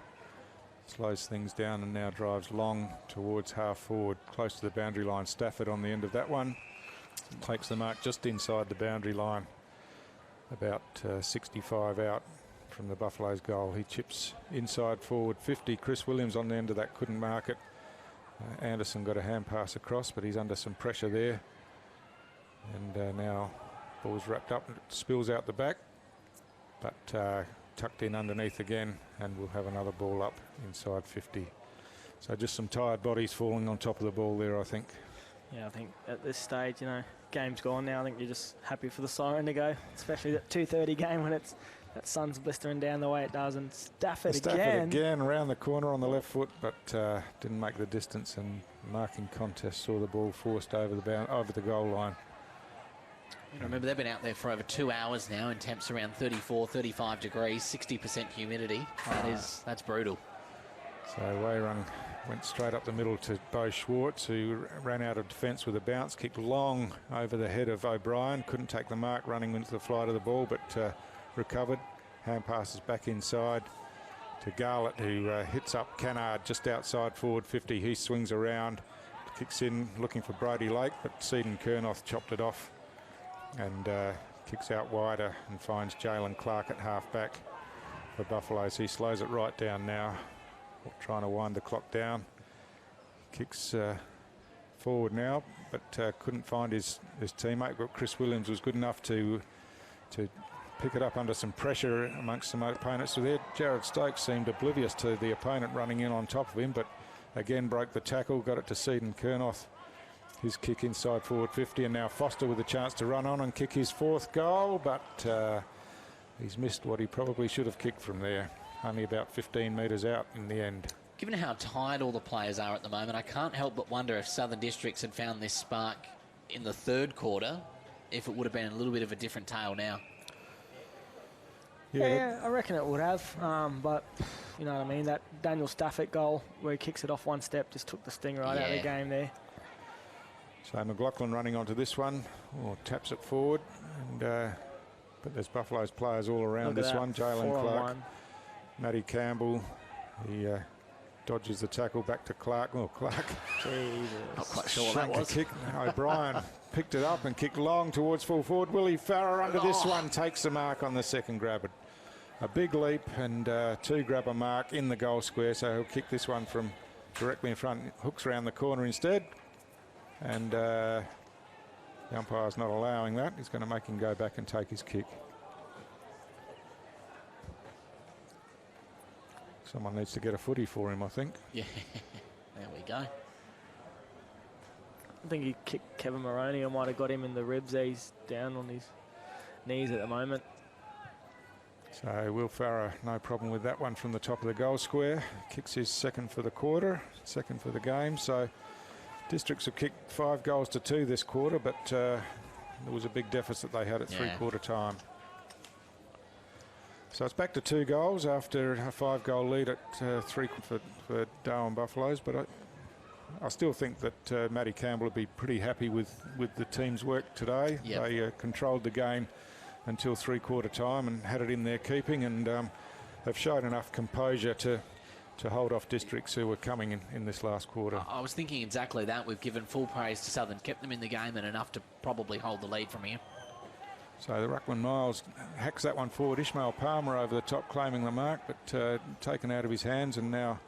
Slows things down and now drives long towards half forward, close to the boundary line. Stafford on the end of that one. Takes the mark just inside the boundary line. About 65 out from the Buffaloes goal. He chips inside forward 50. Chris Williams on the end of that couldn't mark it. Anderson got a hand pass across, but he's under some pressure there. And now ball's wrapped up and it spills out the back. But tucked in underneath again, and we'll have another ball up inside 50. So just some tired bodies falling on top of the ball there, I think. Yeah, I think at this stage, you know, game's gone now. I think you're just happy for the siren to go, especially that 2:30 game when it's that sun's blistering down the way it does. And Stafford again around the corner on the left foot, but didn't make the distance, and marking contest saw the ball forced over the goal line. Remember, they've been out there for over 2 hours now in temps around 34, 35 degrees, 60% humidity. That's brutal. So Wairung went straight up the middle to Bo Schwartz, who ran out of defence with a bounce, kicked long over the head of O'Brien. Couldn't take the mark running into the flight of the ball, but recovered. Hand passes back inside to Garlett, who hits up Cannard just outside forward 50. He swings around, kicks in looking for Brody Lake, but Seaton Kernoth chopped it off and kicks out wider and finds Jalen Clark at half-back for Buffaloes. He slows it right down now, trying to wind the clock down. Kicks forward now, but couldn't find his teammate. But Chris Williams was good enough to pick it up under some pressure amongst some opponents. So there, Jared Stokes seemed oblivious to the opponent running in on top of him, but again broke the tackle, got it to Seaton Kernoth. His kick inside forward 50, and now Foster with a chance to run on and kick his 4th goal, but he's missed what he probably should have kicked from there. Only about 15 metres out in the end. Given how tired all the players are at the moment, I can't help but wonder if Southern Districts had found this spark in the 3rd quarter, if it would have been a little bit of a different tale now. Yeah, I reckon it would have, but you know what I mean, that Daniel Stafford goal where he kicks it off one step just took the sting right out of the game there. So McLaughlin running onto this one, taps it forward, and but there's Buffaloes players all around this one. Jalen Clark, Matty Campbell, he dodges the tackle back to Clark. Oh, Clark. Jesus. Not quite sure what that was. Kick. O'Brien picked it up and kicked long towards full forward. Willie Farrer under this one takes the mark on the second grab. A big leap and 2 grab a mark in the goal square, so he'll kick this one from directly in front, hooks around the corner instead. And the umpire's not allowing that. He's going to make him go back and take his kick. Someone needs to get a footy for him, I think. Yeah, there we go. I think he kicked Kevin Moroney and might have got him in the ribs. He's down on his knees at the moment. So Will Farrer, no problem with that one from the top of the goal square. Kicks his 2nd for the quarter, 2nd for the game. So Districts have kicked 5 goals to 2 this quarter, but there was a big deficit they had at 3/4 time. So it's back to 2 goals after a 5-goal lead at 3 for Darwin Buffaloes, but I still think that Matty Campbell would be pretty happy with the team's work today. Yep. They controlled the game until three-quarter time and had it in their keeping, and have shown enough composure to hold off Districts who were coming in this last quarter. I was thinking exactly that. We've given full praise to Southern, kept them in the game and enough to probably hold the lead from here. So the Ruckman Miles hacks that one forward. Ishmael Palmer over the top claiming the mark, but taken out of his hands, and now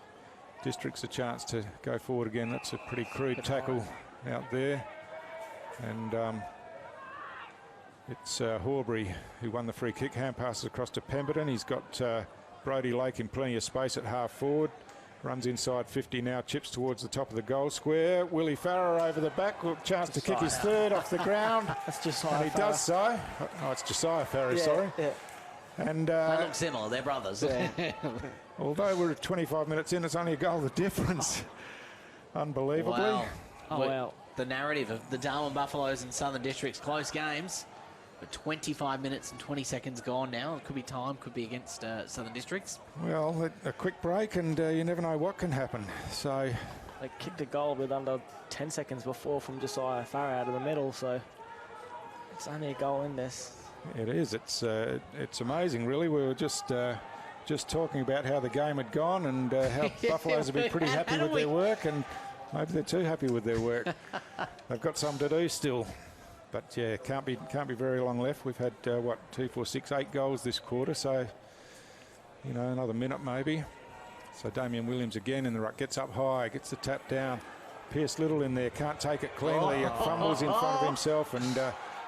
Districts a chance to go forward again. That's a pretty crude tackle out there. And it's Horbury who won the free kick. Hand passes across to Pemberton. He's got Brody Lake in plenty of space at half forward. Runs inside 50 now, chips towards the top of the goal square. Willie Farrer over the back, chance to kick his third off the ground. That's Josiah And he Farrer. does so. Oh, it's Josiah Farrer, sorry. Yeah. And They look similar, they're brothers. although we're 25 minutes in, it's only a goal the difference. Unbelievably. Wow. Wow. The narrative of the Darwin Buffaloes and Southern Districts, close games. But 25 minutes and 20 seconds gone now. It could be time, could be against Southern Districts. Well, a quick break, and you never know what can happen. So They kicked a goal with under 10 seconds before from Josiah Farrer out of the middle, so it's only a goal in this. it is. It's amazing, really. We were just talking about how the game had gone and how Buffaloes have been pretty happy with their work, and maybe they're too happy with their work. They've got some to do still. But yeah, can't be very long left. We've had 2, 4, 6, 8 goals this quarter, so you know, another minute maybe. So Damien Williams again in the ruck, gets up high, gets the tap down. Pierce Little in there, can't take it cleanly. It fumbles in front of himself, and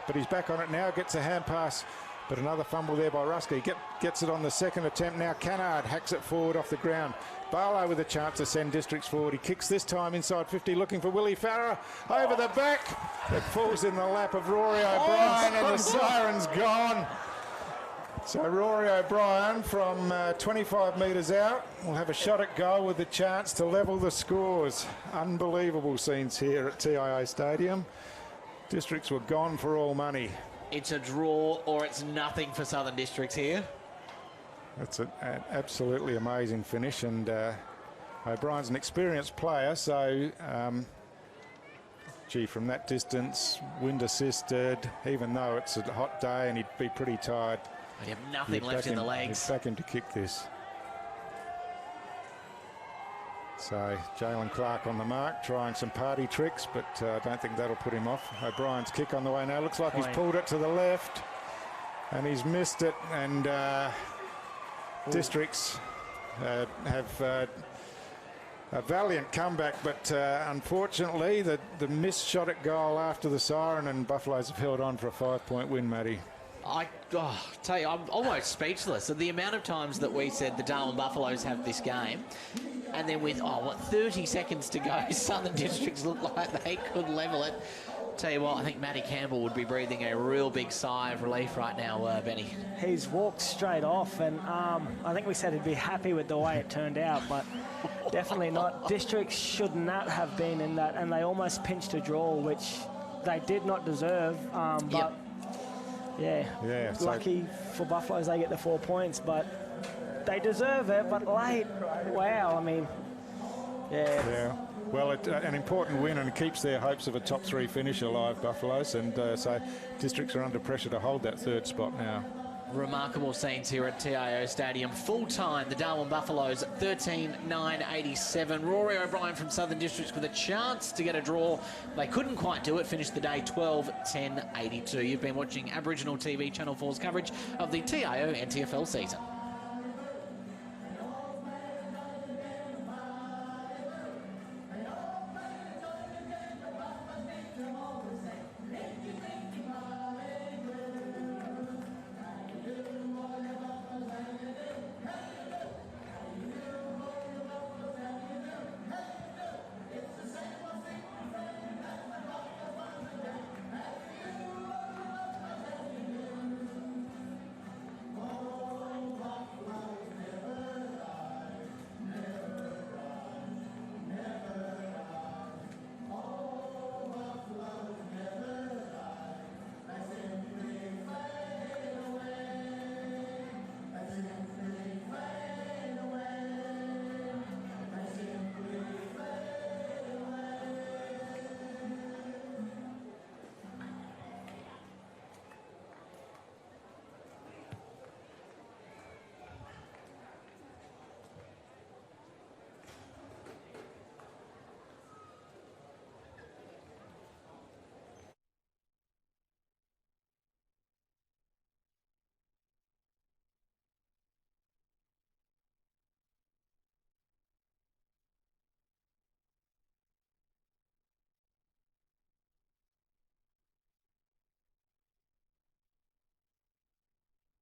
but he's back on it now. Gets a hand pass, but another fumble there by Rusky. Gets it on the second attempt now. Cannard hacks it forward off the ground. Barlow with a chance to send Districts forward. He kicks this time inside 50, looking for Willie Farrer. Over the back. It falls in the lap of Rory O'Brien, and the siren's gone. So Rory O'Brien from 25 metres out will have a shot at goal with the chance to level the scores. Unbelievable scenes here at TIO Stadium. Districts were gone for all money. It's a draw or it's nothing for Southern Districts here. That's an absolutely amazing finish, and O'Brien's an experienced player, so gee, from that distance, wind assisted, even though it's a hot day and he'd be pretty tired. We have nothing left in the legs. You'd back him to kick this. So Jalen Clark on the mark, trying some party tricks, but I don't think that'll put him off. O'Brien's kick on the way now. Looks like he's pulled it to the left, and he's missed it, and Districts have a valiant comeback, but unfortunately the missed shot at goal after the siren, and Buffaloes have held on for a 5-point win, Matty. I tell you, I'm almost speechless at the amount of times that we said the Darwin Buffaloes have this game, and then with 30 seconds to go, Southern Districts look like they could level it. Tell you what, I think Matty Campbell would be breathing a real big sigh of relief right now, Benny. He's walked straight off, and I think we said he'd be happy with the way it turned out, but definitely not. Districts should not have been in that, and they almost pinched a draw, which they did not deserve. But yeah, lucky for Buffaloes, they get the 4 points, but they deserve it. But late, wow, I mean, yeah. Well, an important win, and it keeps their hopes of a top 3 finish alive, Buffaloes, and so Districts are under pressure to hold that 3rd spot now. Remarkable scenes here at TIO Stadium. Full time, the Darwin Buffaloes 13-9-87. Rory O'Brien from Southern Districts with a chance to get a draw. They couldn't quite do it, finished the day 12-10-82. You've been watching Aboriginal TV Channel 4's coverage of the TIO NTFL season.